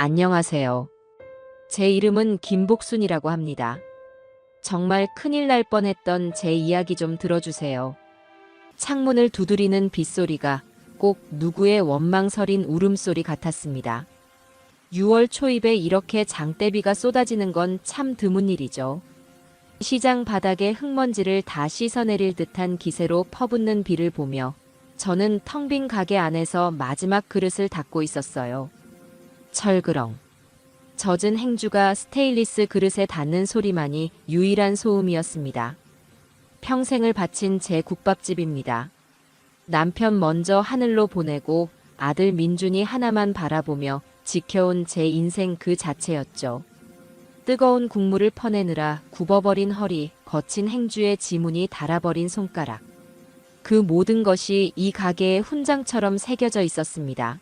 안녕하세요. 제 이름은 김복순이라고 합니다. 정말 큰일 날 뻔했던 제 이야기 좀 들어주세요. 창문을 두드리는 빗소리가 꼭 누구의 원망설인 울음소리 같았습니다. 6월 초입에 이렇게 장대비가 쏟아지는 건 참 드문 일이죠. 시장 바닥에 흙먼지를 다 씻어내릴 듯한 기세로 퍼붓는 비를 보며 저는 텅 빈 가게 안에서 마지막 그릇을 닦고 있었어요. 철그렁. 젖은 행주가 스테인리스 그릇에 닿는 소리만이 유일한 소음이었습니다. 평생을 바친 제 국밥집입니다. 남편 먼저 하늘로 보내고 아들 민준이 하나만 바라보며 지켜온 제 인생 그 자체였죠. 뜨거운 국물을 퍼내느라 굽어버린 허리, 거친 행주의 지문이 닳아버린 손가락. 그 모든 것이 이 가게에 훈장처럼 새겨져 있었습니다.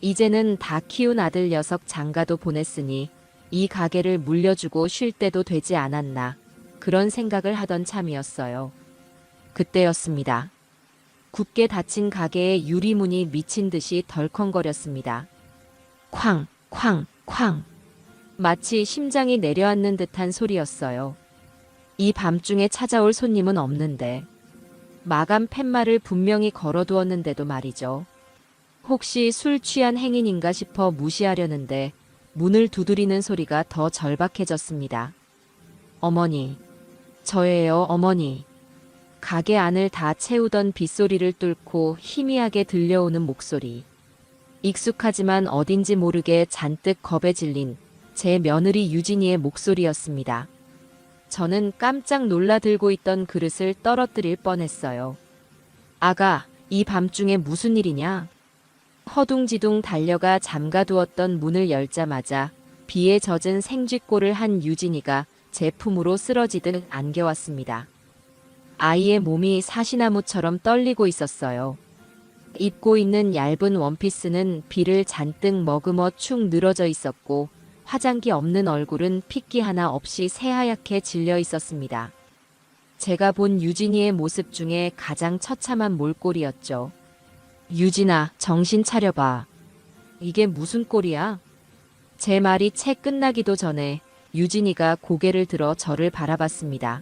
이제는 다 키운 아들 녀석 장가도 보냈으니 이 가게를 물려주고 쉴 때도 되지 않았나 그런 생각을 하던 참이었어요. 그때였습니다. 굳게 닫힌 가게의 유리문이 미친 듯이 덜컹거렸습니다. 쾅, 쾅, 쾅. 마치 심장이 내려앉는 듯한 소리였어요. 이 밤중에 찾아올 손님은 없는데 마감 팻말을 분명히 걸어두었는데도 말이죠. 혹시 술 취한 행인인가 싶어 무시하려는데 문을 두드리는 소리가 더 절박해졌습니다. 어머니, 저예요, 어머니. 가게 안을 다 채우던 빗소리를 뚫고 희미하게 들려오는 목소리. 익숙하지만 어딘지 모르게 잔뜩 겁에 질린 제 며느리 유진이의 목소리였습니다. 저는 깜짝 놀라들고 있던 그릇을 떨어뜨릴 뻔했어요. 아가, 이 밤중에 무슨 일이냐? 허둥지둥 달려가 잠가두었던 문을 열자마자 비에 젖은 생쥐꼴을 한 유진이가 제 품으로 쓰러지듯 안겨왔습니다. 아이의 몸이 사시나무처럼 떨리고 있었어요. 입고 있는 얇은 원피스는 비를 잔뜩 머금어 축 늘어져 있었고 화장기 없는 얼굴은 핏기 하나 없이 새하얗게 질려 있었습니다. 제가 본 유진이의 모습 중에 가장 처참한 몰골이었죠. 유진아, 정신 차려봐. 이게 무슨 꼴이야? 제 말이 채 끝나기도 전에 유진이가 고개를 들어 저를 바라봤습니다.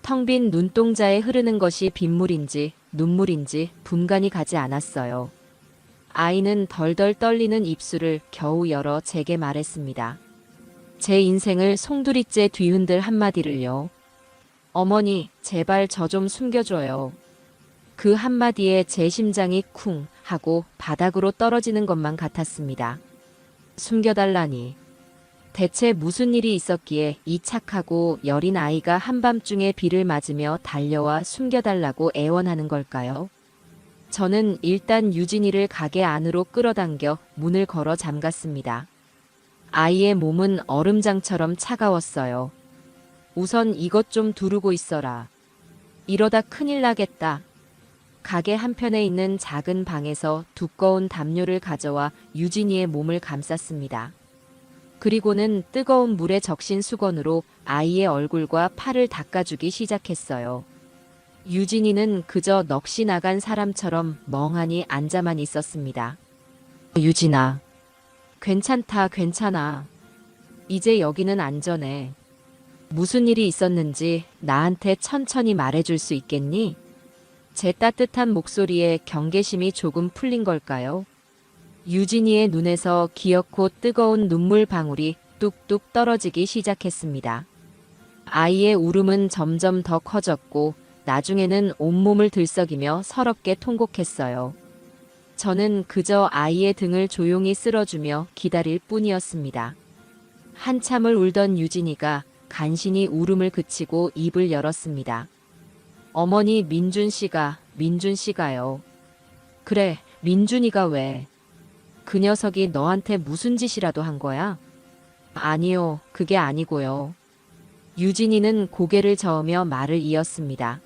텅 빈 눈동자에 흐르는 것이 빗물인지 눈물인지 분간이 가지 않았어요. 아이는 덜덜 떨리는 입술을 겨우 열어 제게 말했습니다. 제 인생을 송두리째 뒤흔들 한마디를요. 어머니, 제발 저 좀 숨겨줘요. 그 한마디에 제 심장이 쿵 하고 바닥으로 떨어지는 것만 같았습니다. 숨겨달라니. 대체 무슨 일이 있었기에 이 착하고 여린 아이가 한밤중에 비를 맞으며 달려와 숨겨달라고 애원하는 걸까요? 저는 일단 유진이를 가게 안으로 끌어당겨 문을 걸어 잠갔습니다. 아이의 몸은 얼음장처럼 차가웠어요. 우선 이것 좀 두르고 있어라. 이러다 큰일 나겠다. 가게 한편에 있는 작은 방에서 두꺼운 담요를 가져와 유진이의 몸을 감쌌습니다. 그리고는 뜨거운 물에 적신 수건으로 아이의 얼굴과 팔을 닦아주기 시작했어요. 유진이는 그저 넋이 나간 사람처럼 멍하니 앉아만 있었습니다. 유진아, 괜찮다, 괜찮아. 이제 여기는 안전해. 무슨 일이 있었는지 나한테 천천히 말해줄 수 있겠니? 제 따뜻한 목소리에 경계심이 조금 풀린 걸까요? 유진이의 눈에서 기옅고 뜨거운 눈물 방울이 뚝뚝 떨어지기 시작했습니다. 아이의 울음은 점점 더 커졌고 나중에는 온몸을 들썩이며 서럽게 통곡했어요. 저는 그저 아이의 등을 조용히 쓸어주며 기다릴 뿐이었습니다. 한참을 울던 유진이가 간신히 울음을 그치고 입을 열었습니다. 어머니, 민준 씨가요. 그래, 민준이가 왜? 그 녀석이 너한테 무슨 짓이라도 한 거야? 아니요, 그게 아니고요. 유진이는 고개를 저으며 말을 이었습니다.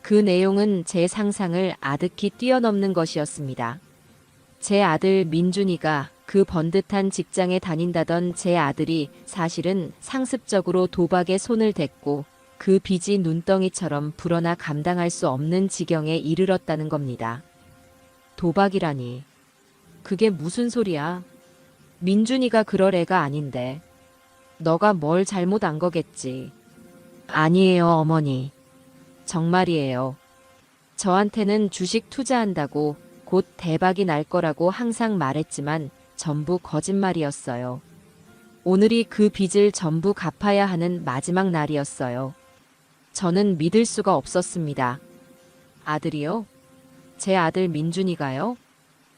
그 내용은 제 상상을 아득히 뛰어넘는 것이었습니다. 제 아들 민준이가 그 번듯한 직장에 다닌다던 제 아들이 사실은 상습적으로 도박에 손을 댔고 그 빚이 눈덩이처럼 불어나 감당할 수 없는 지경에 이르렀다는 겁니다. 도박이라니. 그게 무슨 소리야? 민준이가 그럴 애가 아닌데. 너가 뭘 잘못 안 거겠지. 아니에요, 어머니. 정말이에요. 저한테는 주식 투자한다고 곧 대박이 날 거라고 항상 말했지만 전부 거짓말이었어요. 오늘이 그 빚을 전부 갚아야 하는 마지막 날이었어요. 저는 믿을 수가 없었습니다. 아들이요? 제 아들 민준이가요?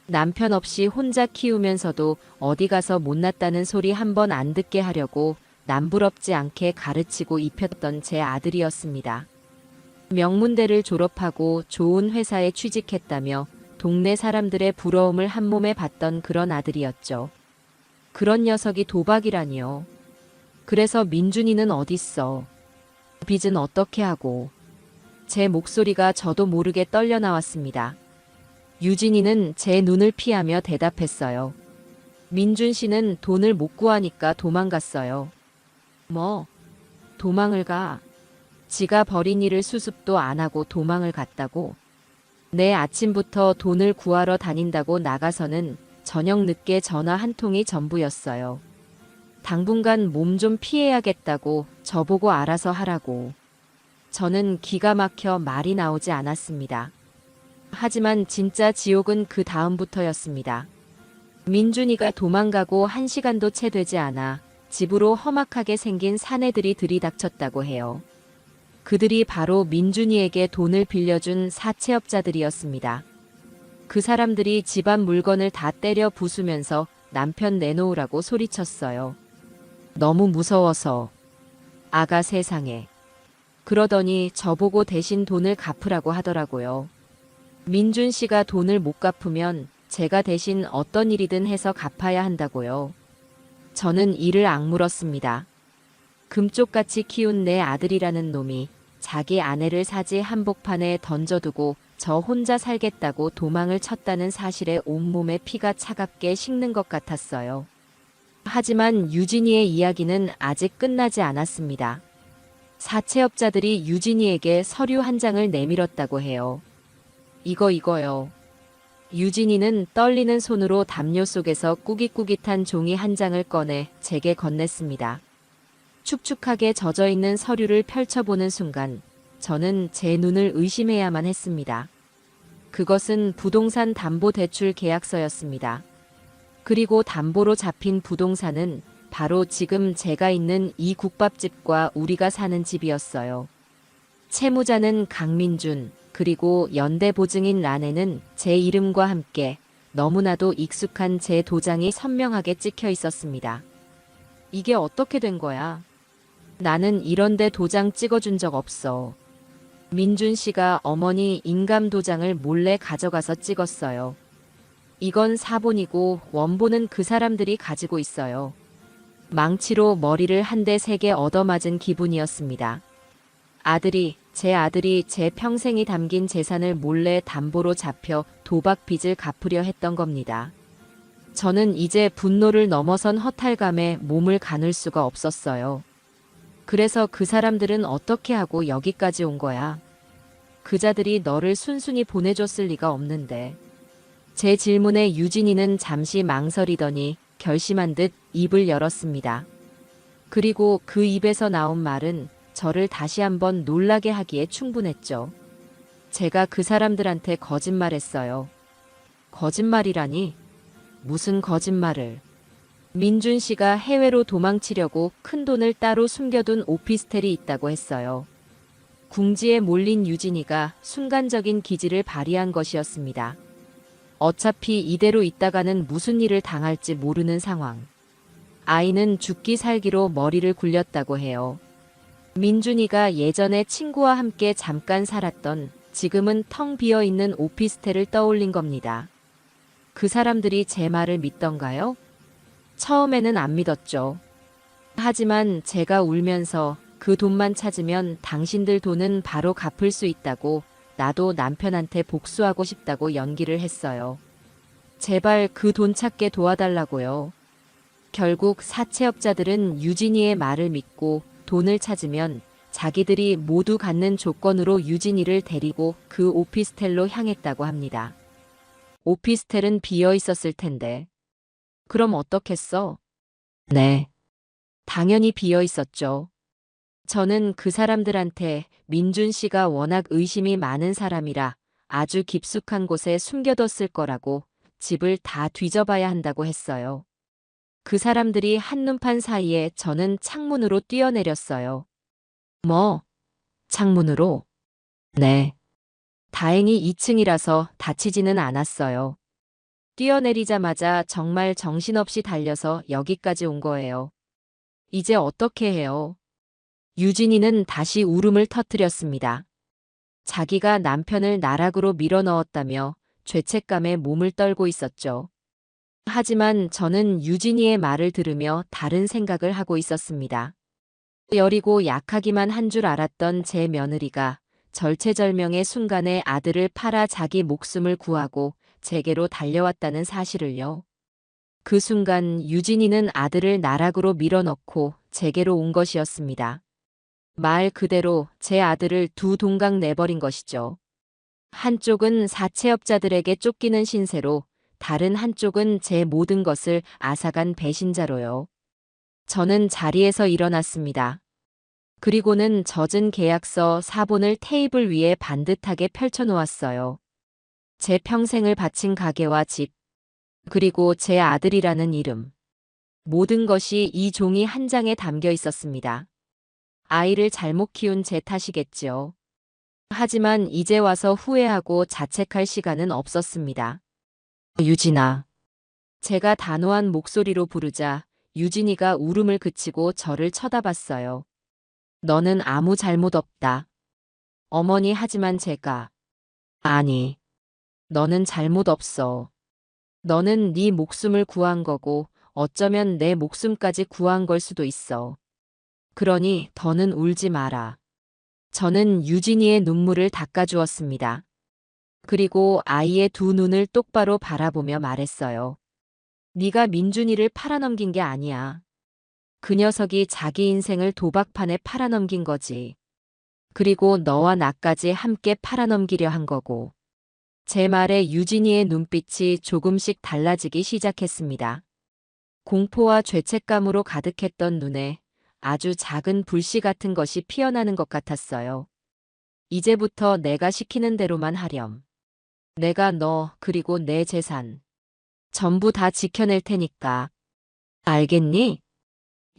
남편 없이 혼자 키우면서도 어디 가서 못났다는 소리 한 번 안 듣게 하려고 남부럽지 않게 가르치고 입혔던 제 아들이었습니다. 명문대를 졸업하고 좋은 회사에 취직했다며 동네 사람들의 부러움을 한 몸에 받던 그런 아들이었죠. 그런 녀석이 도박이라니요. 그래서 민준이는 어딨어? 빚은 어떻게 하고? 제 목소리가 저도 모르게 떨려 나왔습니다. 유진이는 제 눈을 피하며 대답했어요. 민준 씨는 돈을 못 구하니까 도망갔어요. 뭐? 도망을 가? 지가 벌인 일을 수습도 안 하고 도망을 갔다고? 내 아침부터 돈을 구하러 다닌다고 나가서는 저녁 늦게 전화 한 통이 전부였어요. 당분간 몸 좀 피해야겠다고 저보고 알아서 하라고. 저는 기가 막혀 말이 나오지 않았습니다. 하지만 진짜 지옥은 그 다음부터였습니다. 민준이가 도망가고 1시간도 채 되지 않아 집으로 험악하게 생긴 사내들이 들이닥쳤다고 해요. 그들이 바로 민준이에게 돈을 빌려준 사채업자들이었습니다. 그 사람들이 집안 물건을 다 때려 부수면서 남편 내놓으라고 소리쳤어요. 너무 무서워서. 아가 세상에. 그러더니 저보고 대신 돈을 갚으라고 하더라고요. 민준 씨가 돈을 못 갚으면 제가 대신 어떤 일이든 해서 갚아야 한다고요. 저는 이를 악물었습니다. 금쪽같이 키운 내 아들이라는 놈이 자기 아내를 사지 한복판에 던져두고 저 혼자 살겠다고 도망을 쳤다는 사실에 온몸에 피가 차갑게 식는 것 같았어요. 하지만 유진이의 이야기는 아직 끝나지 않았습니다. 사채업자들이 유진이에게 서류 한 장을 내밀었다고 해요. 이거요. 유진이는 떨리는 손으로 담요 속에서 꾸깃꾸깃한 종이 한 장을 꺼내 제게 건넸습니다. 축축하게 젖어있는 서류를 펼쳐보는 순간 저는 제 눈을 의심해야만 했습니다. 그것은 부동산 담보대출 계약서였습니다. 그리고 담보로 잡힌 부동산은 바로 지금 제가 있는 이 국밥집과 우리가 사는 집이었어요. 채무자는 강민준, 그리고 연대보증인 란에는 제 이름과 함께 너무나도 익숙한 제 도장이 선명하게 찍혀 있었습니다. 이게 어떻게 된 거야? 나는 이런데 도장 찍어준 적 없어. 민준 씨가 어머니 인감 도장을 몰래 가져가서 찍었어요. 이건 사본이고 원본은 그 사람들이 가지고 있어요. 망치로 머리를 한 대 세게 얻어맞은 기분이었습니다. 제 아들이 제 평생이 담긴 재산을 몰래 담보로 잡혀 도박 빚을 갚으려 했던 겁니다. 저는 이제 분노를 넘어선 허탈감에 몸을 가눌 수가 없었어요. 그래서 그 사람들은 어떻게 하고 여기까지 온 거야? 그자들이 너를 순순히 보내줬을 리가 없는데. 제 질문에 유진이는 잠시 망설이더니 결심한 듯 입을 열었습니다. 그리고 그 입에서 나온 말은 저를 다시 한번 놀라게 하기에 충분했죠. 제가 그 사람들한테 거짓말했어요. 거짓말이라니? 무슨 거짓말을? 민준 씨가 해외로 도망치려고 큰돈을 따로 숨겨둔 오피스텔이 있다고 했어요. 궁지에 몰린 유진이가 순간적인 기지를 발휘한 것이었습니다. 어차피 이대로 있다가는 무슨 일을 당할지 모르는 상황. 아이는 죽기 살기로 머리를 굴렸다고 해요. 민준이가 예전에 친구와 함께 잠깐 살았던 지금은 텅 비어있는 오피스텔을 떠올린 겁니다. 그 사람들이 제 말을 믿던가요? 처음에는 안 믿었죠. 하지만 제가 울면서 그 돈만 찾으면 당신들 돈은 바로 갚을 수 있다고 나도 남편한테 복수하고 싶다고 연기를 했어요. 제발 그 돈 찾게 도와달라고요. 결국 사채업자들은 유진이의 말을 믿고 돈을 찾으면 자기들이 모두 갖는 조건으로 유진이를 데리고 그 오피스텔로 향했다고 합니다. 오피스텔은 비어 있었을 텐데. 그럼 어떻겠어? 네. 당연히 비어 있었죠. 저는 그 사람들한테 민준 씨가 워낙 의심이 많은 사람이라 아주 깊숙한 곳에 숨겨뒀을 거라고 집을 다 뒤져봐야 한다고 했어요. 그 사람들이 한눈판 사이에 저는 창문으로 뛰어내렸어요. 뭐, 창문으로? 네. 다행히 2층이라서 다치지는 않았어요. 뛰어내리자마자 정말 정신없이 달려서 여기까지 온 거예요. 이제 어떻게 해요? 유진이는 다시 울음을 터뜨렸습니다. 자기가 남편을 나락으로 밀어넣었다며 죄책감에 몸을 떨고 있었죠. 하지만 저는 유진이의 말을 들으며 다른 생각을 하고 있었습니다. 여리고 약하기만 한 줄 알았던 제 며느리가 절체절명의 순간에 아들을 팔아 자기 목숨을 구하고 제게로 달려왔다는 사실을요. 그 순간 유진이는 아들을 나락으로 밀어넣고 제게로 온 것이었습니다. 말 그대로 제 아들을 두 동강 내버린 것이죠. 한쪽은 사채업자들에게 쫓기는 신세로, 다른 한쪽은 제 모든 것을 앗아간 배신자로요. 저는 자리에서 일어났습니다. 그리고는 젖은 계약서 4본을 테이블 위에 반듯하게 펼쳐놓았어요. 제 평생을 바친 가게와 집, 그리고 제 아들이라는 이름. 모든 것이 이 종이 한 장에 담겨 있었습니다. 아이를 잘못 키운 제 탓이겠지요. 하지만 이제 와서 후회하고 자책할 시간은 없었습니다. 유진아. 제가 단호한 목소리로 부르자 유진이가 울음을 그치고 저를 쳐다봤어요. 너는 아무 잘못 없다. 어머니 하지만 제가. 아니. 너는 잘못 없어. 너는 네 목숨을 구한 거고 어쩌면 내 목숨까지 구한 걸 수도 있어. 그러니 더는 울지 마라. 저는 유진이의 눈물을 닦아주었습니다. 그리고 아이의 두 눈을 똑바로 바라보며 말했어요. 네가 민준이를 팔아넘긴 게 아니야. 그 녀석이 자기 인생을 도박판에 팔아넘긴 거지. 그리고 너와 나까지 함께 팔아넘기려 한 거고. 제 말에 유진이의 눈빛이 조금씩 달라지기 시작했습니다. 공포와 죄책감으로 가득했던 눈에 아주 작은 불씨 같은 것이 피어나는 것 같았어요. 이제부터 내가 시키는 대로만 하렴. 내가 너 그리고 내 재산 전부 다 지켜낼 테니까. 알겠니?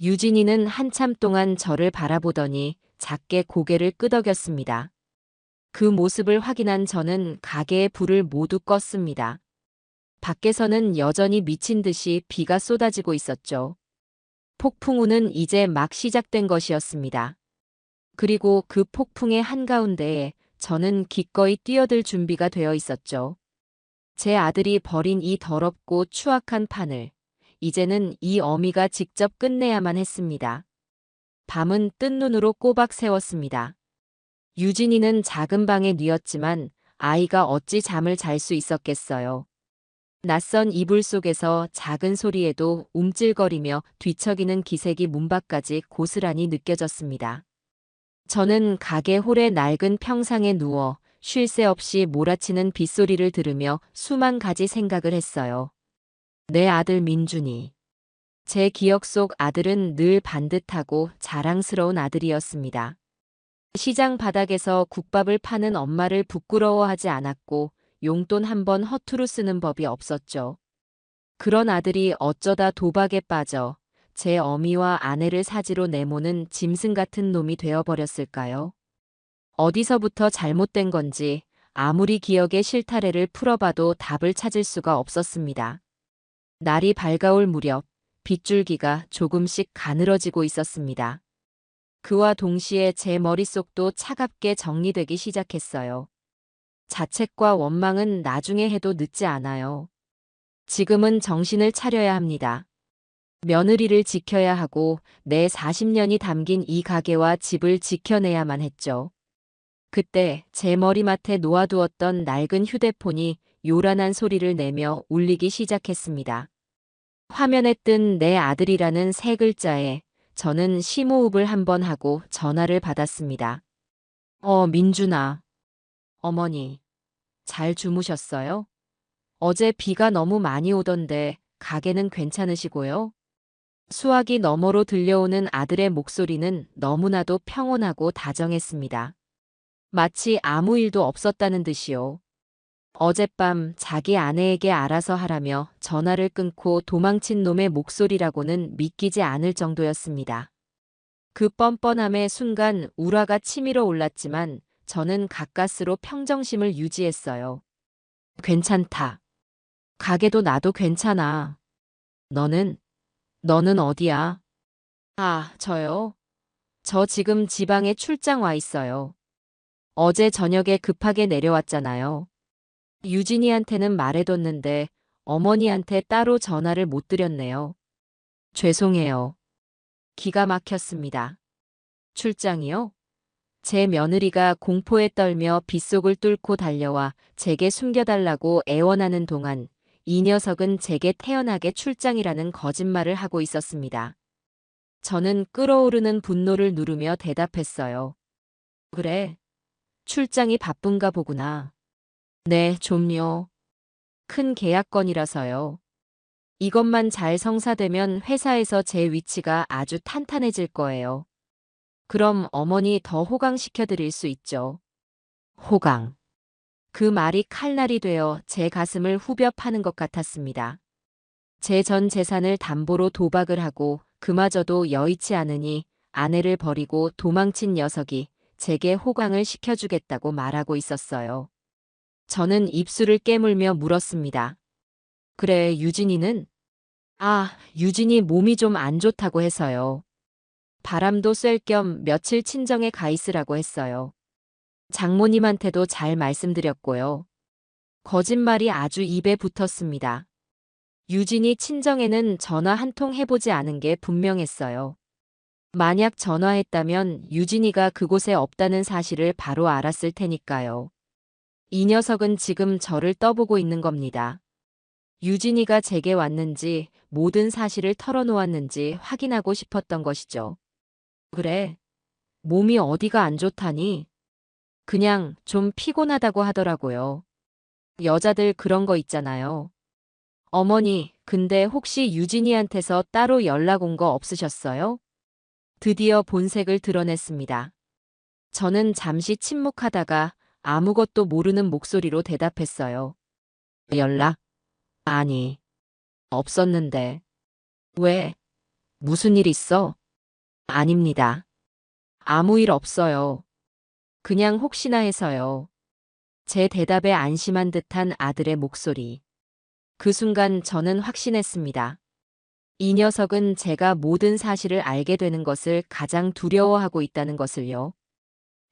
유진이는 한참 동안 저를 바라보더니 작게 고개를 끄덕였습니다. 그 모습을 확인한 저는 가게의 불을 모두 껐습니다. 밖에서는 여전히 미친 듯이 비가 쏟아지고 있었죠. 폭풍우는 이제 막 시작된 것이었습니다. 그리고 그 폭풍의 한가운데에 저는 기꺼이 뛰어들 준비가 되어 있었죠. 제 아들이 버린 이 더럽고 추악한 판을 이제는 이 어미가 직접 끝내야만 했습니다. 밤은 뜬 눈으로 꼬박 새웠습니다. 유진이는 작은 방에 뉘었지만 아이가 어찌 잠을 잘 수 있었겠어요. 낯선 이불 속에서 작은 소리에도 움찔거리며 뒤척이는 기색이 문 밖까지 고스란히 느껴졌습니다. 저는 가게 홀의 낡은 평상에 누워 쉴 새 없이 몰아치는 빗소리를 들으며 수만 가지 생각을 했어요. 내 아들 민준이. 제 기억 속 아들은 늘 반듯하고 자랑스러운 아들이었습니다. 시장 바닥에서 국밥을 파는 엄마를 부끄러워하지 않았고 용돈 한 번 허투루 쓰는 법이 없었죠. 그런 아들이 어쩌다 도박에 빠져 제 어미와 아내를 사지로 내모는 짐승 같은 놈이 되어버렸을까요? 어디서부터 잘못된 건지 아무리 기억의 실타래를 풀어봐도 답을 찾을 수가 없었습니다. 날이 밝아올 무렵 빗줄기가 조금씩 가늘어지고 있었습니다. 그와 동시에 제 머릿속도 차갑게 정리되기 시작했어요. 자책과 원망은 나중에 해도 늦지 않아요. 지금은 정신을 차려야 합니다. 며느리를 지켜야 하고 내 40년이 담긴 이 가게와 집을 지켜내야만 했죠. 그때 제 머리맡에 놓아두었던 낡은 휴대폰이 요란한 소리를 내며 울리기 시작했습니다. 화면에 뜬 내 아들이라는 세 글자에 저는 심호흡을 한번 하고 전화를 받았습니다. 민준아. 어머니, 잘 주무셨어요? 어제 비가 너무 많이 오던데 가게는 괜찮으시고요? 수화기 너머로 들려오는 아들의 목소리는 너무나도 평온하고 다정했습니다. 마치 아무 일도 없었다는 듯이요. 어젯밤 자기 아내에게 알아서 하라며 전화를 끊고 도망친 놈의 목소리라고는 믿기지 않을 정도였습니다. 그 뻔뻔함의 순간 울화가 치밀어 올랐지만 저는 가까스로 평정심을 유지했어요. 괜찮다. 가게도 나도 괜찮아. 너는? 너는 어디야? 아, 저요? 저 지금 지방에 출장 와 있어요. 어제 저녁에 급하게 내려왔잖아요. 유진이한테는 말해뒀는데 어머니한테 따로 전화를 못 드렸네요. 죄송해요. 기가 막혔습니다. 출장이요? 제 며느리가 공포에 떨며 빗속을 뚫고 달려와 제게 숨겨달라고 애원하는 동안 이 녀석은 제게 태연하게 출장이라는 거짓말을 하고 있었습니다. 저는 끓어오르는 분노를 누르며 대답했어요. 그래, 출장이 바쁜가 보구나. 네, 좀요. 큰 계약건이라서요. 이것만 잘 성사되면 회사에서 제 위치가 아주 탄탄해질 거예요. 그럼 어머니 더 호강시켜 드릴 수 있죠. 호강. 그 말이 칼날이 되어 제 가슴을 후벼 파는 것 같았습니다. 제 전 재산을 담보로 도박을 하고 그마저도 여의치 않으니 아내를 버리고 도망친 녀석이 제게 호강을 시켜주겠다고 말하고 있었어요. 저는 입술을 깨물며 물었습니다. 그래, 유진이는? 아, 유진이 몸이 좀 안 좋다고 해서요. 바람도 쐴 겸 며칠 친정에 가 있으라고 했어요. 장모님한테도 잘 말씀드렸고요. 거짓말이 아주 입에 붙었습니다. 유진이 친정에는 전화 한 통 해보지 않은 게 분명했어요. 만약 전화했다면 유진이가 그곳에 없다는 사실을 바로 알았을 테니까요. 이 녀석은 지금 저를 떠보고 있는 겁니다. 유진이가 제게 왔는지 모든 사실을 털어놓았는지 확인하고 싶었던 것이죠. 그래, 몸이 어디가 안 좋다니? 그냥 좀 피곤하다고 하더라고요. 여자들 그런 거 있잖아요. 어머니, 근데 혹시 유진이한테서 따로 연락 온 거 없으셨어요? 드디어 본색을 드러냈습니다. 저는 잠시 침묵하다가 아무것도 모르는 목소리로 대답했어요. 연락? 아니, 없었는데. 왜? 무슨 일 있어? 아닙니다. 아무 일 없어요. 그냥 혹시나 해서요. 제 대답에 안심한 듯한 아들의 목소리. 그 순간 저는 확신했습니다. 이 녀석은 제가 모든 사실을 알게 되는 것을 가장 두려워하고 있다는 것을요.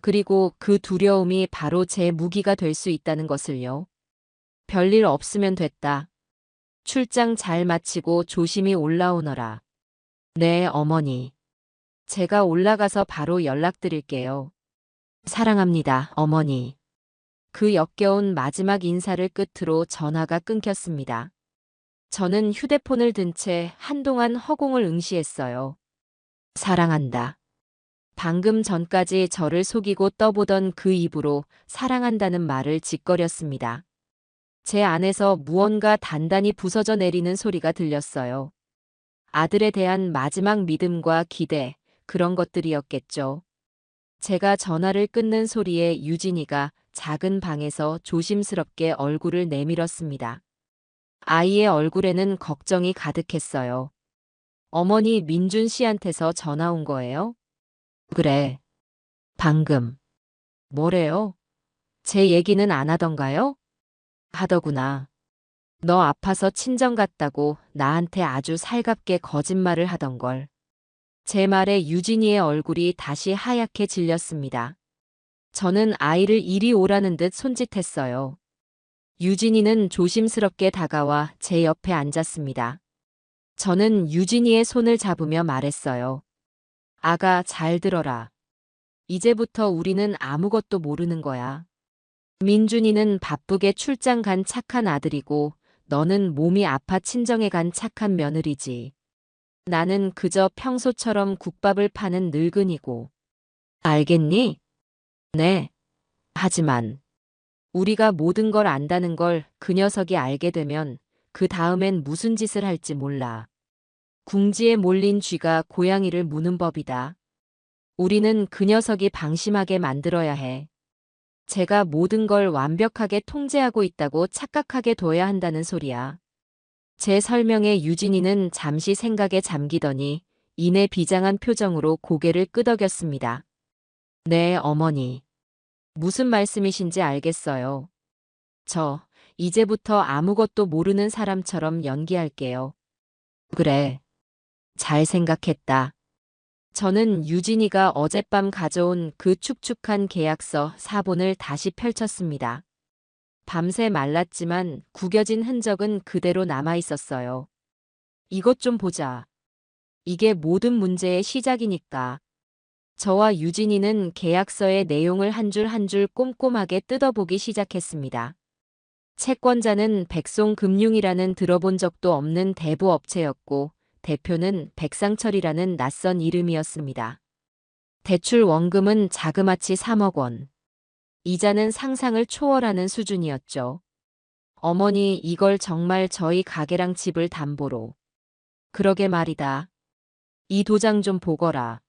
그리고 그 두려움이 바로 제 무기가 될 수 있다는 것을요. 별일 없으면 됐다. 출장 잘 마치고 조심히 올라오너라. 네, 어머니. 제가 올라가서 바로 연락드릴게요. 사랑합니다, 어머니. 그 역겨운 마지막 인사를 끝으로 전화가 끊겼습니다. 저는 휴대폰을 든 채 한동안 허공을 응시했어요. 사랑한다. 방금 전까지 저를 속이고 떠보던 그 입으로 사랑한다는 말을 짓거렸습니다. 제 안에서 무언가 단단히 부서져 내리는 소리가 들렸어요. 아들에 대한 마지막 믿음과 기대, 그런 것들이었겠죠. 제가 전화를 끊는 소리에 유진이가 작은 방에서 조심스럽게 얼굴을 내밀었습니다. 아이의 얼굴에는 걱정이 가득했어요. 어머니 민준 씨한테서 전화 온 거예요? 그래. 방금. 뭐래요? 제 얘기는 안 하던가요? 하더구나. 너 아파서 친정 갔다고 나한테 아주 살갑게 거짓말을 하던걸. 제 말에 유진이의 얼굴이 다시 하얗게 질렸습니다. 저는 아이를 이리 오라는 듯 손짓했어요. 유진이는 조심스럽게 다가와 제 옆에 앉았습니다. 저는 유진이의 손을 잡으며 말했어요. 아가, 잘 들어라. 이제부터 우리는 아무것도 모르는 거야. 민준이는 바쁘게 출장 간 착한 아들이고 너는 몸이 아파 친정에 간 착한 며느리지. 나는 그저 평소처럼 국밥을 파는 늙은이고. 알겠니? 네. 하지만 우리가 모든 걸 안다는 걸 그 녀석이 알게 되면 그 다음엔 무슨 짓을 할지 몰라. 궁지에 몰린 쥐가 고양이를 무는 법이다. 우리는 그 녀석이 방심하게 만들어야 해. 제가 모든 걸 완벽하게 통제하고 있다고 착각하게 둬야 한다는 소리야. 제 설명에 유진이는 잠시 생각에 잠기더니 이내 비장한 표정으로 고개를 끄덕였습니다. 네, 어머니. 무슨 말씀이신지 알겠어요. 저, 이제부터 아무것도 모르는 사람처럼 연기할게요. 그래. 잘 생각했다. 저는 유진이가 어젯밤 가져온 그 축축한 계약서 사본을 다시 펼쳤습니다. 밤새 말랐지만 구겨진 흔적은 그대로 남아 있었어요. 이것 좀 보자. 이게 모든 문제의 시작이니까. 저와 유진이는 계약서의 내용을 한 줄 한 줄 꼼꼼하게 뜯어보기 시작했습니다. 채권자는 백송금융이라는 들어본 적도 없는 대부업체였고, 대표는 백상철이라는 낯선 이름이었습니다. 대출 원금은 자그마치 3억 원. 이자는 상상을 초월하는 수준이었죠. 어머니, 이걸 정말 저희 가게랑 집을 담보로. 그러게 말이다. 이 도장 좀 보거라.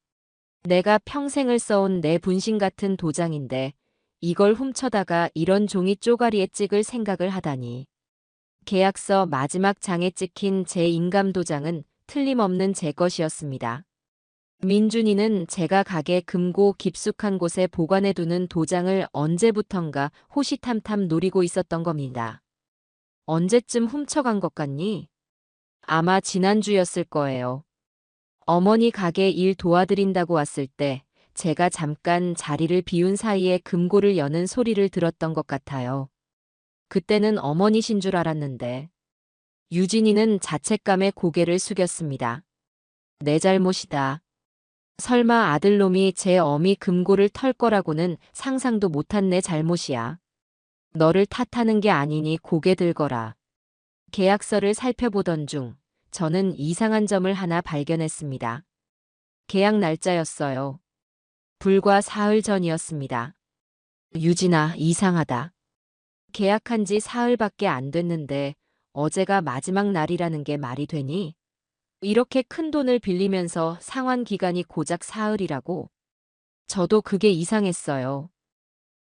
내가 평생을 써온 내 분신 같은 도장인데 이걸 훔쳐다가 이런 종이 쪼가리에 찍을 생각을 하다니. 계약서 마지막 장에 찍힌 제 인감 도장은 틀림없는 제 것이었습니다. 민준이는 제가 가게 금고 깊숙한 곳에 보관해두는 도장을 언제부턴가 호시탐탐 노리고 있었던 겁니다. 언제쯤 훔쳐간 것 같니? 아마 지난주였을 거예요. 어머니 가게 일 도와드린다고 왔을 때 제가 잠깐 자리를 비운 사이에 금고를 여는 소리를 들었던 것 같아요. 그때는 어머니신 줄 알았는데. 유진이는 자책감에 고개를 숙였습니다. 내 잘못이다. 설마 아들놈이 제 어미 금고를 털 거라고는 상상도 못한 내 잘못이야. 너를 탓하는 게 아니니 고개 들거라. 계약서를 살펴보던 중 저는 이상한 점을 하나 발견했습니다. 계약 날짜였어요. 불과 사흘 전이었습니다. 유진아, 이상하다. 계약한 지 사흘밖에 안 됐는데 어제가 마지막 날이라는 게 말이 되니? 이렇게 큰 돈을 빌리면서 상환 기간이 고작 사흘이라고? 저도 그게 이상했어요.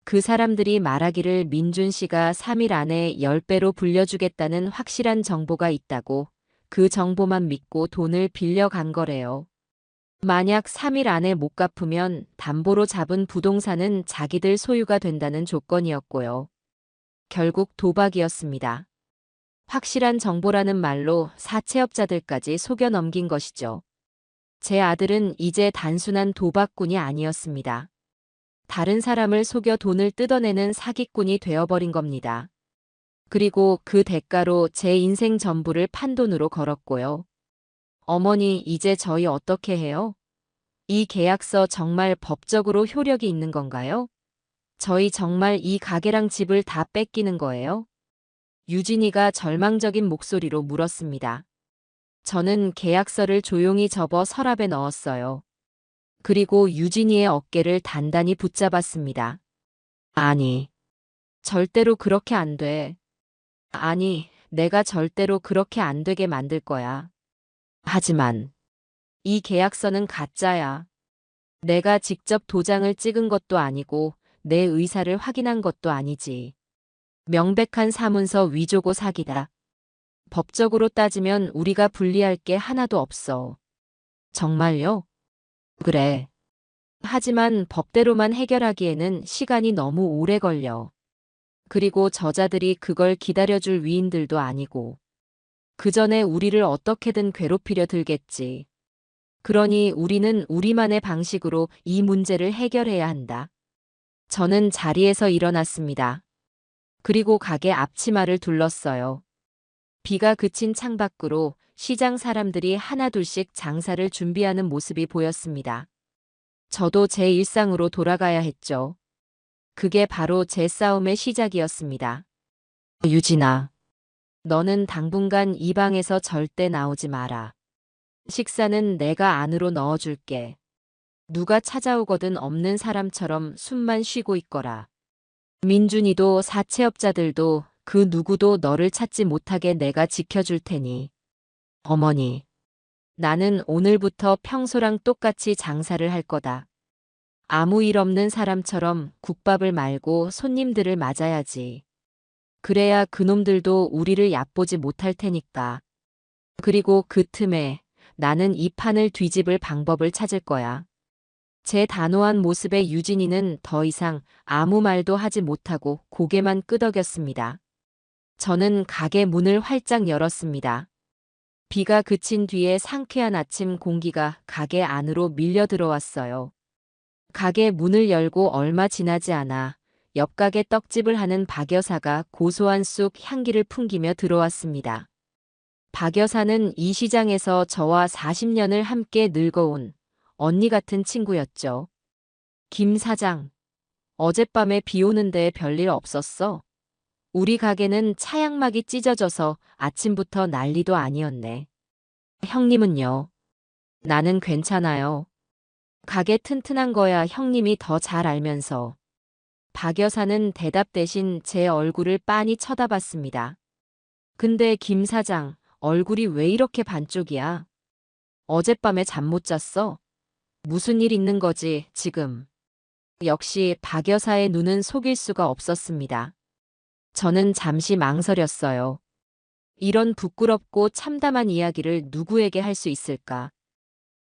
그 사람들이 말하기를 민준 씨가 3일 안에 10배로 불려주겠다는 확실한 정보가 있다고 그 정보만 믿고 돈을 빌려간 거래요. 만약 3일 안에 못 갚으면 담보로 잡은 부동산은 자기들 소유가 된다는 조건이었고요. 결국 도박이었습니다. 확실한 정보라는 말로 사채업자들까지 속여 넘긴 것이죠. 제 아들은 이제 단순한 도박꾼이 아니었습니다. 다른 사람을 속여 돈을 뜯어내는 사기꾼이 되어버린 겁니다. 그리고 그 대가로 제 인생 전부를 판돈으로 걸었고요. 어머니, 이제 저희 어떻게 해요? 이 계약서 정말 법적으로 효력이 있는 건가요? 저희 정말 이 가게랑 집을 다 뺏기는 거예요? 유진이가 절망적인 목소리로 물었습니다. 저는 계약서를 조용히 접어 서랍에 넣었어요. 그리고 유진이의 어깨를 단단히 붙잡았습니다. 아니, 절대로 그렇게 안 돼. 아니, 내가 절대로 그렇게 안 되게 만들 거야. 하지만 이 계약서는 가짜야. 내가 직접 도장을 찍은 것도 아니고 내 의사를 확인한 것도 아니지. 명백한 사문서 위조고 사기다. 법적으로 따지면 우리가 불리할 게 하나도 없어. 정말요? 그래. 하지만 법대로만 해결하기에는 시간이 너무 오래 걸려. 그리고 저자들이 그걸 기다려줄 위인들도 아니고. 그 전에 우리를 어떻게든 괴롭히려 들겠지. 그러니 우리는 우리만의 방식으로 이 문제를 해결해야 한다. 저는 자리에서 일어났습니다. 그리고 가게 앞치마를 둘렀어요. 비가 그친 창밖으로 시장 사람들이 하나둘씩 장사를 준비하는 모습이 보였습니다. 저도 제 일상으로 돌아가야 했죠. 그게 바로 제 싸움의 시작이었습니다. 유진아, 너는 당분간 이 방에서 절대 나오지 마라. 식사는 내가 안으로 넣어줄게. 누가 찾아오거든 없는 사람처럼 숨만 쉬고 있거라. 민준이도 사채업자들도 그 누구도 너를 찾지 못하게 내가 지켜줄 테니. 어머니, 나는 오늘부터 평소랑 똑같이 장사를 할 거다. 아무 일 없는 사람처럼 국밥을 말고 손님들을 맞아야지. 그래야 그놈들도 우리를 얕보지 못할 테니까. 그리고 그 틈에 나는 이 판을 뒤집을 방법을 찾을 거야. 제 단호한 모습에 유진이는 더 이상 아무 말도 하지 못하고 고개만 끄덕였습니다. 저는 가게 문을 활짝 열었습니다. 비가 그친 뒤에 상쾌한 아침 공기가 가게 안으로 밀려 들어왔어요. 가게 문을 열고 얼마 지나지 않아 옆 가게 떡집을 하는 박 여사가 고소한 쑥 향기를 풍기며 들어왔습니다. 박 여사는 이 시장에서 저와 40년을 함께 늙어온 언니 같은 친구였죠. 김 사장, 어젯밤에 비 오는데 별일 없었어? 우리 가게는 차양막이 찢어져서 아침부터 난리도 아니었네. 형님은요? 나는 괜찮아요. 가게 튼튼한 거야 형님이 더 잘 알면서. 박 여사는 대답 대신 제 얼굴을 빤히 쳐다봤습니다. 근데 김 사장, 얼굴이 왜 이렇게 반쪽이야? 어젯밤에 잠 못 잤어? 무슨 일 있는 거지, 지금? 역시 박 여사의 눈은 속일 수가 없었습니다. 저는 잠시 망설였어요. 이런 부끄럽고 참담한 이야기를 누구에게 할 수 있을까?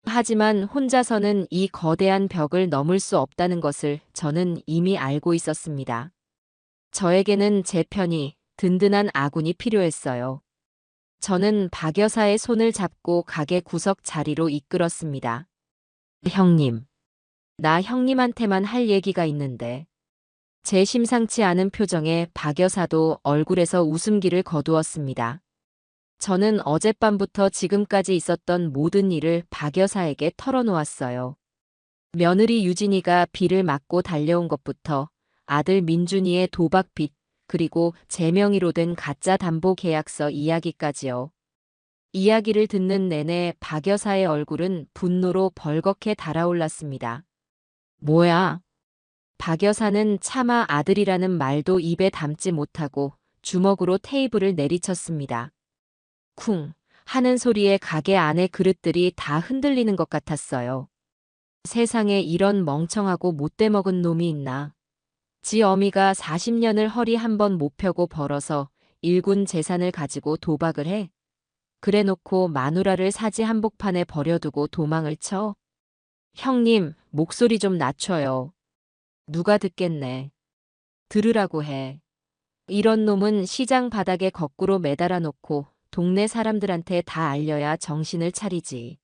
하지만 혼자서는 이 거대한 벽을 넘을 수 없다는 것을 저는 이미 알고 있었습니다. 저에게는 제 편이 든든한 아군이 필요했어요. 저는 박 여사의 손을 잡고 가게 구석 자리로 이끌었습니다. 형님, 나 형님한테만 할 얘기가 있는데. 제 심상치 않은 표정에 박 여사도 얼굴에서 웃음기를 거두었습니다. 저는 어젯밤부터 지금까지 있었던 모든 일을 박 여사에게 털어놓았어요. 며느리 유진이가 비를 맞고 달려온 것부터 아들 민준이의 도박 빚, 그리고 제 명의로 된 가짜 담보 계약서 이야기까지요. 이야기를 듣는 내내 박 여사의 얼굴은 분노로 벌겋게 달아올랐습니다. 뭐야? 박 여사는 차마 아들이라는 말도 입에 담지 못하고 주먹으로 테이블을 내리쳤습니다. 쿵 하는 소리에 가게 안의 그릇들이 다 흔들리는 것 같았어요. 세상에 이런 멍청하고 못돼먹은 놈이 있나. 지 어미가 40년을 허리 한번 못 펴고 벌어서 일군 재산을 가지고 도박을 해. 그래놓고 마누라를 사지 한복판에 버려두고 도망을 쳐. 형님, 목소리 좀 낮춰요. 누가 듣겠네. 들으라고 해. 이런 놈은 시장 바닥에 거꾸로 매달아 놓고 동네 사람들한테 다 알려야 정신을 차리지.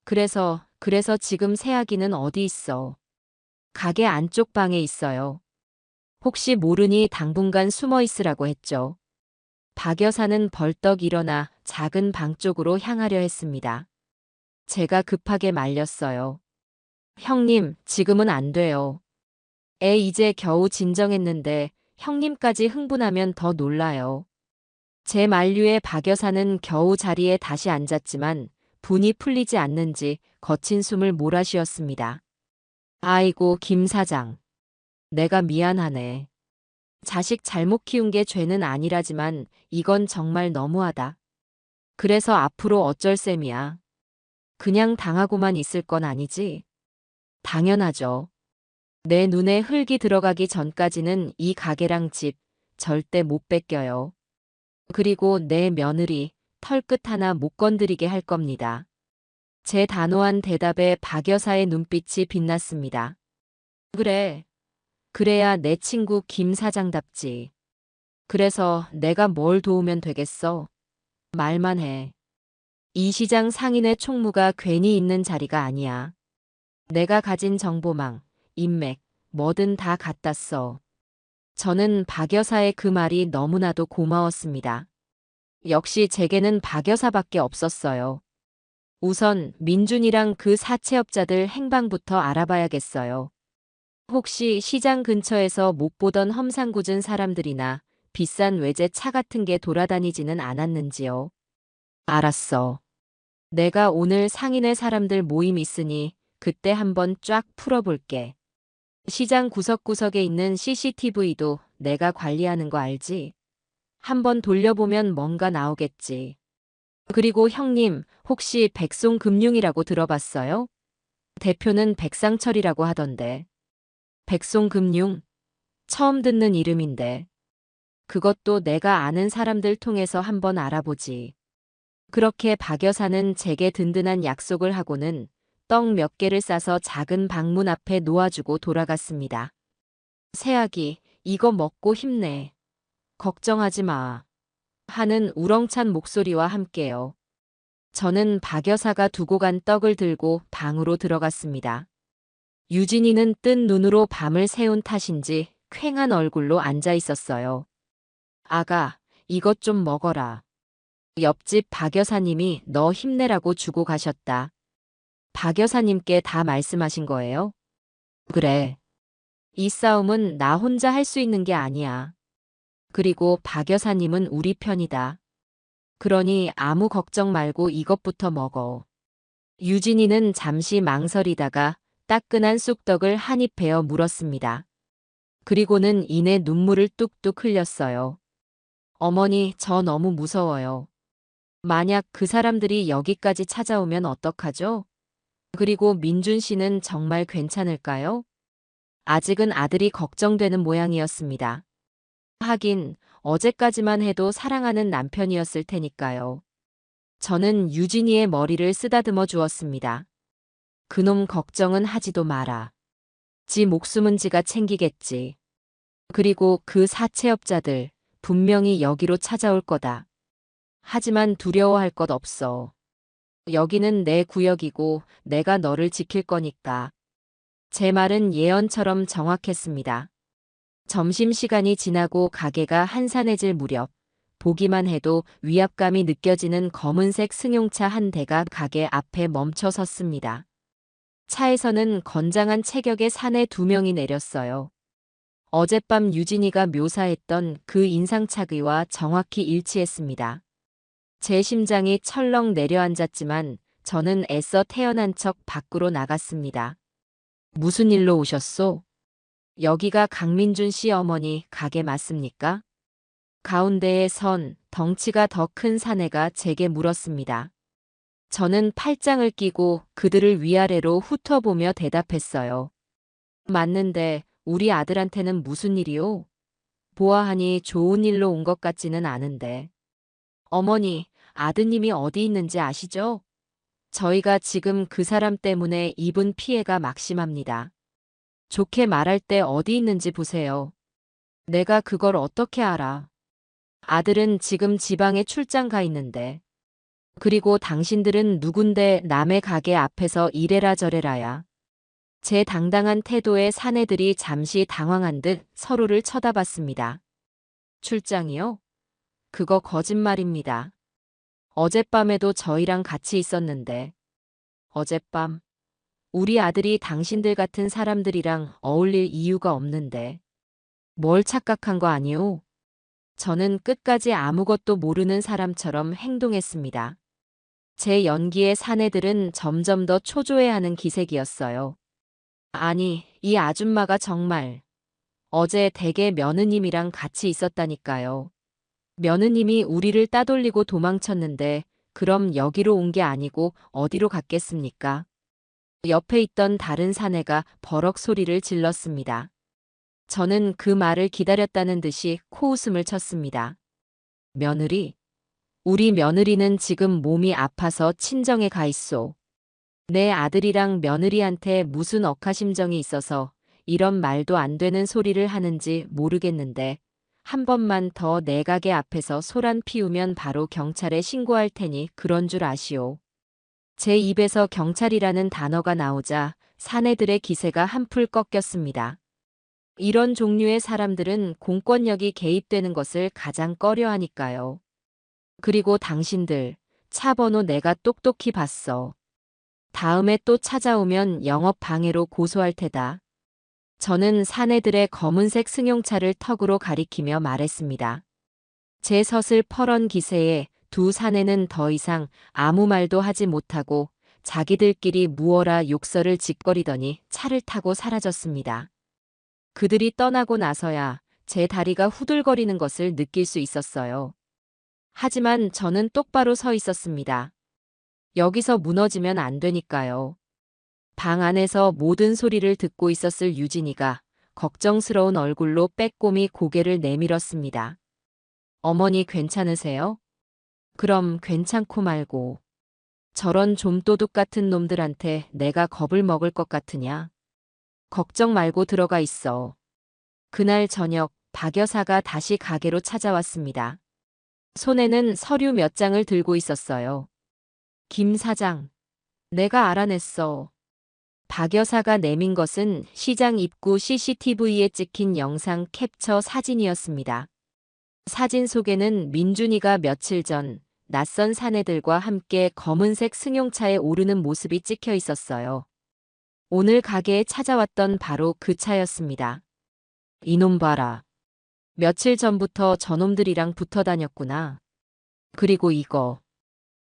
그래서 지금 새아기는 어디 있어? 가게 안쪽 방에 있어요. 혹시 모르니 당분간 숨어 있으라고 했죠. 박 여사는 벌떡 일어나 작은 방 쪽으로 향하려 했습니다. 제가 급하게 말렸어요. 형님, 지금은 안 돼요. 애 이제 겨우 진정했는데 형님까지 흥분하면 더 놀라요. 제 만류에 박 여사는 겨우 자리에 다시 앉았지만 분이 풀리지 않는지 거친 숨을 몰아쉬었습니다. 아이고 김 사장. 내가 미안하네. 자식 잘못 키운 게 죄는 아니라지만 이건 정말 너무하다. 그래서 앞으로 어쩔 셈이야. 그냥 당하고만 있을 건 아니지? 당연하죠. 내 눈에 흙이 들어가기 전까지는 이 가게랑 집 절대 못 뺏겨요. 그리고 내 며느리 털끝 하나 못 건드리게 할 겁니다. 제 단호한 대답에 박 여사의 눈빛이 빛났습니다. 그래. 그래야 내 친구 김 사장답지. 그래서 내가 뭘 도우면 되겠어? 말만 해. 이 시장 상인의 총무가 괜히 있는 자리가 아니야. 내가 가진 정보망, 인맥, 뭐든 다 갖다 써. 저는 박 여사의 그 말이 너무나도 고마웠습니다. 역시 제게는 박 여사밖에 없었어요. 우선 민준이랑 그 사채업자들 행방부터 알아봐야겠어요. 혹시 시장 근처에서 못 보던 험상궂은 사람들이나 비싼 외제 차 같은 게 돌아다니지는 않았는지요. 알았어. 내가 오늘 상인의 사람들 모임 있으니 그때 한번 쫙 풀어볼게. 시장 구석구석에 있는 CCTV도 내가 관리하는 거 알지? 한번 돌려보면 뭔가 나오겠지. 그리고 형님, 혹시 백송금융이라고 들어봤어요? 대표는 백상철이라고 하던데. 백송금융? 처음 듣는 이름인데. 그것도 내가 아는 사람들 통해서 한번 알아보지. 그렇게 박 여사는 제게 든든한 약속을 하고는 떡 몇 개를 싸서 작은 방문 앞에 놓아주고 돌아갔습니다. 새아기, 이거 먹고 힘내. 걱정하지 마. 하는 우렁찬 목소리와 함께요. 저는 박 여사가 두고 간 떡을 들고 방으로 들어갔습니다. 유진이는 뜬 눈으로 밤을 새운 탓인지 퀭한 얼굴로 앉아 있었어요. 아가, 이것 좀 먹어라. 옆집 박 여사님이 너 힘내라고 주고 가셨다. 박 여사님께 다 말씀하신 거예요? 그래. 이 싸움은 나 혼자 할 수 있는 게 아니야. 그리고 박 여사님은 우리 편이다. 그러니 아무 걱정 말고 이것부터 먹어. 유진이는 잠시 망설이다가 따끈한 쑥떡을 한 입 베어 물었습니다. 그리고는 이내 눈물을 뚝뚝 흘렸어요. 어머니, 저 너무 무서워요. 만약 그 사람들이 여기까지 찾아오면 어떡하죠? 그리고 민준 씨는 정말 괜찮을까요? 아직은 아들이 걱정되는 모양이었습니다. 하긴 어제까지만 해도 사랑하는 남편이었을 테니까요. 저는 유진이의 머리를 쓰다듬어 주었습니다. 그놈 걱정은 하지도 마라. 지 목숨은 지가 챙기겠지. 그리고 그 사채업자들 분명히 여기로 찾아올 거다. 하지만 두려워할 것 없어. 여기는 내 구역이고 내가 너를 지킬 거니까. 제 말은 예언처럼 정확했습니다. 점심시간이 지나고 가게가 한산해질 무렵 보기만 해도 위압감이 느껴지는 검은색 승용차 한 대가 가게 앞에 멈춰 섰습니다. 차에서는 건장한 체격의 사내 두 명이 내렸어요. 어젯밤 유진이가 묘사했던 그 인상착의와 정확히 일치했습니다. 제 심장이 철렁 내려앉았지만 저는 애써 태어난 척 밖으로 나갔습니다. 무슨 일로 오셨소? 여기가 강민준 씨 어머니 가게 맞습니까? 가운데에 선 덩치가 더 큰 사내가 제게 물었습니다. 저는 팔짱을 끼고 그들을 위아래로 훑어보며 대답했어요. 맞는데 우리 아들한테는 무슨 일이요? 보아하니 좋은 일로 온 것 같지는 않은데. 어머니, 아드님이 어디 있는지 아시죠? 저희가 지금 그 사람 때문에 입은 피해가 막심합니다. 좋게 말할 때 어디 있는지 보세요. 내가 그걸 어떻게 알아? 아들은 지금 지방에 출장 가 있는데. 그리고 당신들은 누군데 남의 가게 앞에서 이래라 저래라야. 제 당당한 태도에 사내들이 잠시 당황한 듯 서로를 쳐다봤습니다. 출장이요? 그거 거짓말입니다. 어젯밤에도 저희랑 같이 있었는데. 어젯밤? 우리 아들이 당신들 같은 사람들이랑 어울릴 이유가 없는데. 뭘 착각한 거 아니오? 저는 끝까지 아무것도 모르는 사람처럼 행동했습니다. 제 연기에 사내들은 점점 더 초조해하는 기색이었어요. 아니, 이 아줌마가 정말 어제 댁에 며느님이랑 같이 있었다니까요. 며느님이 우리를 따돌리고 도망쳤는데 그럼 여기로 온 게 아니고 어디로 갔겠습니까? 옆에 있던 다른 사내가 버럭 소리를 질렀습니다. 저는 그 말을 기다렸다는 듯이 코웃음을 쳤습니다. 며느리? 우리 며느리는 지금 몸이 아파서 친정에 가 있소. 내 아들이랑 며느리한테 무슨 억하심정이 있어서 이런 말도 안 되는 소리를 하는지 모르겠는데 한 번만 더 내 가게 앞에서 소란 피우면 바로 경찰에 신고할 테니 그런 줄 아시오. 제 입에서 경찰이라는 단어가 나오자 사내들의 기세가 한풀 꺾였습니다. 이런 종류의 사람들은 공권력이 개입되는 것을 가장 꺼려하니까요. 그리고 당신들, 차 번호 내가 똑똑히 봤어. 다음에 또 찾아오면 영업 방해로 고소할 테다. 저는 사내들의 검은색 승용차를 턱으로 가리키며 말했습니다. 제 서슬퍼런 기세에 두 사내는 더 이상 아무 말도 하지 못하고 자기들끼리 무어라 욕설을 짓거리더니 차를 타고 사라졌습니다. 그들이 떠나고 나서야 제 다리가 후들거리는 것을 느낄 수 있었어요. 하지만 저는 똑바로 서 있었습니다. 여기서 무너지면 안 되니까요. 방 안에서 모든 소리를 듣고 있었을 유진이가 걱정스러운 얼굴로 빼꼼히 고개를 내밀었습니다. 어머니 괜찮으세요? 그럼 괜찮고 말고. 저런 좀도둑 같은 놈들한테 내가 겁을 먹을 것 같으냐? 걱정 말고 들어가 있어. 그날 저녁 박 여사가 다시 가게로 찾아왔습니다. 손에는 서류 몇 장을 들고 있었어요. 김 사장, 내가 알아냈어. 박 여사가 내민 것은 시장 입구 CCTV에 찍힌 영상 캡처 사진이었습니다. 사진 속에는 민준이가 며칠 전 낯선 사내들과 함께 검은색 승용차에 오르는 모습이 찍혀 있었어요. 오늘 가게에 찾아왔던 바로 그 차였습니다. 이놈 봐라. 며칠 전부터 저놈들이랑 붙어 다녔구나. 그리고 이거.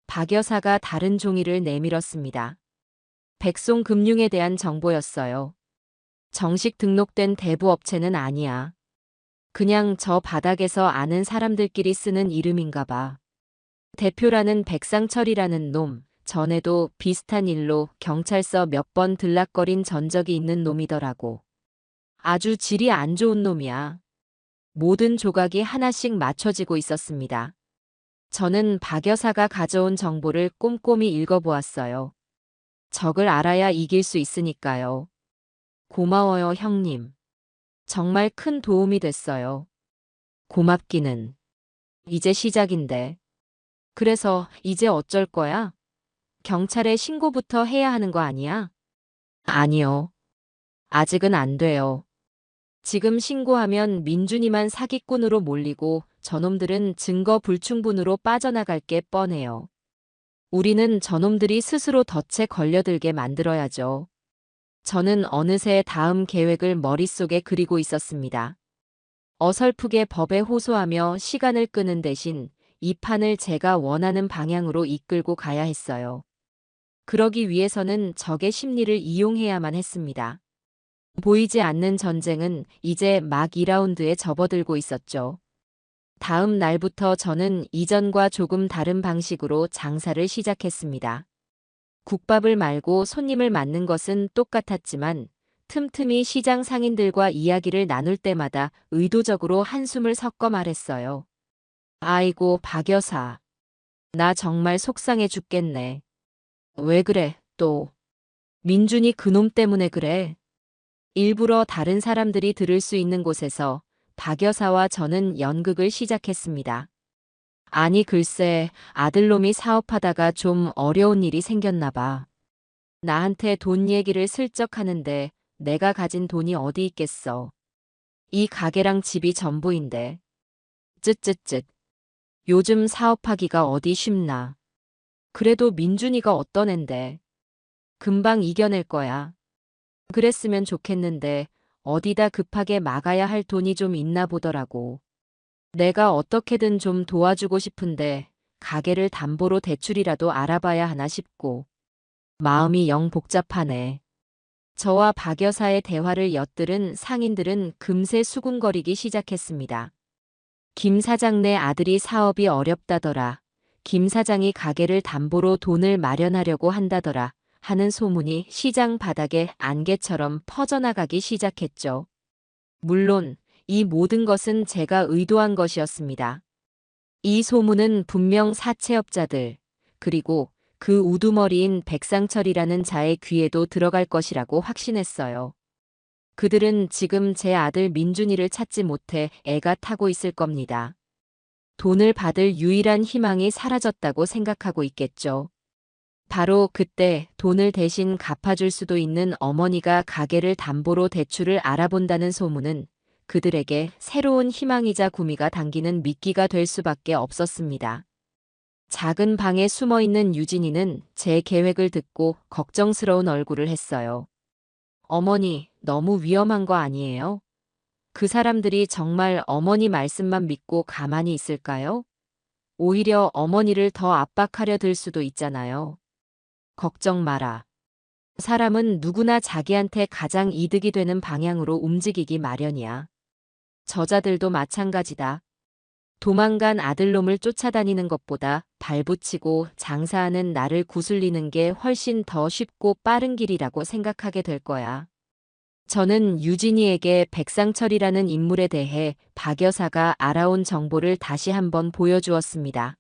박 여사가 다른 종이를 내밀었습니다. 백송금융에 대한 정보였어요. 정식 등록된 대부업체는 아니야. 그냥 저 바닥에서 아는 사람들끼리 쓰는 이름인가 봐. 대표라는 백상철이라는 놈, 전에도 비슷한 일로 경찰서 몇 번 들락거린 전적이 있는 놈이더라고. 아주 질이 안 좋은 놈이야. 모든 조각이 하나씩 맞춰지고 있었습니다. 저는 박 여사가 가져온 정보를 꼼꼼히 읽어보았어요. 적을 알아야 이길 수 있으니까요. 고마워요, 형님. 정말 큰 도움이 됐어요. 고맙기는. 이제 시작인데. 그래서 이제 어쩔 거야? 경찰에 신고부터 해야 하는 거 아니야? 아니요. 아직은 안 돼요. 지금 신고하면 민준이만 사기꾼으로 몰리고 저놈들은 증거 불충분으로 빠져나갈 게 뻔해요. 우리는 저놈들이 스스로 덫에 걸려들게 만들어야죠. 저는 어느새 다음 계획을 머릿속에 그리고 있었습니다. 어설프게 법에 호소하며 시간을 끄는 대신 이 판을 제가 원하는 방향으로 이끌고 가야 했어요. 그러기 위해서는 적의 심리를 이용해야만 했습니다. 보이지 않는 전쟁은 이제 막 2라운드에 접어들고 있었죠. 다음 날부터 저는 이전과 조금 다른 방식으로 장사를 시작했습니다. 국밥을 말고 손님을 맞는 것은 똑같았지만 틈틈이 시장 상인들과 이야기를 나눌 때마다 의도적으로 한숨을 섞어 말했어요. 아이고, 박 여사. 나 정말 속상해 죽겠네. 왜 그래, 또. 민준이 그놈 때문에 그래. 일부러 다른 사람들이 들을 수 있는 곳에서 박 여사와 저는 연극을 시작했습니다. 아니 글쎄, 아들놈이 사업하다가 좀 어려운 일이 생겼나 봐. 나한테 돈 얘기를 슬쩍 하는데 내가 가진 돈이 어디 있겠어. 이 가게랑 집이 전부인데. 쯧쯧쯧. 요즘 사업하기가 어디 쉽나. 그래도 민준이가 어떤 앤데. 금방 이겨낼 거야. 그랬으면 좋겠는데 어디다 급하게 막아야 할 돈이 좀 있나 보더라고. 내가 어떻게든 좀 도와주고 싶은데 가게를 담보로 대출이라도 알아봐야 하나 싶고. 마음이 영 복잡하네. 저와 박 여사의 대화를 엿들은 상인들은 금세 수군거리기 시작했습니다. 김 사장네 아들이 사업이 어렵다더라. 김 사장이 가게를 담보로 돈을 마련하려고 한다더라. 하는 소문이 시장 바닥에 안개처럼 퍼져나가기 시작했죠. 물론 이 모든 것은 제가 의도한 것이었습니다. 이 소문은 분명 사채업자들, 그리고 그 우두머리인 백상철이라는 자의 귀에도 들어갈 것이라고 확신했어요. 그들은 지금 제 아들 민준이를 찾지 못해 애가 타고 있을 겁니다. 돈을 받을 유일한 희망이 사라졌다고 생각하고 있겠죠. 바로 그때 돈을 대신 갚아줄 수도 있는 어머니가 가게를 담보로 대출을 알아본다는 소문은 그들에게 새로운 희망이자 구미가 당기는 미끼가 될 수밖에 없었습니다. 작은 방에 숨어있는 유진이는 제 계획을 듣고 걱정스러운 얼굴을 했어요. 어머니, 너무 위험한 거 아니에요? 그 사람들이 정말 어머니 말씀만 믿고 가만히 있을까요? 오히려 어머니를 더 압박하려 들 수도 있잖아요. 걱정 마라. 사람은 누구나 자기한테 가장 이득이 되는 방향으로 움직이기 마련이야. 저자들도 마찬가지다. 도망간 아들놈을 쫓아다니는 것보다 발붙이고 장사하는 나를 구슬리는 게 훨씬 더 쉽고 빠른 길이라고 생각하게 될 거야. 저는 유진이에게 백상철이라는 인물에 대해 박 여사가 알아온 정보를 다시 한번 보여주었습니다.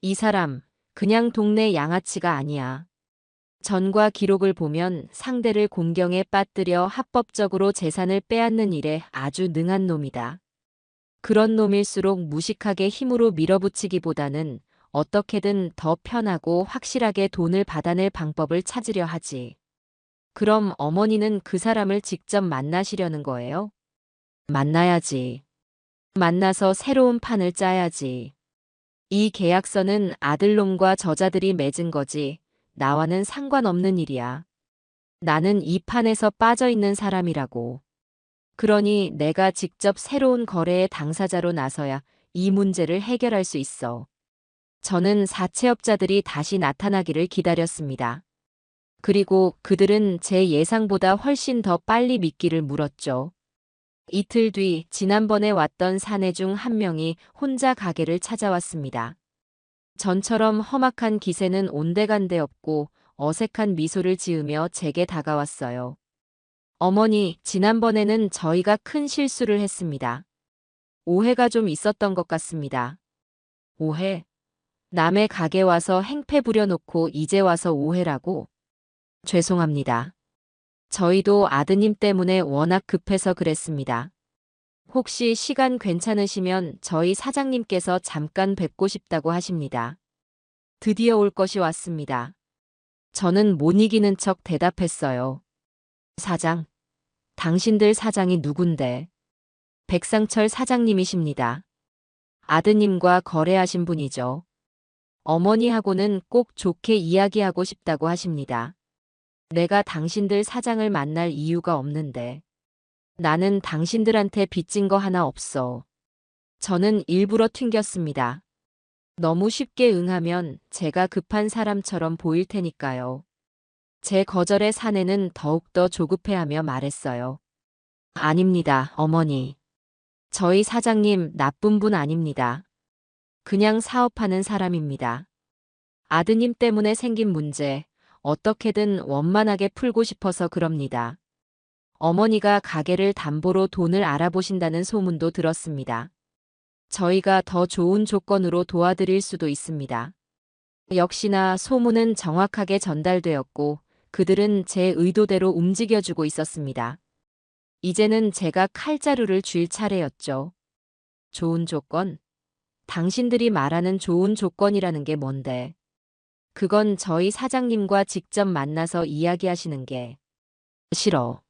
이 사람, 그냥 동네 양아치가 아니야. 전과 기록을 보면 상대를 곤경에 빠뜨려 합법적으로 재산을 빼앗는 일에 아주 능한 놈이다. 그런 놈일수록 무식하게 힘으로 밀어붙이기보다는 어떻게든 더 편하고 확실하게 돈을 받아낼 방법을 찾으려 하지. 그럼 어머니는 그 사람을 직접 만나시려는 거예요? 만나야지. 만나서 새로운 판을 짜야지. 이 계약서는 아들놈과 저자들이 맺은 거지. 나와는 상관없는 일이야. 나는 이 판에서 빠져 있는 사람이라고. 그러니 내가 직접 새로운 거래의 당사자로 나서야 이 문제를 해결할 수 있어. 저는 사채업자들이 다시 나타나기를 기다렸습니다. 그리고 그들은 제 예상보다 훨씬 더 빨리 미끼를 물었죠. 이틀 뒤 지난번에 왔던 사내 중 한 명이 혼자 가게를 찾아왔습니다. 전처럼 험악한 기세는 온데간데 없고 어색한 미소를 지으며 제게 다가왔어요. 어머니, 지난번에는 저희가 큰 실수를 했습니다. 오해가 좀 있었던 것 같습니다. 오해? 남의 가게 와서 행패 부려놓고 이제 와서 오해라고? 죄송합니다. 저희도 아드님 때문에 워낙 급해서 그랬습니다. 혹시 시간 괜찮으시면 저희 사장님께서 잠깐 뵙고 싶다고 하십니다. 드디어 올 것이 왔습니다. 저는 못 이기는 척 대답했어요. 사장, 당신들 사장이 누군데? 백상철 사장님이십니다. 아드님과 거래하신 분이죠. 어머니하고는 꼭 좋게 이야기하고 싶다고 하십니다. 내가 당신들 사장을 만날 이유가 없는데. 나는 당신들한테 빚진 거 하나 없어. 저는 일부러 튕겼습니다. 너무 쉽게 응하면 제가 급한 사람처럼 보일 테니까요. 제 거절에 사내는 더욱더 조급해하며 말했어요. 아닙니다, 어머니. 저희 사장님 나쁜 분 아닙니다. 그냥 사업하는 사람입니다. 아드님 때문에 생긴 문제, 어떻게든 원만하게 풀고 싶어서 그럽니다. 어머니가 가게를 담보로 돈을 알아보신다는 소문도 들었습니다. 저희가 더 좋은 조건으로 도와드릴 수도 있습니다. 역시나 소문은 정확하게 전달되었고 그들은 제 의도대로 움직여주고 있었습니다. 이제는 제가 칼자루를 쥘 차례였죠. 좋은 조건? 당신들이 말하는 좋은 조건이라는 게 뭔데? 그건 저희 사장님과 직접 만나서 이야기하시는 게 싫어.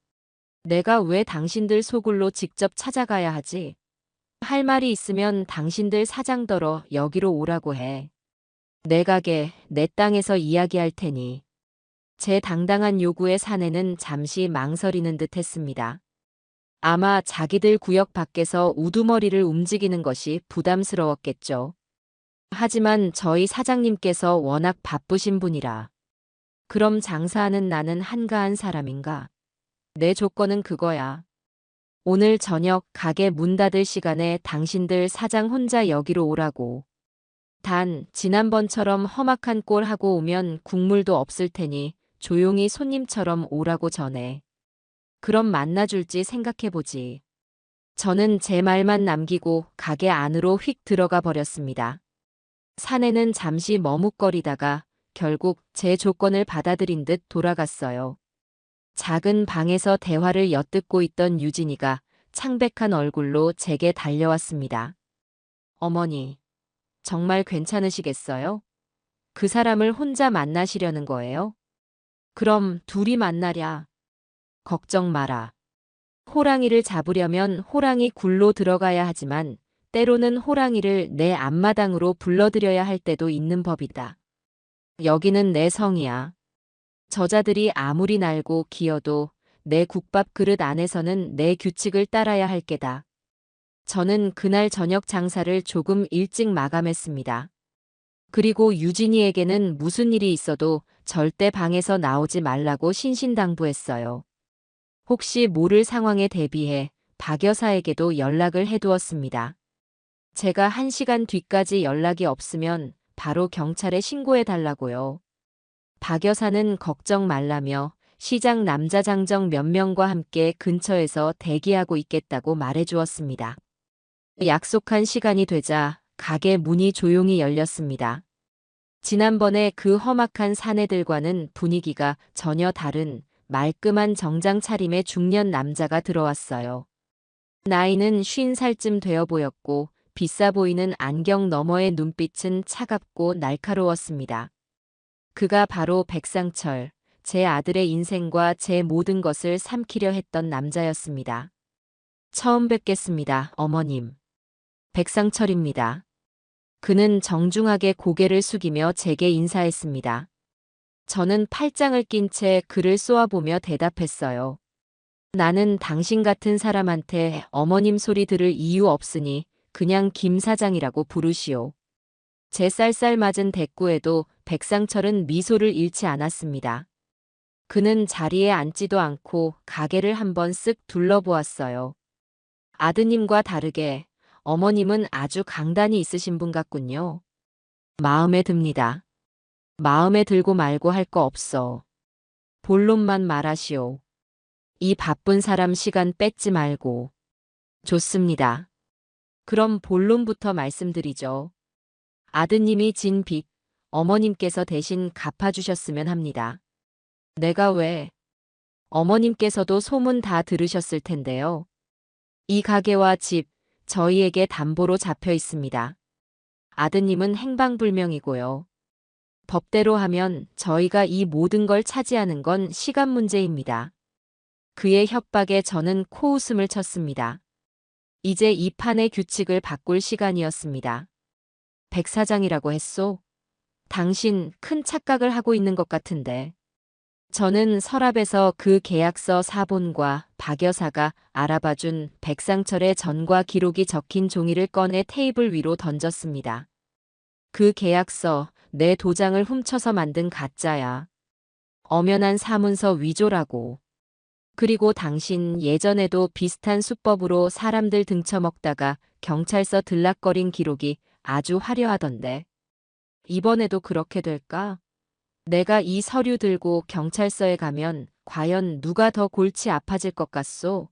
내가 왜 당신들 소굴로 직접 찾아가야 하지? 할 말이 있으면 당신들 사장더러 여기로 오라고 해. 내 가게, 내 땅에서 이야기할 테니. 제 당당한 요구에 사내는 잠시 망설이는 듯 했습니다. 아마 자기들 구역 밖에서 우두머리를 움직이는 것이 부담스러웠겠죠. 하지만 저희 사장님께서 워낙 바쁘신 분이라. 그럼 장사하는 나는 한가한 사람인가? 내 조건은 그거야. 오늘 저녁 가게 문 닫을 시간에 당신들 사장 혼자 여기로 오라고. 단 지난번처럼 험악한 꼴 하고 오면 국물도 없을 테니 조용히 손님처럼 오라고 전해. 그럼 만나줄지 생각해보지. 저는 제 말만 남기고 가게 안으로 휙 들어가 버렸습니다. 사내는 잠시 머뭇거리다가 결국 제 조건을 받아들인 듯 돌아갔어요. 작은 방에서 대화를 엿듣고 있던 유진이가 창백한 얼굴로 제게 달려왔습니다. 어머니, 정말 괜찮으시겠어요? 그 사람을 혼자 만나시려는 거예요? 그럼 둘이 만나랴. 걱정 마라. 호랑이를 잡으려면 호랑이 굴로 들어가야 하지만 때로는 호랑이를 내 앞마당으로 불러들여야 할 때도 있는 법이다. 여기는 내 성이야. 저자들이 아무리 날고 기어도 내 국밥 그릇 안에서는 내 규칙을 따라야 할 게다. 저는 그날 저녁 장사를 조금 일찍 마감했습니다. 그리고 유진이에게는 무슨 일이 있어도 절대 방에서 나오지 말라고 신신당부했어요. 혹시 모를 상황에 대비해 박 여사에게도 연락을 해두었습니다. 제가 1시간 뒤까지 연락이 없으면 바로 경찰에 신고해 달라고요. 박 여사는 걱정 말라며 시장 남자 장정 몇 명과 함께 근처에서 대기하고 있겠다고 말해주었습니다. 약속한 시간이 되자 가게 문이 조용히 열렸습니다. 지난번에 그 험악한 사내들과는 분위기가 전혀 다른 말끔한 정장 차림의 중년 남자가 들어왔어요. 나이는 50살쯤 되어 보였고 비싸 보이는 안경 너머의 눈빛은 차갑고 날카로웠습니다. 그가 바로 백상철, 제 아들의 인생과 제 모든 것을 삼키려 했던 남자였습니다. 처음 뵙겠습니다, 어머님. 백상철입니다. 그는 정중하게 고개를 숙이며 제게 인사했습니다. 저는 팔짱을 낀 채 그를 쏘아보며 대답했어요. 나는 당신 같은 사람한테 어머님 소리 들을 이유 없으니 그냥 김 사장이라고 부르시오. 제 쌀쌀맞은 대꾸에도 백상철은 미소를 잃지 않았습니다. 그는 자리에 앉지도 않고 가게를 한번 쓱 둘러보았어요. 아드님과 다르게 어머님은 아주 강단이 있으신 분 같군요. 마음에 듭니다. 마음에 들고 말고 할 거 없어. 본론만 말하시오. 이 바쁜 사람 시간 뺏지 말고. 좋습니다. 그럼 본론부터 말씀드리죠. 아드님이 진 빚, 어머님께서 대신 갚아주셨으면 합니다. 내가 왜? 어머님께서도 소문 다 들으셨을 텐데요. 이 가게와 집, 저희에게 담보로 잡혀 있습니다. 아드님은 행방불명이고요. 법대로 하면 저희가 이 모든 걸 차지하는 건 시간 문제입니다. 그의 협박에 저는 코웃음을 쳤습니다. 이제 이 판의 규칙을 바꿀 시간이었습니다. 백 사장이라고 했소? 당신 큰 착각을 하고 있는 것 같은데. 저는 서랍에서 그 계약서 사본과 박 여사가 알아봐준 백상철의 전과 기록이 적힌 종이를 꺼내 테이블 위로 던졌습니다. 그 계약서, 내 도장을 훔쳐서 만든 가짜야. 엄연한 사문서 위조라고. 그리고 당신 예전에도 비슷한 수법으로 사람들 등쳐먹다가 경찰서 들락거린 기록이 아주 화려하던데. 이번에도 그렇게 될까? 내가 이 서류 들고 경찰서에 가면 과연 누가 더 골치 아파질 것 같소?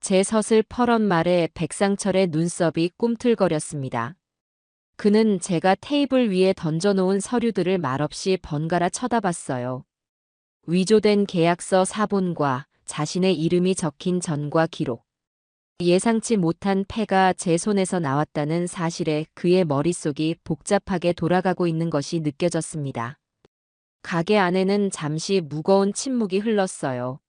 제 서슬퍼런 말에 백상철의 눈썹이 꿈틀거렸습니다. 그는 제가 테이블 위에 던져놓은 서류들을 말없이 번갈아 쳐다봤어요. 위조된 계약서 사본과 자신의 이름이 적힌 전과 기록. 예상치 못한 패가 제 손에서 나왔다는 사실에 그의 머릿속이 복잡하게 돌아가고 있는 것이 느껴졌습니다. 가게 안에는 잠시 무거운 침묵이 흘렀어요.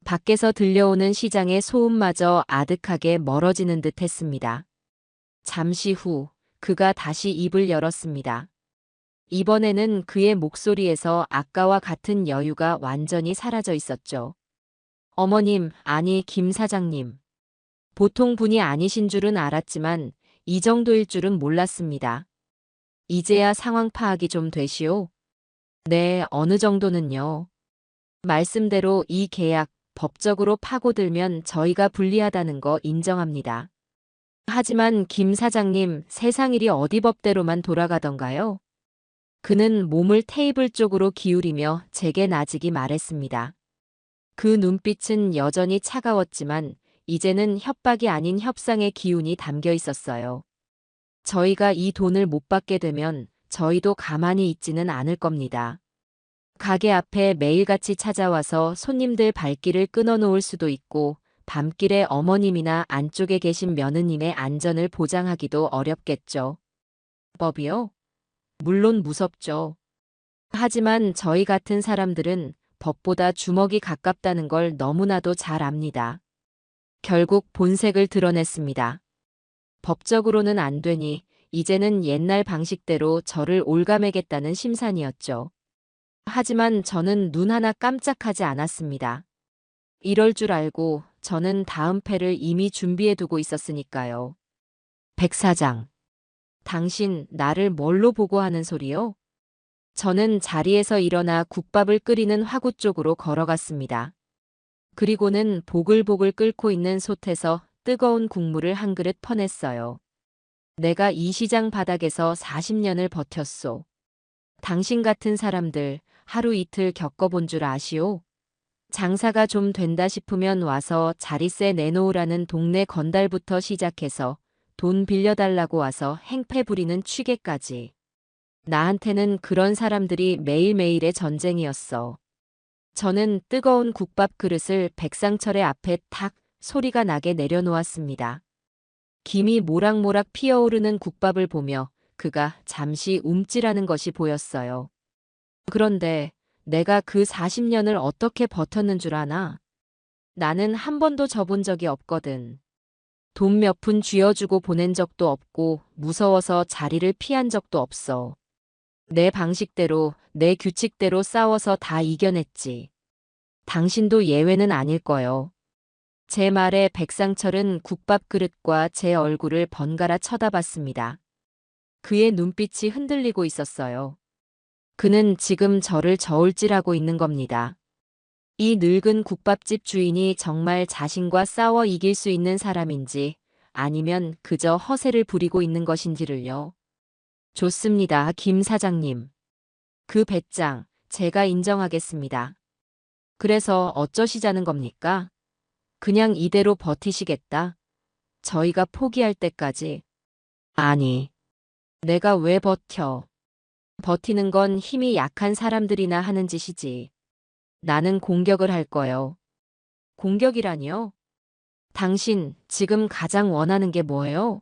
밖에서 들려오는 시장의 소음마저 아득하게 멀어지는 듯 했습니다. 잠시 후 그가 다시 입을 열었습니다. 이번에는 그의 목소리에서 아까와 같은 여유가 완전히 사라져 있었죠. 어머님, 아니 김 사장님. 보통 분이 아니신 줄은 알았지만 이 정도일 줄은 몰랐습니다. 이제야 상황 파악이 좀 되시오? 네, 어느 정도는요. 말씀대로 이 계약 법적으로 파고들면 저희가 불리하다는 거 인정합니다. 하지만 김 사장님, 세상 일이 어디 법대로만 돌아가던가요? 그는 몸을 테이블 쪽으로 기울이며 제게 나직이 말했습니다. 그 눈빛은 여전히 차가웠지만 이제는 협박이 아닌 협상의 기운이 담겨 있었어요. 저희가 이 돈을 못 받게 되면 저희도 가만히 있지는 않을 겁니다. 가게 앞에 매일같이 찾아와서 손님들 발길을 끊어놓을 수도 있고 밤길에 어머님이나 안쪽에 계신 며느님의 안전을 보장하기도 어렵겠죠. 법이요? 물론 무섭죠. 하지만 저희 같은 사람들은 법보다 주먹이 가깝다는 걸 너무나도 잘 압니다. 결국 본색을 드러냈습니다. 법적으로는 안 되니 이제는 옛날 방식대로 저를 올가매겠다는 심산이었죠. 하지만 저는 눈 하나 깜짝하지 않았습니다. 이럴 줄 알고 저는 다음 패를 이미 준비해두고 있었으니까요. 백 사장, 당신 나를 뭘로 보고 하는 소리요? 저는 자리에서 일어나 국밥을 끓이는 화구 쪽으로 걸어갔습니다. 그리고는 보글보글 끓고 있는 솥에서 뜨거운 국물을 한 그릇 퍼냈어요. 내가 이 시장 바닥에서 40년을 버텼소. 당신 같은 사람들 하루 이틀 겪어본 줄 아시오? 장사가 좀 된다 싶으면 와서 자릿세 내놓으라는 동네 건달부터 시작해서 돈 빌려달라고 와서 행패 부리는 취객까지. 나한테는 그런 사람들이 매일매일의 전쟁이었어. 저는 뜨거운 국밥 그릇을 백상철의 앞에 탁 소리가 나게 내려놓았습니다. 김이 모락모락 피어오르는 국밥을 보며 그가 잠시 움찔하는 것이 보였어요. 그런데 내가 그 40년을 어떻게 버텼는 줄 아나? 나는 한 번도 져본 적이 없거든. 돈 몇 푼 쥐어주고 보낸 적도 없고 무서워서 자리를 피한 적도 없어. 내 방식대로, 내 규칙대로 싸워서 다 이겨냈지. 당신도 예외는 아닐 거요. 제 말에 백상철은 국밥 그릇과 제 얼굴을 번갈아 쳐다봤습니다. 그의 눈빛이 흔들리고 있었어요. 그는 지금 저를 저울질하고 있는 겁니다. 이 늙은 국밥집 주인이 정말 자신과 싸워 이길 수 있는 사람인지 아니면 그저 허세를 부리고 있는 것인지를요. 좋습니다, 김 사장님. 그 배짱 제가 인정하겠습니다. 그래서 어쩌시자는 겁니까? 그냥 이대로 버티시겠다. 저희가 포기할 때까지. 아니, 내가 왜 버텨? 버티는 건 힘이 약한 사람들이나 하는 짓이지. 나는 공격을 할 거요. 공격이라니요? 당신 지금 가장 원하는 게 뭐예요?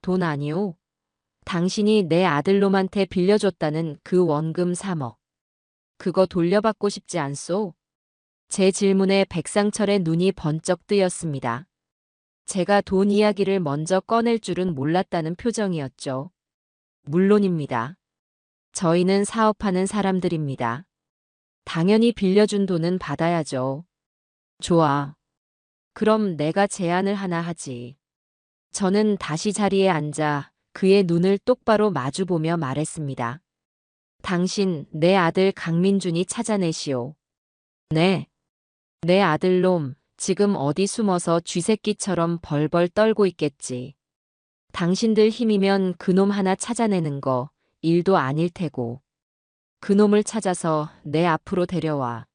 돈 아니오? 당신이 내 아들놈한테 빌려줬다는 그 원금 3억. 그거 돌려받고 싶지 않소? 제 질문에 백상철의 눈이 번쩍 뜨였습니다. 제가 돈 이야기를 먼저 꺼낼 줄은 몰랐다는 표정이었죠. 물론입니다. 저희는 사업하는 사람들입니다. 당연히 빌려준 돈은 받아야죠. 좋아. 그럼 내가 제안을 하나 하지. 저는 다시 자리에 앉아 그의 눈을 똑바로 마주보며 말했습니다. 당신 내 아들 강민준이 찾아내시오. 네. 내 아들놈 지금 어디 숨어서 쥐새끼처럼 벌벌 떨고 있겠지. 당신들 힘이면 그놈 하나 찾아내는 거 일도 아닐 테고. 그놈을 찾아서 내 앞으로 데려와.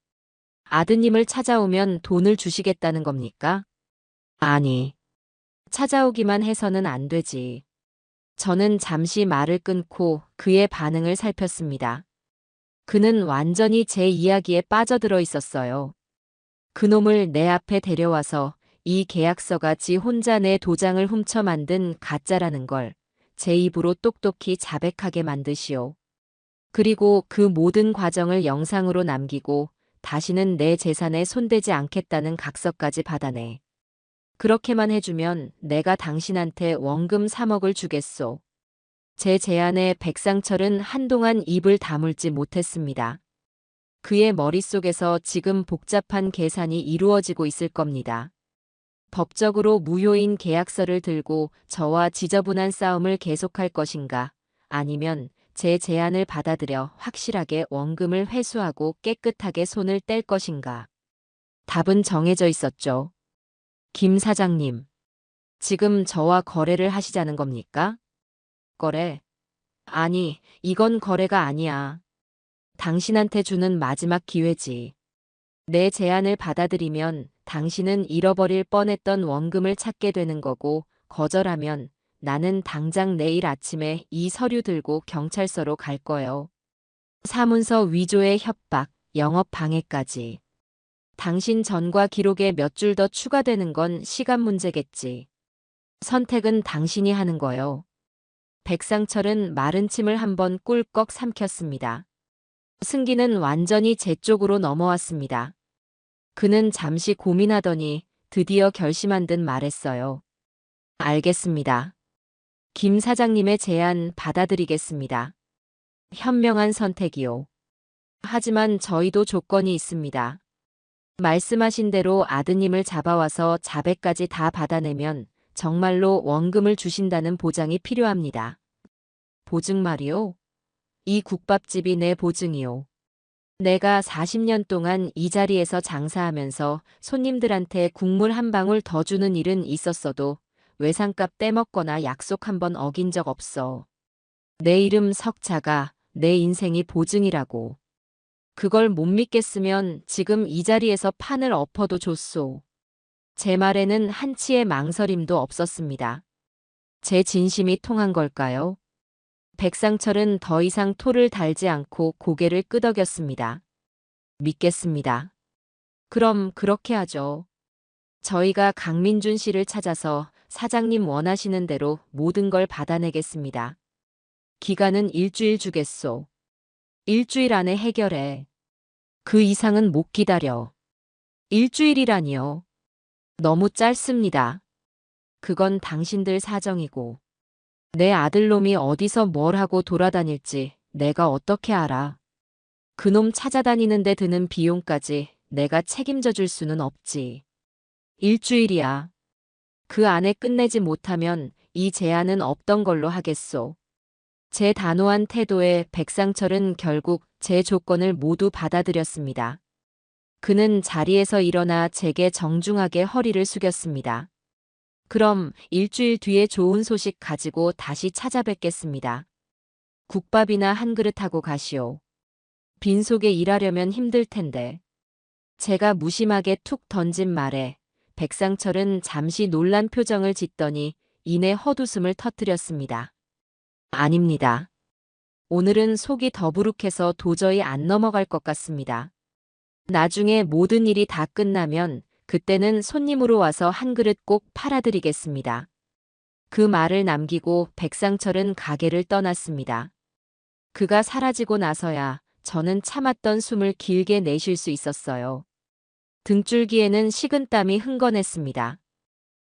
아드님을 찾아오면 돈을 주시겠다는 겁니까? 아니, 찾아오기만 해서는 안 되지. 저는 잠시 말을 끊고 그의 반응을 살폈습니다. 그는 완전히 제 이야기에 빠져들어 있었어요. 그놈을 내 앞에 데려와서 이 계약서가 지 혼자 내 도장을 훔쳐 만든 가짜라는 걸 제 입으로 똑똑히 자백하게 만드시오. 그리고 그 모든 과정을 영상으로 남기고 다시는 내 재산에 손대지 않겠다는 각서까지 받아내. 그렇게만 해주면 내가 당신한테 원금 3억을 주겠소. 제 제안에 백상철은 한동안 입을 다물지 못했습니다. 그의 머릿속에서 지금 복잡한 계산이 이루어지고 있을 겁니다. 법적으로 무효인 계약서를 들고 저와 지저분한 싸움을 계속할 것인가, 아니면 제 제안을 받아들여 확실하게 원금을 회수하고 깨끗하게 손을 뗄 것인가. 답은 정해져 있었죠. 김 사장님, 지금 저와 거래를 하시자는 겁니까? 거래? 아니, 이건 거래가 아니야. 당신한테 주는 마지막 기회지. 내 제안을 받아들이면 당신은 잃어버릴 뻔했던 원금을 찾게 되는 거고, 거절하면 나는 당장 내일 아침에 이 서류 들고 경찰서로 갈 거예요. 사문서 위조의 협박, 영업 방해까지. 당신 전과 기록에 몇 줄 더 추가되는 건 시간 문제겠지. 선택은 당신이 하는 거요. 백상철은 마른 침을 한번 꿀꺽 삼켰습니다. 승기는 완전히 제 쪽으로 넘어왔습니다. 그는 잠시 고민하더니 드디어 결심한 듯 말했어요. 알겠습니다. 김 사장님의 제안 받아들이겠습니다. 현명한 선택이요. 하지만 저희도 조건이 있습니다. 말씀하신 대로 아드님을 잡아와서 자백까지 다 받아내면 정말로 원금을 주신다는 보장이 필요합니다. 보증 말이요? 이 국밥집이 내 보증이요. 내가 40년 동안 이 자리에서 장사하면서 손님들한테 국물 한 방울 더 주는 일은 있었어도 외상값 떼먹거나 약속 한 번 어긴 적 없어. 내 이름 석자가 내 인생이 보증이라고. 그걸 못 믿겠으면 지금 이 자리에서 판을 엎어도 좋소. 제 말에는 한치의 망설임도 없었습니다. 제 진심이 통한 걸까요? 백상철은 더 이상 토를 달지 않고 고개를 끄덕였습니다. 믿겠습니다. 그럼 그렇게 하죠. 저희가 강민준 씨를 찾아서 사장님 원하시는 대로 모든 걸 받아내겠습니다. 기간은 일주일 주겠소. 일주일 안에 해결해. 그 이상은 못 기다려. 일주일이라니요. 너무 짧습니다. 그건 당신들 사정이고. 내 아들놈이 어디서 뭘 하고 돌아다닐지 내가 어떻게 알아. 그놈 찾아다니는데 드는 비용까지 내가 책임져 줄 수는 없지. 일주일이야. 그 안에 끝내지 못하면 이 제안은 없던 걸로 하겠소. 제 단호한 태도에 백상철은 결국 제 조건을 모두 받아들였습니다. 그는 자리에서 일어나 제게 정중하게 허리를 숙였습니다. 그럼 일주일 뒤에 좋은 소식 가지고 다시 찾아뵙겠습니다. 국밥이나 한 그릇 하고 가시오. 빈속에 일하려면 힘들 텐데. 제가 무심하게 툭 던진 말에 백상철은 잠시 놀란 표정을 짓더니 이내 헛웃음을 터뜨렸습니다. 아닙니다. 오늘은 속이 더부룩해서 도저히 안 넘어갈 것 같습니다. 나중에 모든 일이 다 끝나면 그때는 손님으로 와서 한 그릇 꼭 팔아드리겠습니다. 그 말을 남기고 백상철은 가게를 떠났습니다. 그가 사라지고 나서야 저는 참았던 숨을 길게 내쉴 수 있었어요. 등줄기에는 식은땀이 흥건했습니다.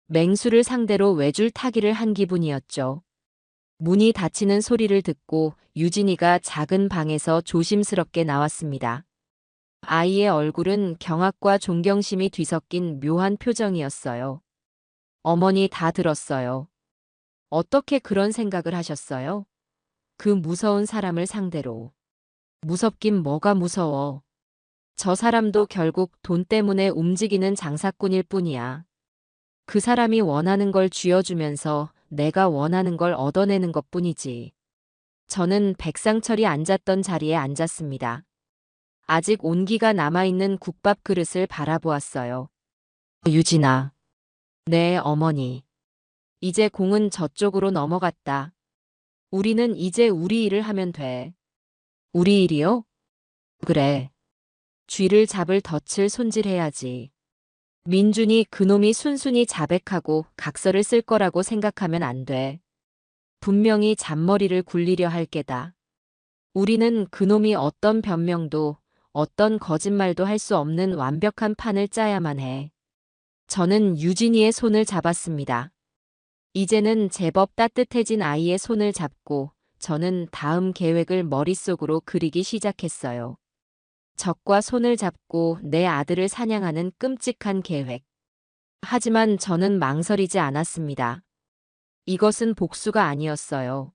맹수를 상대로 외줄 타기를 한 기분이었죠. 문이 닫히는 소리를 듣고 유진이가 작은 방에서 조심스럽게 나왔습니다. 아이의 얼굴은 경악과 존경심이 뒤섞인 묘한 표정이었어요. 어머니 다 들었어요. 어떻게 그런 생각을 하셨어요? 그 무서운 사람을 상대로. 무섭긴 뭐가 무서워. 저 사람도 결국 돈 때문에 움직이는 장사꾼일 뿐이야. 그 사람이 원하는 걸 쥐어주면서 내가 원하는 걸 얻어내는 것뿐이지. 저는 백상철이 앉았던 자리에 앉았습니다. 아직 온기가 남아있는 국밥 그릇을 바라보았어요. 유진아. 네, 어머니. 이제 공은 저쪽으로 넘어갔다. 우리는 이제 우리 일을 하면 돼. 우리 일이요? 그래. 쥐를 잡을 덫을 손질해야지. 민준이 그놈이 순순히 자백하고 각서를 쓸 거라고 생각하면 안 돼. 분명히 잔머리를 굴리려 할 게다. 우리는 그놈이 어떤 변명도 어떤 거짓말도 할 수 없는 완벽한 판을 짜야만 해. 저는 유진이의 손을 잡았습니다. 이제는 제법 따뜻해진 아이의 손을 잡고 저는 다음 계획을 머릿속으로 그리기 시작했어요. 적과 손을 잡고 내 아들을 사냥하는 끔찍한 계획. 하지만 저는 망설이지 않았습니다. 이것은 복수가 아니었어요.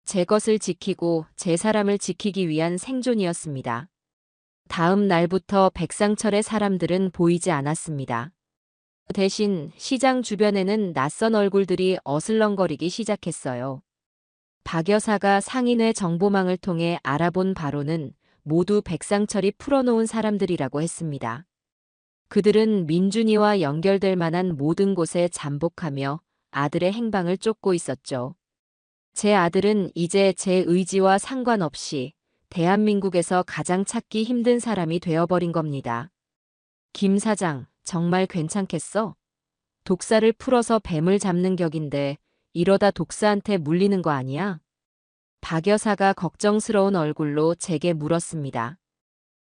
제 것을 지키고 제 사람을 지키기 위한 생존이었습니다. 다음 날부터 백상철의 사람들은 보이지 않았습니다. 대신 시장 주변에는 낯선 얼굴들이 어슬렁거리기 시작했어요. 박 여사가 상인회 정보망을 통해 알아본 바로는 모두 백상철이 풀어놓은 사람들이라고 했습니다. 그들은 민준이와 연결될 만한 모든 곳에 잠복하며 아들의 행방을 쫓고 있었죠. 제 아들은 이제 제 의지와 상관없이 대한민국에서 가장 찾기 힘든 사람이 되어버린 겁니다. 김 사장, 정말 괜찮겠어? 독사를 풀어서 뱀을 잡는 격인데 이러다 독사한테 물리는 거 아니야? 박 여사가 걱정스러운 얼굴로 제게 물었습니다.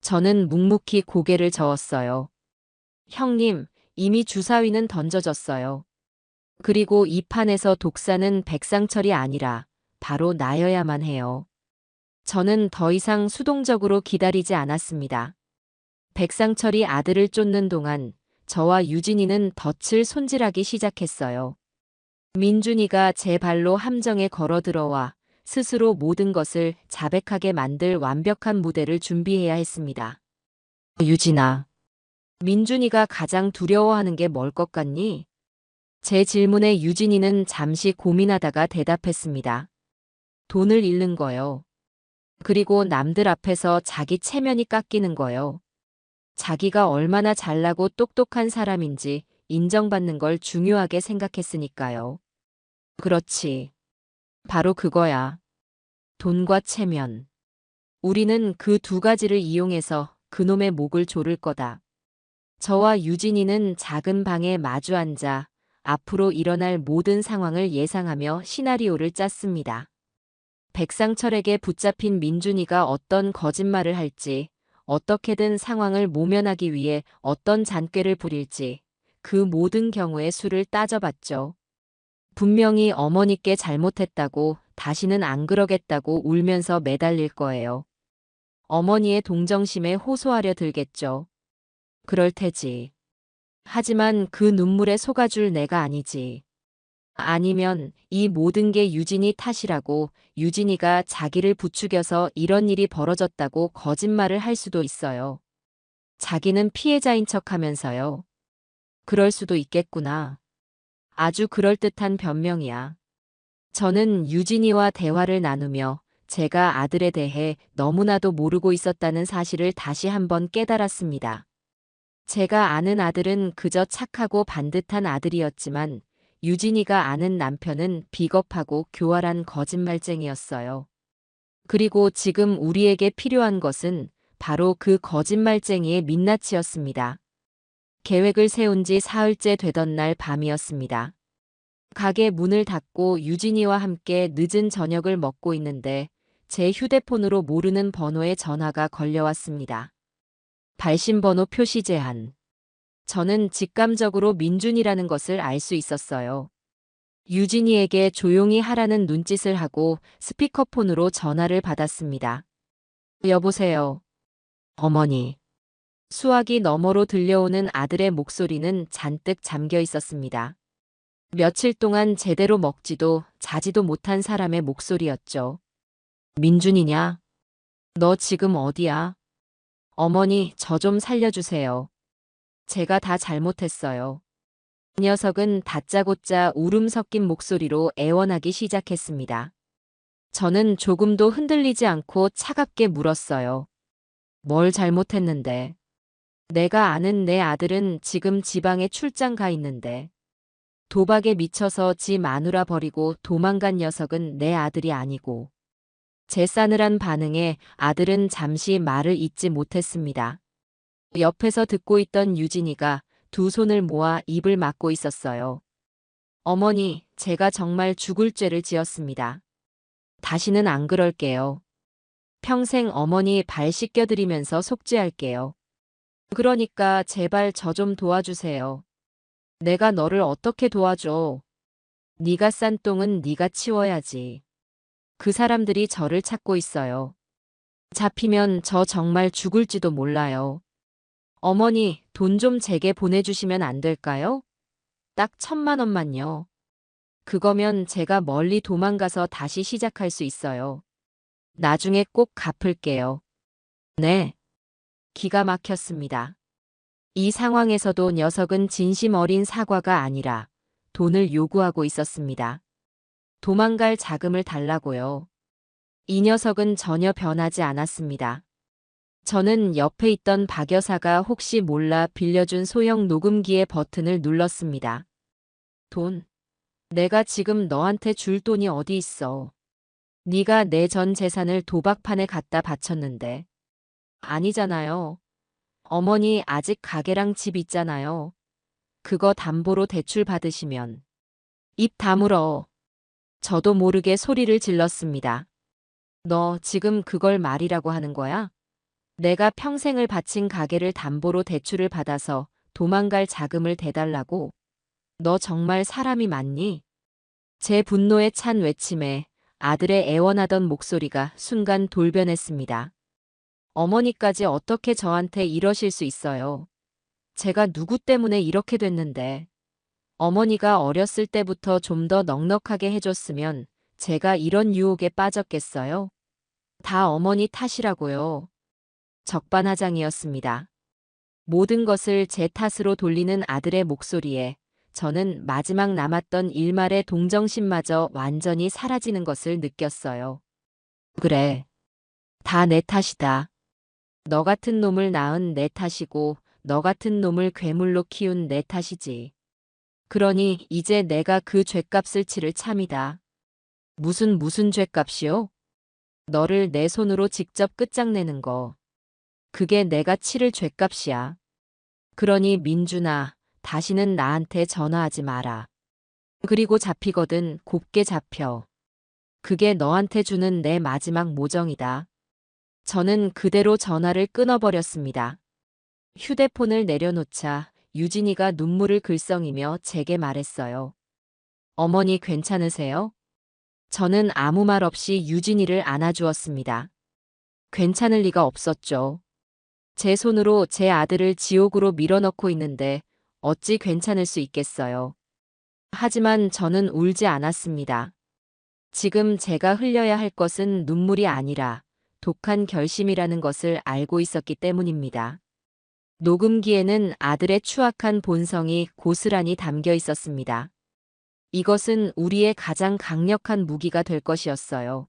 저는 묵묵히 고개를 저었어요. 형님, 이미 주사위는 던져졌어요. 그리고 이 판에서 독사는 백상철이 아니라 바로 나여야만 해요. 저는 더 이상 수동적으로 기다리지 않았습니다. 백상철이 아들을 쫓는 동안 저와 유진이는 덫을 손질하기 시작했어요. 민준이가 제 발로 함정에 걸어 들어와 스스로 모든 것을 자백하게 만들 완벽한 무대를 준비해야 했습니다. 유진아, 민준이가 가장 두려워하는 게 뭘 것 같니? 제 질문에 유진이는 잠시 고민하다가 대답했습니다. 돈을 잃는 거요. 그리고 남들 앞에서 자기 체면이 깎이는 거요. 자기가 얼마나 잘나고 똑똑한 사람인지 인정받는 걸 중요하게 생각했으니까요. 그렇지. 바로 그거야. 돈과 체면. 우리는 그 두 가지를 이용해서 그놈의 목을 조를 거다. 저와 유진이는 작은 방에 마주 앉아 앞으로 일어날 모든 상황을 예상하며 시나리오를 짰습니다. 백상철에게 붙잡힌 민준이가 어떤 거짓말을 할지, 어떻게든 상황을 모면하기 위해 어떤 잔꾀를 부릴지, 그 모든 경우의 수를 따져봤죠. 분명히 어머니께 잘못했다고 다시는 안 그러겠다고 울면서 매달릴 거예요. 어머니의 동정심에 호소하려 들겠죠. 그럴 테지. 하지만 그 눈물에 속아줄 내가 아니지. 아니면 이 모든 게 유진이 탓이라고 유진이가 자기를 부추겨서 이런 일이 벌어졌다고 거짓말을 할 수도 있어요. 자기는 피해자인 척하면서요. 그럴 수도 있겠구나. 아주 그럴듯한 변명이야. 저는 유진이와 대화를 나누며 제가 아들에 대해 너무나도 모르고 있었다는 사실을 다시 한번 깨달았습니다. 제가 아는 아들은 그저 착하고 반듯한 아들이었지만 유진이가 아는 남편은 비겁하고 교활한 거짓말쟁이였어요. 그리고 지금 우리에게 필요한 것은 바로 그 거짓말쟁이의 민낯이었습니다. 계획을 세운 지 사흘째 되던 날 밤이었습니다. 가게 문을 닫고 유진이와 함께 늦은 저녁을 먹고 있는데 제 휴대폰으로 모르는 번호의 전화가 걸려왔습니다. 발신번호 표시 제한. 저는 직감적으로 민준이라는 것을 알 수 있었어요. 유진이에게 조용히 하라는 눈짓을 하고 스피커폰으로 전화를 받았습니다. 여보세요. 어머니. 수화기 너머로 들려오는 아들의 목소리는 잔뜩 잠겨 있었습니다. 며칠 동안 제대로 먹지도 자지도 못한 사람의 목소리였죠. 민준이냐? 너 지금 어디야? 어머니, 저 좀 살려주세요. 제가 다 잘못했어요. 그 녀석은 다짜고짜 울음 섞인 목소리로 애원하기 시작했습니다. 저는 조금도 흔들리지 않고 차갑게 물었어요. 뭘 잘못했는데? 내가 아는 내 아들은 지금 지방에 출장 가 있는데. 도박에 미쳐서 지 마누라 버리고 도망간 녀석은 내 아들이 아니고. 제 싸늘한 반응에 아들은 잠시 말을 잇지 못했습니다. 옆에서 듣고 있던 유진이가 두 손을 모아 입을 막고 있었어요. 어머니, 제가 정말 죽을 죄를 지었습니다. 다시는 안 그럴게요. 평생 어머니 발 씻겨드리면서 속죄할게요. 그러니까 제발 저 좀 도와주세요. 내가 너를 어떻게 도와줘? 네가 싼 똥은 네가 치워야지. 그 사람들이 저를 찾고 있어요. 잡히면 저 정말 죽을지도 몰라요. 어머니, 돈 좀 제게 보내주시면 안 될까요? 딱 1,000만 원만요. 그거면 제가 멀리 도망가서 다시 시작할 수 있어요. 나중에 꼭 갚을게요. 네. 기가 막혔습니다. 이 상황에서도 녀석은 진심 어린 사과가 아니라 돈을 요구하고 있었습니다. 도망갈 자금을 달라고요. 이 녀석은 전혀 변하지 않았습니다. 저는 옆에 있던 박 여사가 혹시 몰라 빌려준 소형 녹음기의 버튼을 눌렀습니다. 돈. 내가 지금 너한테 줄 돈이 어디 있어. 네가 내 전 재산을 도박판에 갖다 바쳤는데. 아니잖아요. 어머니 아직 가게랑 집 있잖아요. 그거 담보로 대출 받으시면. 입 다물어. 저도 모르게 소리를 질렀습니다. 너 지금 그걸 말이라고 하는 거야? 내가 평생을 바친 가게를 담보로 대출을 받아서 도망갈 자금을 대달라고? 너 정말 사람이 맞니? 제 분노에 찬 외침에 아들의 애원하던 목소리가 순간 돌변했습니다. 어머니까지 어떻게 저한테 이러실 수 있어요? 제가 누구 때문에 이렇게 됐는데. 어머니가 어렸을 때부터 좀 더 넉넉하게 해줬으면 제가 이런 유혹에 빠졌겠어요? 다 어머니 탓이라고요. 적반하장이었습니다. 모든 것을 제 탓으로 돌리는 아들의 목소리에 저는 마지막 남았던 일말의 동정심마저 완전히 사라지는 것을 느꼈어요. 그래. 다 내 탓이다. 너 같은 놈을 낳은 내 탓이고 너 같은 놈을 괴물로 키운 내 탓이지. 그러니 이제 내가 그 죗값을 치를 참이다. 무슨 죗값이요? 너를 내 손으로 직접 끝장내는 거. 그게 내가 치를 죗값이야. 그러니 민준아, 다시는 나한테 전화하지 마라. 그리고 잡히거든 곱게 잡혀. 그게 너한테 주는 내 마지막 모정이다. 저는 그대로 전화를 끊어버렸습니다. 휴대폰을 내려놓자 유진이가 눈물을 글썽이며 제게 말했어요. 어머니 괜찮으세요? 저는 아무 말 없이 유진이를 안아주었습니다. 괜찮을 리가 없었죠. 제 손으로 제 아들을 지옥으로 밀어넣고 있는데 어찌 괜찮을 수 있겠어요. 하지만 저는 울지 않았습니다. 지금 제가 흘려야 할 것은 눈물이 아니라 독한 결심이라는 것을 알고 있었기 때문입니다. 녹음기에는 아들의 추악한 본성이 고스란히 담겨 있었습니다. 이것은 우리의 가장 강력한 무기가 될 것이었어요.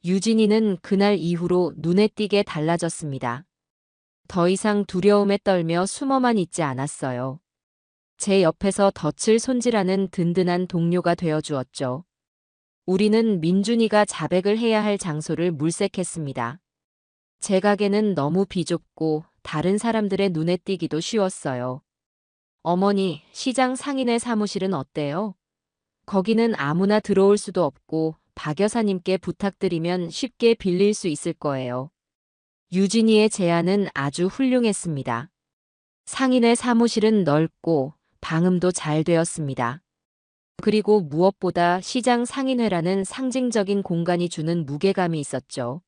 유진이는 그날 이후로 눈에 띄게 달라졌습니다. 더 이상 두려움에 떨며 숨어만 있지 않았어요. 제 옆에서 덫을 손질하는 든든한 동료가 되어 주었죠. 우리는 민준이가 자백을 해야 할 장소를 물색했습니다. 제 가게는 너무 비좁고 다른 사람들의 눈에 띄기도 쉬웠어요. 어머니, 시장 상인의 사무실은 어때요? 거기는 아무나 들어올 수도 없고 박 여사님께 부탁드리면 쉽게 빌릴 수 있을 거예요. 유진이의 제안은 아주 훌륭했습니다. 상인의 사무실은 넓고 방음도 잘 되었습니다. 그리고 무엇보다 시장 상인회라는 상징적인 공간이 주는 무게감이 있었죠.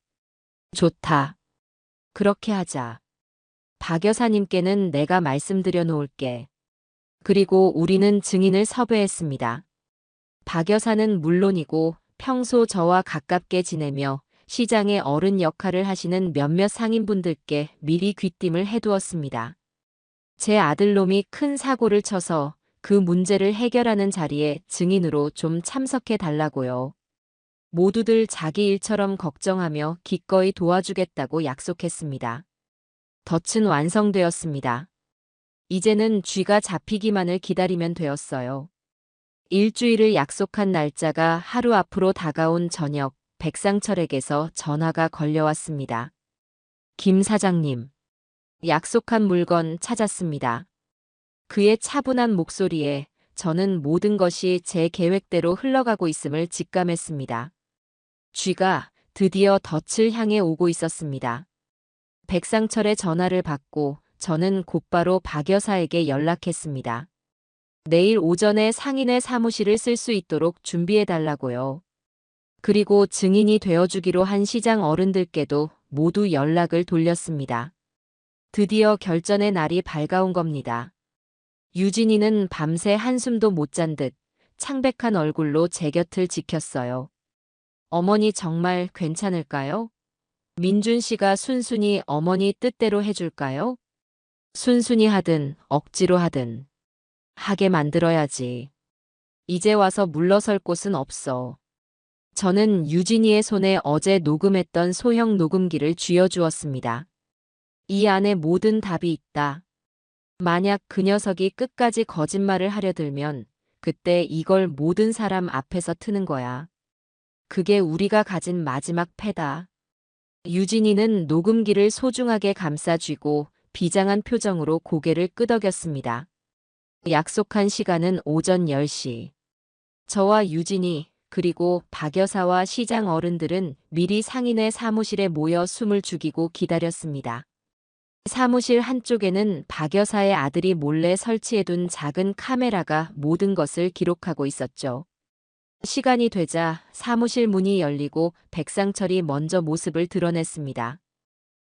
좋다. 그렇게 하자. 박 여사님께는 내가 말씀드려 놓을게. 그리고 우리는 증인을 섭외했습니다. 박 여사는 물론이고 평소 저와 가깝게 지내며 시장의 어른 역할을 하시는 몇몇 상인분들께 미리 귀띔을 해두었습니다. 제 아들놈이 큰 사고를 쳐서 그 문제를 해결하는 자리에 증인으로 좀 참석해 달라고요. 모두들 자기 일처럼 걱정하며 기꺼이 도와주겠다고 약속했습니다. 덫은 완성되었습니다. 이제는 쥐가 잡히기만을 기다리면 되었어요. 일주일을 약속한 날짜가 하루 앞으로 다가온 저녁, 백상철에게서 전화가 걸려왔습니다. 김 사장님, 약속한 물건 찾았습니다. 그의 차분한 목소리에 저는 모든 것이 제 계획대로 흘러가고 있음을 직감했습니다. 쥐가 드디어 덫을 향해 오고 있었습니다. 백상철의 전화를 받고 저는 곧바로 박 여사에게 연락했습니다. 내일 오전에 상인의 사무실을 쓸 수 있도록 준비해달라고요. 그리고 증인이 되어주기로 한 시장 어른들께도 모두 연락을 돌렸습니다. 드디어 결전의 날이 밝아온 겁니다. 유진이는 밤새 한숨도 못 잔 듯 창백한 얼굴로 제 곁을 지켰어요. 어머니 정말 괜찮을까요? 민준 씨가 순순히 어머니 뜻대로 해줄까요? 순순히 하든 억지로 하든 하게 만들어야지. 이제 와서 물러설 곳은 없어. 저는 유진이의 손에 어제 녹음했던 소형 녹음기를 쥐어주었습니다. 이 안에 모든 답이 있다. 만약 그 녀석이 끝까지 거짓말을 하려 들면 그때 이걸 모든 사람 앞에서 트는 거야. 그게 우리가 가진 마지막 패다. 유진이는 녹음기를 소중하게 감싸쥐고 비장한 표정으로 고개를 끄덕였습니다. 약속한 시간은 오전 10시. 저와 유진이 그리고 박 여사와 시장 어른들은 미리 상인의 사무실에 모여 숨을 죽이고 기다렸습니다. 사무실 한쪽에는 박 여사의 아들이 몰래 설치해둔 작은 카메라가 모든 것을 기록하고 있었죠. 시간이 되자 사무실 문이 열리고 백상철이 먼저 모습을 드러냈습니다.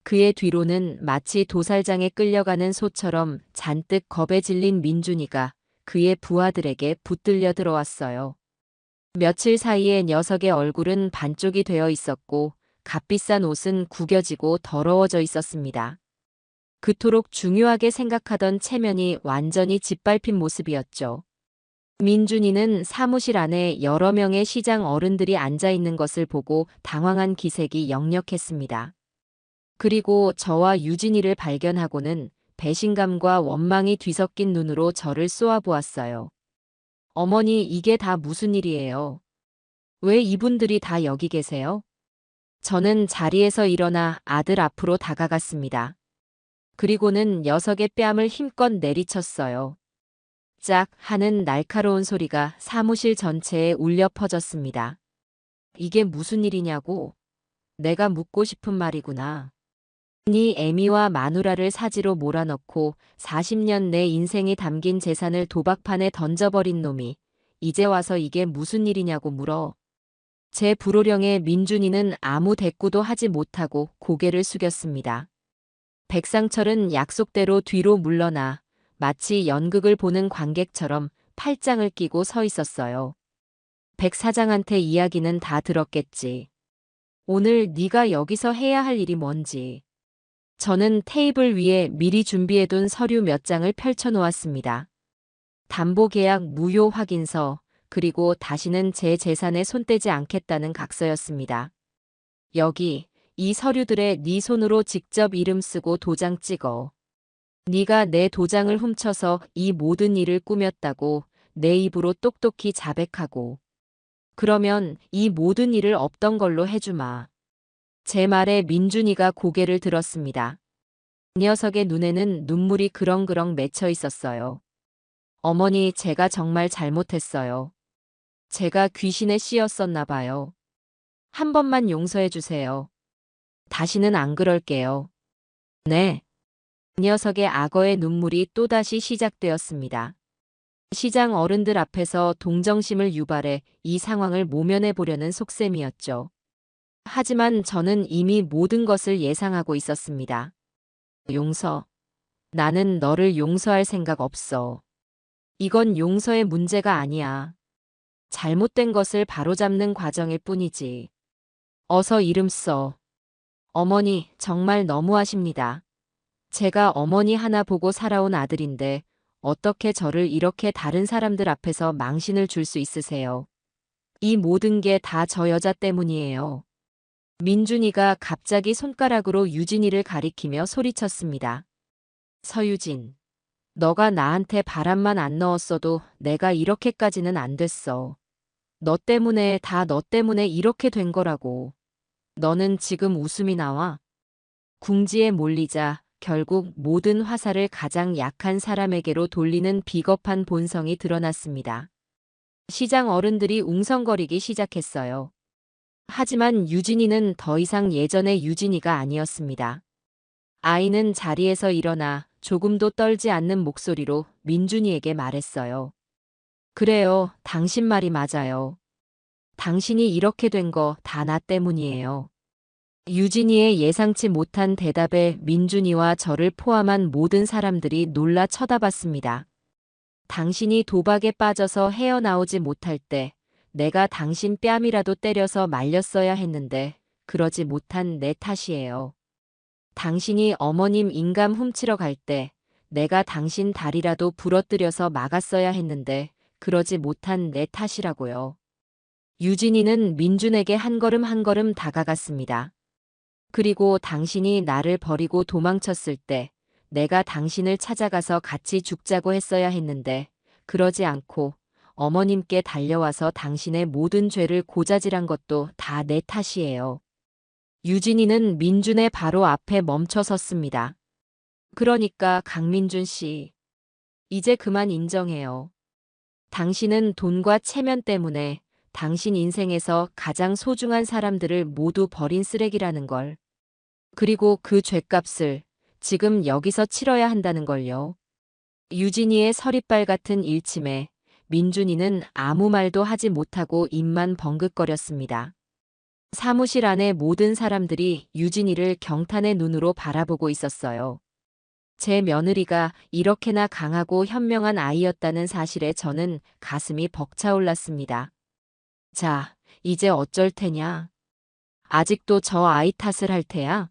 그의 뒤로는 마치 도살장에 끌려가는 소처럼 잔뜩 겁에 질린 민준이가 그의 부하들에게 붙들려 들어왔어요. 며칠 사이에 녀석의 얼굴은 반쪽이 되어 있었고 값비싼 옷은 구겨지고 더러워져 있었습니다. 그토록 중요하게 생각하던 체면이 완전히 짓밟힌 모습이었죠. 민준이는 사무실 안에 여러 명의 시장 어른들이 앉아 있는 것을 보고 당황한 기색이 역력했습니다. 그리고 저와 유진이를 발견하고는 배신감과 원망이 뒤섞인 눈으로 저를 쏘아보았어요. 어머니, 이게 다 무슨 일이에요? 왜 이분들이 다 여기 계세요? 저는 자리에서 일어나 아들 앞으로 다가갔습니다. 그리고는 녀석의 뺨을 힘껏 내리쳤어요. 짝 하는 날카로운 소리가 사무실 전체에 울려 퍼졌습니다. 이게 무슨 일이냐고? 내가 묻고 싶은 말이구나. 네 애미와 마누라를 사지로 몰아넣고 40년 내 인생이 담긴 재산을 도박판에 던져버린 놈이 이제 와서 이게 무슨 일이냐고 물어. 제 불호령에 민준이는 아무 대꾸도 하지 못하고 고개를 숙였습니다. 백상철은 약속대로 뒤로 물러나 마치 연극을 보는 관객처럼 팔짱을 끼고 서 있었어요. 백 사장한테 이야기는 다 들었겠지. 오늘 네가 여기서 해야 할 일이 뭔지. 저는 테이블 위에 미리 준비해둔 서류 몇 장을 펼쳐놓았습니다. 담보계약 무효 확인서, 그리고 다시는 제 재산에 손대지 않겠다는 각서였습니다. 여기, 이 서류들에 네 손으로 직접 이름 쓰고 도장 찍어. 네가 내 도장을 훔쳐서 이 모든 일을 꾸몄다고 내 입으로 똑똑히 자백하고. 그러면 이 모든 일을 없던 걸로 해주마. 제 말에 민준이가 고개를 들었습니다. 녀석의 눈에는 눈물이 그렁그렁 맺혀 있었어요. 어머니, 제가 정말 잘못했어요. 제가 귀신에 씌었었나 봐요. 한 번만 용서해 주세요. 다시는 안 그럴게요. 네. 녀석의 악어의 눈물이 또다시 시작되었습니다. 시장 어른들 앞에서 동정심을 유발해 이 상황을 모면해 보려는 속셈이었죠. 하지만 저는 이미 모든 것을 예상하고 있었습니다. 용서. 나는 너를 용서할 생각 없어. 이건 용서의 문제가 아니야. 잘못된 것을 바로잡는 과정일 뿐이지. 어서 이름 써. 어머니, 정말 너무하십니다. 제가 어머니 하나 보고 살아온 아들인데 어떻게 저를 이렇게 다른 사람들 앞에서 망신을 줄 수 있으세요? 이 모든 게 다 저 여자 때문이에요. 민준이가 갑자기 손가락으로 유진이를 가리키며 소리쳤습니다. 서유진, 너가 나한테 바람만 안 넣었어도 내가 이렇게까지는 안 됐어. 너 때문에, 다 너 때문에 이렇게 된 거라고. 너는 지금 웃음이 나와? 궁지에 몰리자 결국 모든 화살을 가장 약한 사람에게로 돌리는 비겁한 본성이 드러났습니다. 시장 어른들이 웅성거리기 시작했어요. 하지만 유진이는 더 이상 예전의 유진이가 아니었습니다. 아이는 자리에서 일어나 조금도 떨지 않는 목소리로 민준이에게 말했어요. 그래요, 당신 말이 맞아요. 당신이 이렇게 된 거 다 나 때문이에요. 유진이의 예상치 못한 대답에 민준이와 저를 포함한 모든 사람들이 놀라 쳐다봤습니다. 당신이 도박에 빠져서 헤어나오지 못할 때 내가 당신 뺨이라도 때려서 말렸어야 했는데 그러지 못한 내 탓이에요. 당신이 어머님 인감 훔치러 갈 때 내가 당신 다리라도 부러뜨려서 막았어야 했는데 그러지 못한 내 탓이라고요. 유진이는 민준에게 한 걸음 한 걸음 다가갔습니다. 그리고 당신이 나를 버리고 도망쳤을 때 내가 당신을 찾아가서 같이 죽자고 했어야 했는데 그러지 않고 어머님께 달려와서 당신의 모든 죄를 고자질한 것도 다 내 탓이에요. 유진이는 민준의 바로 앞에 멈춰 섰습니다. 그러니까 강민준 씨, 이제 그만 인정해요. 당신은 돈과 체면 때문에 당신 인생에서 가장 소중한 사람들을 모두 버린 쓰레기라는 걸. 그리고 그 죄값을 지금 여기서 치러야 한다는 걸요. 유진이의 서리빨 같은 일침에 민준이는 아무 말도 하지 못하고 입만 벙긋거렸습니다. 사무실 안의 모든 사람들이 유진이를 경탄의 눈으로 바라보고 있었어요. 제 며느리가 이렇게나 강하고 현명한 아이였다는 사실에 저는 가슴이 벅차올랐습니다. 자, 이제 어쩔 테냐? 아직도 저 아이 탓을 할 테야?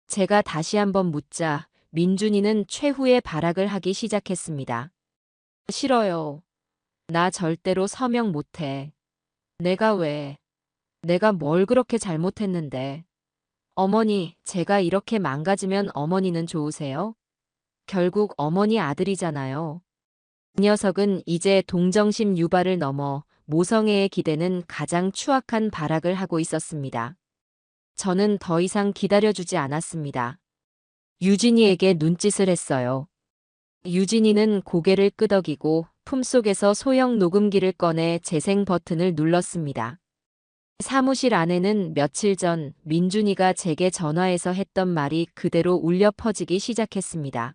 제가 다시 한번 묻자 민준이는 최후의 발악을 하기 시작했습니다. 싫어요. 나 절대로 서명 못해. 내가 왜? 내가 뭘 그렇게 잘못했는데? 어머니, 제가 이렇게 망가지면 어머니는 좋으세요? 결국 어머니 아들이잖아요. 이 녀석은 이제 동정심 유발을 넘어 모성애에 기대는 가장 추악한 발악을 하고 있었습니다. 저는 더 이상 기다려주지 않았습니다. 유진이에게 눈짓을 했어요. 유진이는 고개를 끄덕이고 품속에서 소형 녹음기를 꺼내 재생 버튼을 눌렀습니다. 사무실 안에는 며칠 전 민준이가 제게 전화해서 했던 말이 그대로 울려 퍼지기 시작했습니다.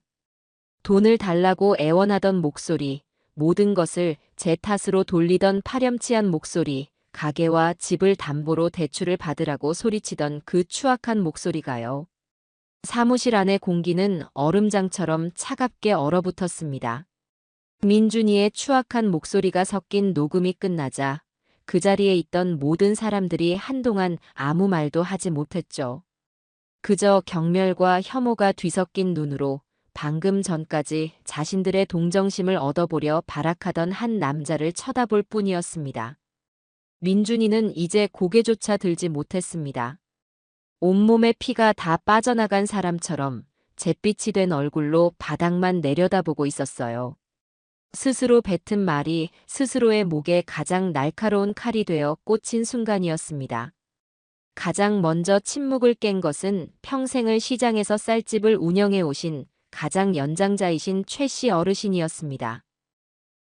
돈을 달라고 애원하던 목소리, 모든 것을 제 탓으로 돌리던 파렴치한 목소리, 가게와 집을 담보로 대출을 받으라고 소리치던 그 추악한 목소리가요. 사무실 안의 공기는 얼음장처럼 차갑게 얼어붙었습니다. 민준이의 추악한 목소리가 섞인 녹음이 끝나자 그 자리에 있던 모든 사람들이 한동안 아무 말도 하지 못했죠. 그저 경멸과 혐오가 뒤섞인 눈으로 방금 전까지 자신들의 동정심을 얻어보려 발악하던 한 남자를 쳐다볼 뿐이었습니다. 민준이는 이제 고개조차 들지 못했습니다. 온몸에 피가 다 빠져나간 사람처럼 잿빛이 된 얼굴로 바닥만 내려다보고 있었어요. 스스로 뱉은 말이 스스로의 목에 가장 날카로운 칼이 되어 꽂힌 순간이었습니다. 가장 먼저 침묵을 깬 것은 평생을 시장에서 쌀집을 운영해 오신 가장 연장자이신 최 씨 어르신이었습니다.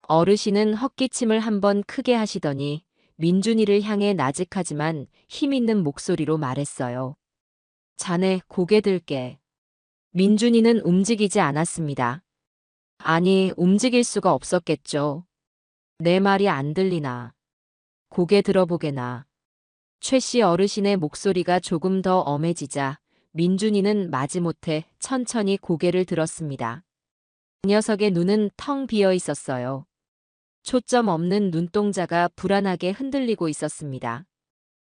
어르신은 헛기침을 한번 크게 하시더니 민준이를 향해 나직하지만 힘있는 목소리로 말했어요. 자네 고개 들게. 민준이는 움직이지 않았습니다. 아니, 움직일 수가 없었겠죠. 내 말이 안 들리나. 고개 들어보게나. 최 씨 어르신의 목소리가 조금 더 엄해지자 민준이는 마지못해 천천히 고개를 들었습니다. 그 녀석의 눈은 텅 비어 있었어요. 초점 없는 눈동자가 불안하게 흔들리고 있었습니다.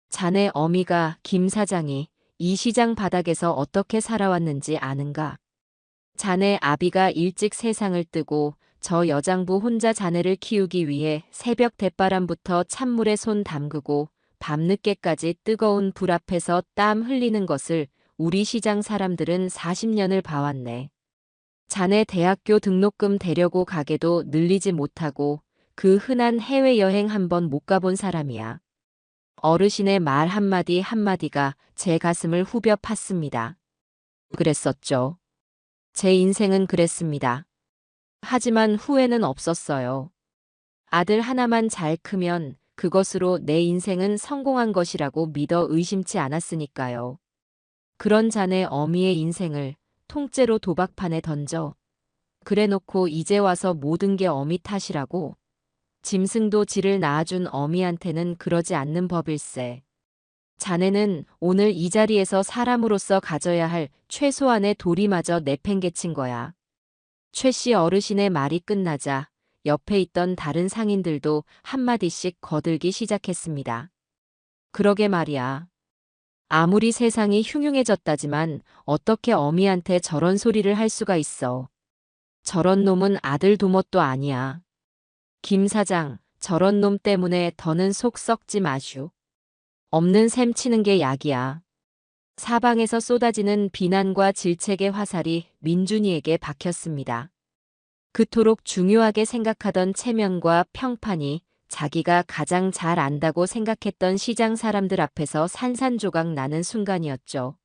자네 어미가 김 사장이 이 시장 바닥에서 어떻게 살아왔는지 아는가? 자네 아비가 일찍 세상을 뜨고 저 여장부 혼자 자네를 키우기 위해 새벽 대바람부터 찬물에 손 담그고 밤늦게까지 뜨거운 불 앞에서 땀 흘리는 것을 우리 시장 사람들은 40년을 봐왔네. 자네 대학교 등록금 대려고 가게도 늘리지 못하고 그 흔한 해외여행 한번 못 가본 사람이야. 어르신의 말 한마디 한마디가 제 가슴을 후벼 팠습니다. 그랬었죠. 제 인생은 그랬습니다. 하지만 후회는 없었어요. 아들 하나만 잘 크면 그것으로 내 인생은 성공한 것이라고 믿어 의심치 않았으니까요. 그런 자네 어미의 인생을 통째로 도박판에 던져. 그래놓고 이제 와서 모든 게 어미 탓이라고. 짐승도 지를 낳아준 어미한테는 그러지 않는 법일세. 자네는 오늘 이 자리에서 사람으로서 가져야 할 최소한의 도리마저 내팽개친 거야. 최 씨 어르신의 말이 끝나자 옆에 있던 다른 상인들도 한마디씩 거들기 시작했습니다. 그러게 말이야. 아무리 세상이 흉흉해졌다지만 어떻게 어미한테 저런 소리를 할 수가 있어. 저런 놈은 아들 도뭣도 아니야. 김 사장, 저런 놈 때문에 더는 속 썩지 마슈. 없는 셈 치는 게 약이야. 사방에서 쏟아지는 비난과 질책의 화살이 민준이에게 박혔습니다. 그토록 중요하게 생각하던 체면과 평판이 자기가 가장 잘 안다고 생각했던 시장 사람들 앞에서 산산조각 나는 순간이었죠.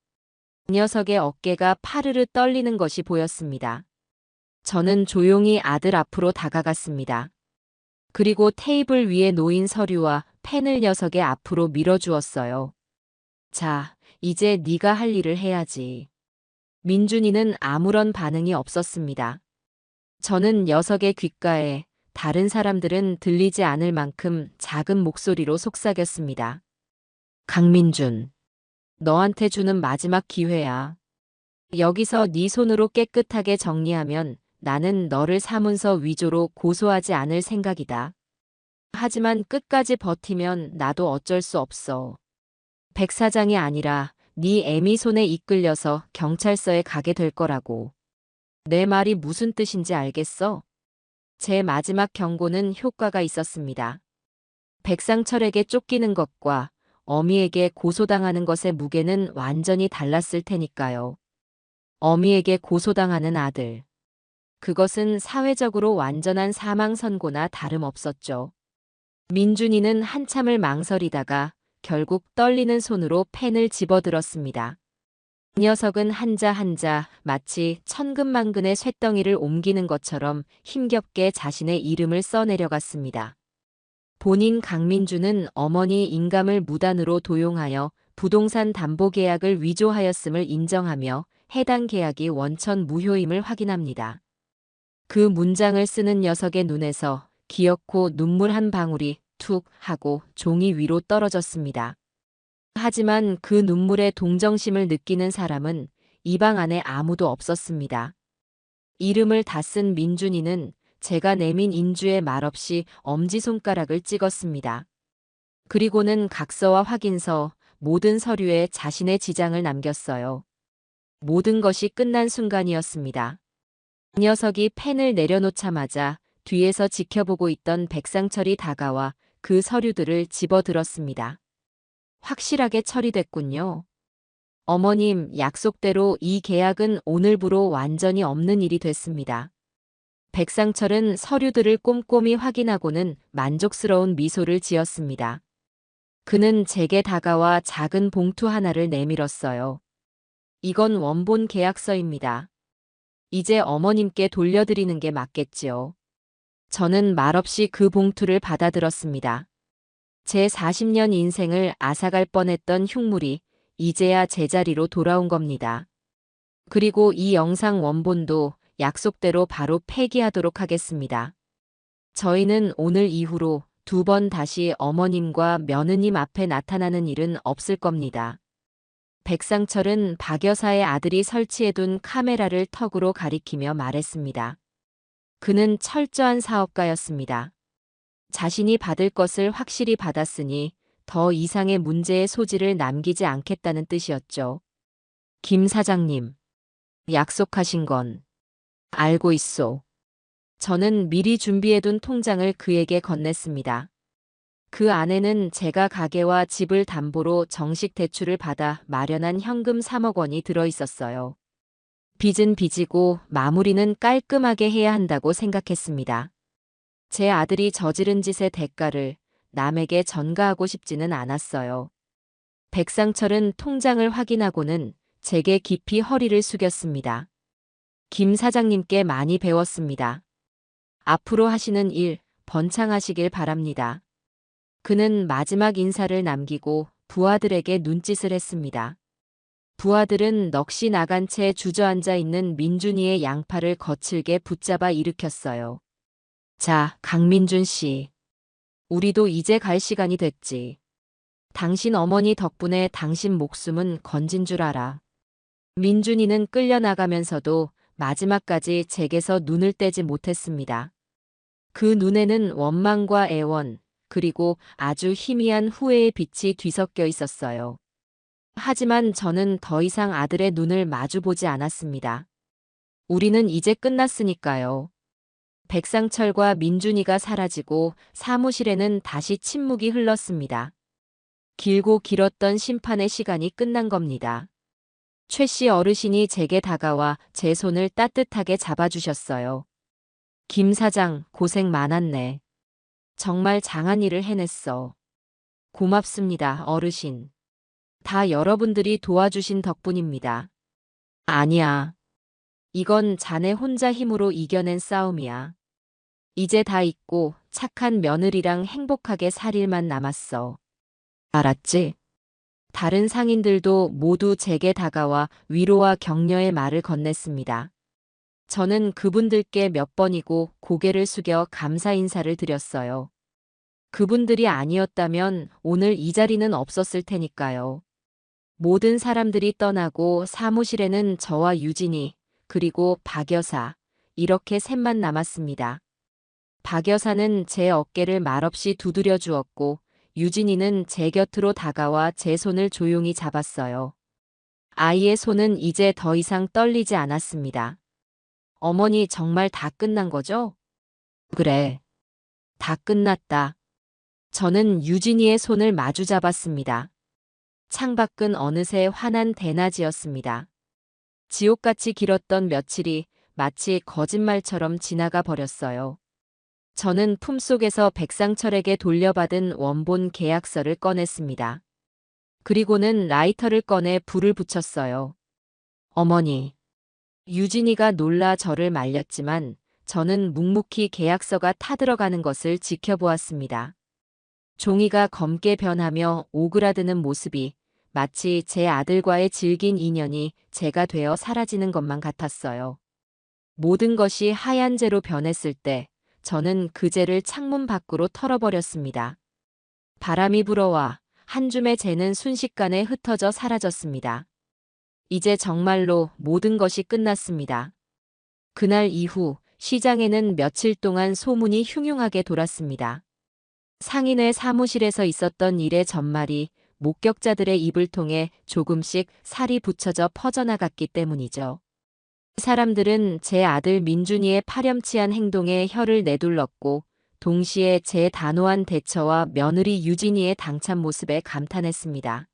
그 녀석의 어깨가 파르르 떨리는 것이 보였습니다. 저는 조용히 아들 앞으로 다가갔습니다. 그리고 테이블 위에 놓인 서류와 펜을 녀석의 앞으로 밀어주었어요. 자, 이제 네가 할 일을 해야지. 민준이는 아무런 반응이 없었습니다. 저는 녀석의 귓가에 다른 사람들은 들리지 않을 만큼 작은 목소리로 속삭였습니다. 강민준, 너한테 주는 마지막 기회야. 여기서 네 손으로 깨끗하게 정리하면 나는 너를 사문서 위조로 고소하지 않을 생각이다. 하지만 끝까지 버티면 나도 어쩔 수 없어. 백 사장이 아니라 네 애미 손에 이끌려서 경찰서에 가게 될 거라고. 내 말이 무슨 뜻인지 알겠어? 제 마지막 경고는 효과가 있었습니다. 백상철에게 쫓기는 것과 어미에게 고소당하는 것의 무게는 완전히 달랐을 테니까요. 어미에게 고소당하는 아들. 그것은 사회적으로 완전한 사망 선고나 다름없었죠. 민준이는 한참을 망설이다가 결국 떨리는 손으로 펜을 집어들었습니다. 그 녀석은 한자 한자 마치 천근만근의 쇳덩이를 옮기는 것처럼 힘겹게 자신의 이름을 써내려갔습니다. 본인 강민주는 어머니 인감을 무단으로 도용하여 부동산 담보계약을 위조하였음을 인정하며 해당 계약이 원천 무효임을 확인합니다. 그 문장을 쓰는 녀석의 눈에서 기어코 눈물 한 방울이 툭 하고 종이 위로 떨어졌습니다. 하지만 그 눈물에 동정심을 느끼는 사람은 이 방 안에 아무도 없었습니다. 이름을 다 쓴 민준이는 제가 내민 인주에 말없이 엄지손가락을 찍었습니다. 그리고는 각서와 확인서, 모든 서류에 자신의 지장을 남겼어요. 모든 것이 끝난 순간이었습니다. 그 녀석이 펜을 내려놓자마자 뒤에서 지켜보고 있던 백상철이 다가와 그 서류들을 집어들었습니다. 확실하게 처리됐군요. 어머님, 약속대로 이 계약은 오늘부로 완전히 없는 일이 됐습니다. 백상철은 서류들을 꼼꼼히 확인하고는 만족스러운 미소를 지었습니다. 그는 제게 다가와 작은 봉투 하나를 내밀었어요. 이건 원본 계약서입니다. 이제 어머님께 돌려드리는 게 맞겠지요. 저는 말없이 그 봉투를 받아들었습니다. 제 40년 인생을 앗아갈 뻔했던 흉물이 이제야 제자리로 돌아온 겁니다. 그리고 이 영상 원본도 약속대로 바로 폐기하도록 하겠습니다. 저희는 오늘 이후로 2번 다시 어머님과 며느님 앞에 나타나는 일은 없을 겁니다. 백상철은 박 여사의 아들이 설치해둔 카메라를 턱으로 가리키며 말했습니다. 그는 철저한 사업가였습니다. 자신이 받을 것을 확실히 받았으니 더 이상의 문제의 소지를 남기지 않겠다는 뜻이었죠. 김 사장님, 약속하신 건 알고 있소. 저는 미리 준비해둔 통장을 그에게 건넸습니다. 그 안에는 제가 가게와 집을 담보로 정식 대출을 받아 마련한 현금 3억 원이 들어있었어요. 빚은 빚이고 마무리는 깔끔하게 해야 한다고 생각했습니다. 제 아들이 저지른 짓의 대가를 남에게 전가하고 싶지는 않았어요. 백상철은 통장을 확인하고는 제게 깊이 허리를 숙였습니다. 김 사장님께 많이 배웠습니다. 앞으로 하시는 일 번창하시길 바랍니다. 그는 마지막 인사를 남기고 부하들에게 눈짓을 했습니다. 부하들은 넋이 나간 채 주저앉아 있는 민준이의 양팔을 거칠게 붙잡아 일으켰어요. 자, 강민준 씨. 우리도 이제 갈 시간이 됐지. 당신 어머니 덕분에 당신 목숨은 건진 줄 알아. 민준이는 끌려나가면서도 마지막까지 제게서 눈을 떼지 못했습니다. 그 눈에는 원망과 애원, 그리고 아주 희미한 후회의 빛이 뒤섞여 있었어요. 하지만 저는 더 이상 아들의 눈을 마주보지 않았습니다. 우리는 이제 끝났으니까요. 백상철과 민준이가 사라지고 사무실에는 다시 침묵이 흘렀습니다. 길고 길었던 심판의 시간이 끝난 겁니다. 최 씨 어르신이 제게 다가와 제 손을 따뜻하게 잡아주셨어요. 김 사장, 고생 많았네. 정말 장한 일을 해냈어. 고맙습니다, 어르신. 다 여러분들이 도와주신 덕분입니다. 아니야. 이건 자네 혼자 힘으로 이겨낸 싸움이야. 이제 다 잊고 착한 며느리랑 행복하게 살 일만 남았어. 알았지? 다른 상인들도 모두 제게 다가와 위로와 격려의 말을 건넸습니다. 저는 그분들께 몇 번이고 고개를 숙여 감사 인사를 드렸어요. 그분들이 아니었다면 오늘 이 자리는 없었을 테니까요. 모든 사람들이 떠나고 사무실에는 저와 유진이, 그리고 박 여사, 이렇게 셋만 남았습니다. 박 여사는 제 어깨를 말없이 두드려 주었고 유진이는 제 곁으로 다가와 제 손을 조용히 잡았어요. 아이의 손은 이제 더 이상 떨리지 않았습니다. 어머니 정말 다 끝난 거죠? 그래. 다 끝났다. 저는 유진이의 손을 마주 잡았습니다. 창밖은 어느새 환한 대낮이었습니다. 지옥같이 길었던 며칠이 마치 거짓말처럼 지나가 버렸어요. 저는 품속에서 백상철에게 돌려받은 원본 계약서를 꺼냈습니다. 그리고는 라이터를 꺼내 불을 붙였어요. 어머니. 유진이가 놀라 저를 말렸지만 저는 묵묵히 계약서가 타들어가는 것을 지켜보았습니다. 종이가 검게 변하며 오그라드는 모습이 마치 제 아들과의 질긴 인연이 제가 되어 사라지는 것만 같았어요. 모든 것이 하얀 재로 변했을 때 저는 그 재를 창문 밖으로 털어버렸습니다. 바람이 불어와 한 줌의 재는 순식간에 흩어져 사라졌습니다. 이제 정말로 모든 것이 끝났습니다. 그날 이후 시장에는 며칠 동안 소문이 흉흉하게 돌았습니다. 상인의 사무실에서 있었던 일의 전말이 목격자들의 입을 통해 조금씩 살이 붙여져 퍼져나갔기 때문이죠. 사람들은 제 아들 민준이의 파렴치한 행동에 혀를 내둘렀고 동시에 제 단호한 대처와 며느리 유진이의 당찬 모습에 감탄했습니다.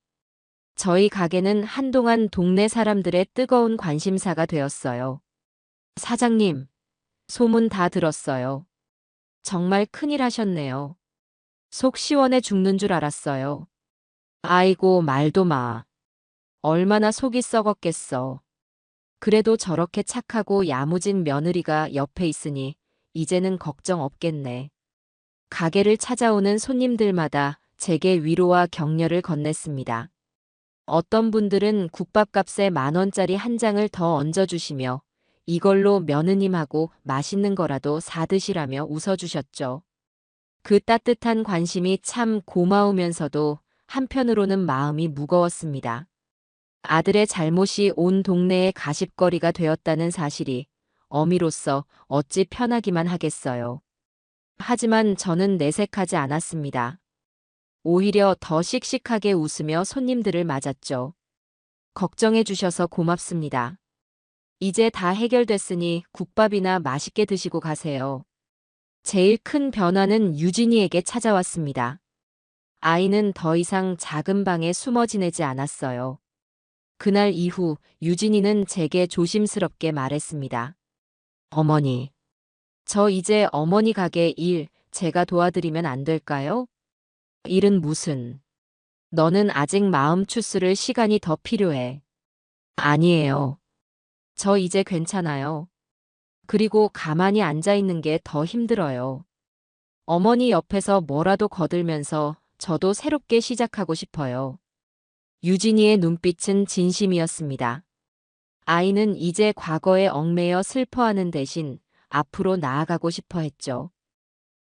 저희 가게는 한동안 동네 사람들의 뜨거운 관심사가 되었어요. 사장님, 소문 다 들었어요. 정말 큰일 하셨네요. 속 시원해 죽는 줄 알았어요. 아이고, 말도 마. 얼마나 속이 썩었겠어. 그래도 저렇게 착하고 야무진 며느리가 옆에 있으니 이제는 걱정 없겠네. 가게를 찾아오는 손님들마다 제게 위로와 격려를 건넸습니다. 어떤 분들은 국밥값에 10,000원짜리 한 장을 더 얹어주시며 이걸로 며느님하고 맛있는 거라도 사드시라며 웃어주셨죠. 그 따뜻한 관심이 참 고마우면서도 한편으로는 마음이 무거웠습니다. 아들의 잘못이 온 동네의 가십거리가 되었다는 사실이 어미로서 어찌 편하기만 하겠어요. 하지만 저는 내색하지 않았습니다. 오히려 더 씩씩하게 웃으며 손님들을 맞았죠. 걱정해 주셔서 고맙습니다. 이제 다 해결됐으니 국밥이나 맛있게 드시고 가세요. 제일 큰 변화는 유진이에게 찾아왔습니다. 아이는 더 이상 작은 방에 숨어 지내지 않았어요. 그날 이후 유진이는 제게 조심스럽게 말했습니다. 어머니, 저 이제 어머니 가게 일 제가 도와드리면 안 될까요? 일은 무슨? 너는 아직 마음 추스를 시간이 더 필요해. 아니에요. 저 이제 괜찮아요. 그리고 가만히 앉아 있는 게 더 힘들어요. 어머니 옆에서 뭐라도 거들면서 저도 새롭게 시작하고 싶어요. 유진이의 눈빛은 진심이었습니다. 아이는 이제 과거에 얽매여 슬퍼하는 대신 앞으로 나아가고 싶어 했죠.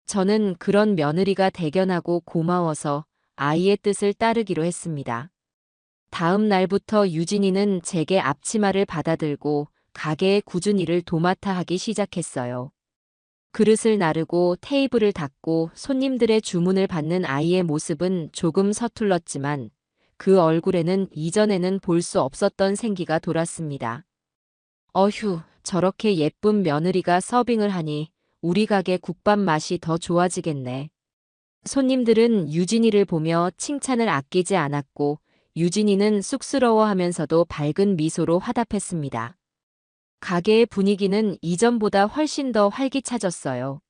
저는 그런 며느리가 대견하고 고마워서 아이의 뜻을 따르기로 했습니다. 다음 날부터 유진이는 제게 앞치마를 받아들고 가게의 굳은 일을 도맡아 하기 시작했어요. 그릇을 나르고 테이블을 닦고 손님들의 주문을 받는 아이의 모습은 조금 서툴렀지만 그 얼굴에는 이전에는 볼 수 없었던 생기가 돌았습니다. 어휴, 저렇게 예쁜 며느리가 서빙을 하니 우리 가게 국밥 맛이 더 좋아지겠네. 손님들은 유진이를 보며 칭찬을 아끼지 않았고 유진이는 쑥스러워하면서도 밝은 미소로 화답했습니다. 가게의 분위기는 이전보다 훨씬 더 활기차졌어요.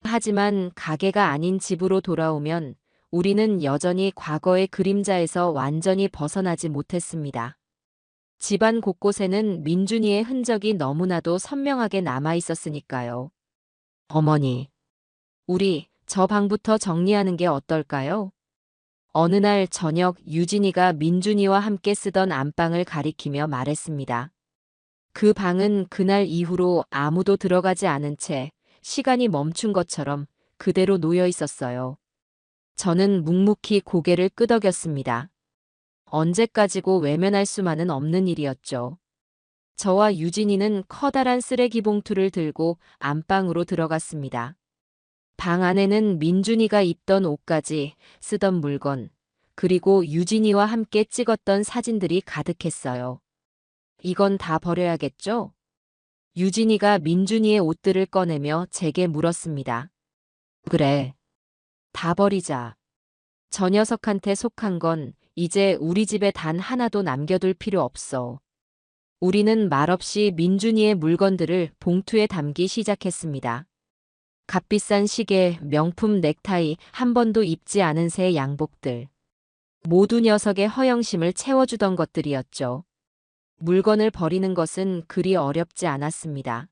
하지만 가게가 아닌 집으로 돌아오면 우리는 여전히 과거의 그림자에서 완전히 벗어나지 못했습니다. 집안 곳곳에는 민준이의 흔적이 너무나도 선명하게 남아 있었으니까요. 어머니, 우리 저 방부터 정리하는 게 어떨까요? 어느 날 저녁 유진이가 민준이와 함께 쓰던 안방을 가리키며 말했습니다. 그 방은 그날 이후로 아무도 들어가지 않은 채 시간이 멈춘 것처럼 그대로 놓여 있었어요. 저는 묵묵히 고개를 끄덕였습니다. 언제까지고 외면할 수만은 없는 일이었죠. 저와 유진이는 커다란 쓰레기 봉투를 들고 안방으로 들어갔습니다. 방 안에는 민준이가 입던 옷까지, 쓰던 물건, 그리고 유진이와 함께 찍었던 사진들이 가득했어요. 이건 다 버려야겠죠? 유진이가 민준이의 옷들을 꺼내며 제게 물었습니다. 그래. 다 버리자. 저 녀석한테 속한 건 이제 우리 집에 단 하나도 남겨둘 필요 없어. 우리는 말없이 민준이의 물건들을 봉투에 담기 시작했습니다. 값비싼 시계, 명품 넥타이, 한 번도 입지 않은 새 양복들. 모두 녀석의 허영심을 채워주던 것들이었죠. 물건을 버리는 것은 그리 어렵지 않았습니다.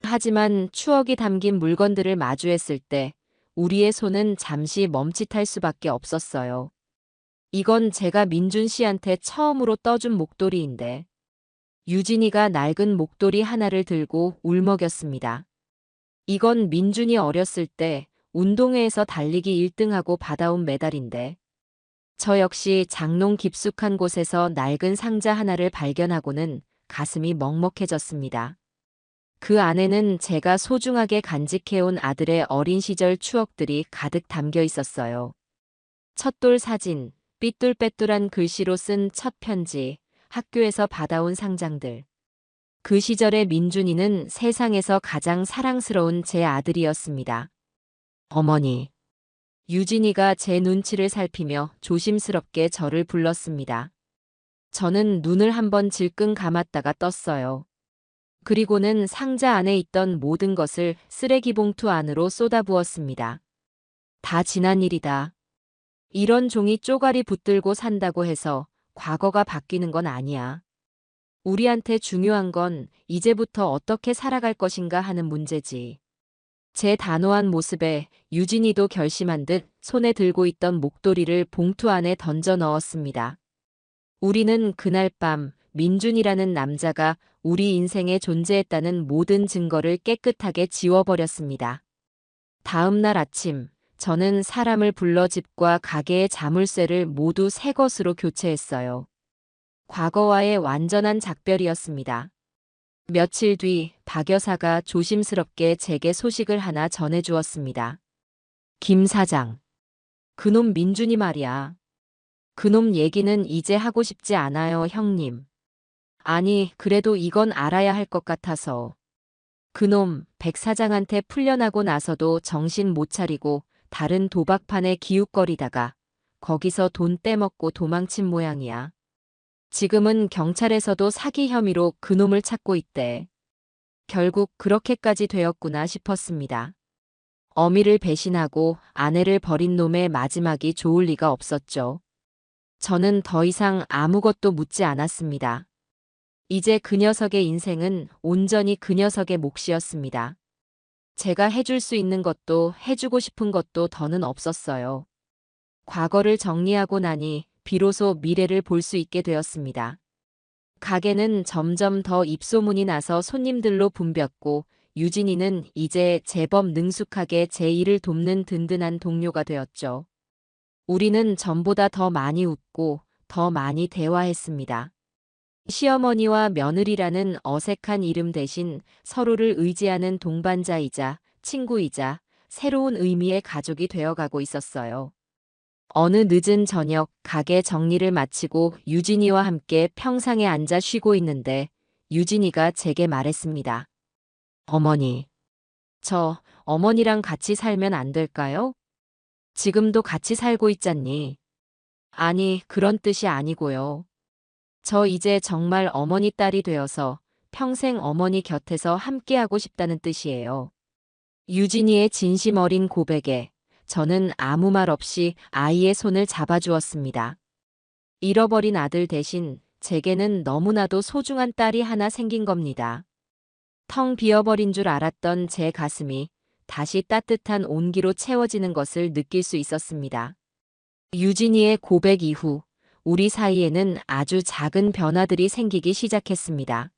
하지만 추억이 담긴 물건들을 마주했을 때 우리의 손은 잠시 멈칫할 수밖에 없었어요. 이건 제가 민준 씨한테 처음으로 떠준 목도리인데. 유진이가 낡은 목도리 하나를 들고 울먹였습니다. 이건 민준이 어렸을 때 운동회에서 달리기 1등하고 받아온 메달인데. 저 역시 장롱 깊숙한 곳에서 낡은 상자 하나를 발견하고는 가슴이 먹먹해졌습니다. 그 안에는 제가 소중하게 간직해온 아들의 어린 시절 추억들이 가득 담겨 있었어요. 첫돌 사진, 삐뚤빼뚤한 글씨로 쓴 첫 편지, 학교에서 받아온 상장들. 그 시절의 민준이는 세상에서 가장 사랑스러운 제 아들이었습니다. 어머니. 유진이가 제 눈치를 살피며 조심스럽게 저를 불렀습니다. 저는 눈을 한번 질끈 감았다가 떴어요. 그리고는 상자 안에 있던 모든 것을 쓰레기 봉투 안으로 쏟아부었습니다. 다 지난 일이다. 이런 종이 쪼가리 붙들고 산다고 해서 과거가 바뀌는 건 아니야. 우리한테 중요한 건 이제부터 어떻게 살아갈 것인가 하는 문제지. 제 단호한 모습에 유진이도 결심한 듯 손에 들고 있던 목도리를 봉투 안에 던져 넣었습니다. 우리는 그날 밤 민준이라는 남자가 우리 인생에 존재했다는 모든 증거를 깨끗하게 지워버렸습니다. 다음 날 아침, 저는 사람을 불러 집과 가게의 자물쇠를 모두 새 것으로 교체했어요. 과거와의 완전한 작별이었습니다. 며칠 뒤 박 여사가 조심스럽게 제게 소식을 하나 전해주었습니다. 김 사장. 그놈 민준이 말이야. 그놈 얘기는 이제 하고 싶지 않아요, 형님. 아니, 그래도 이건 알아야 할 것 같아서. 그놈 백 사장한테 풀려나고 나서도 정신 못 차리고 다른 도박판에 기웃거리다가 거기서 돈 떼먹고 도망친 모양이야. 지금은 경찰에서도 사기 혐의로 그놈을 찾고 있대. 결국 그렇게까지 되었구나 싶었습니다. 어미를 배신하고 아내를 버린 놈의 마지막이 좋을 리가 없었죠. 저는 더 이상 아무것도 묻지 않았습니다. 이제 그 녀석의 인생은 온전히 그 녀석의 몫이었습니다. 제가 해줄 수 있는 것도 해주고 싶은 것도 더는 없었어요. 과거를 정리하고 나니 비로소 미래를 볼 수 있게 되었습니다. 가게는 점점 더 입소문이 나서 손님들로 붐볐고 유진이는 이제 제법 능숙하게 제 일을 돕는 든든한 동료가 되었죠. 우리는 전보다 더 많이 웃고 더 많이 대화했습니다. 시어머니와 며느리라는 어색한 이름 대신 서로를 의지하는 동반자이자 친구이자 새로운 의미의 가족이 되어가고 있었어요. 어느 늦은 저녁 가게 정리를 마치고 유진이와 함께 평상에 앉아 쉬고 있는데 유진이가 제게 말했습니다. 어머니, 저 어머니랑 같이 살면 안 될까요? 지금도 같이 살고 있잖니. 아니, 그런 뜻이 아니고요. 저 이제 정말 어머니 딸이 되어서 평생 어머니 곁에서 함께하고 싶다는 뜻이에요. 유진이의 진심 어린 고백에 저는 아무 말 없이 아이의 손을 잡아주었습니다. 잃어버린 아들 대신 제게는 너무나도 소중한 딸이 하나 생긴 겁니다. 텅 비어버린 줄 알았던 제 가슴이 다시 따뜻한 온기로 채워지는 것을 느낄 수 있었습니다. 유진이의 고백 이후 우리 사이에는 아주 작은 변화들이 생기기 시작했습니다.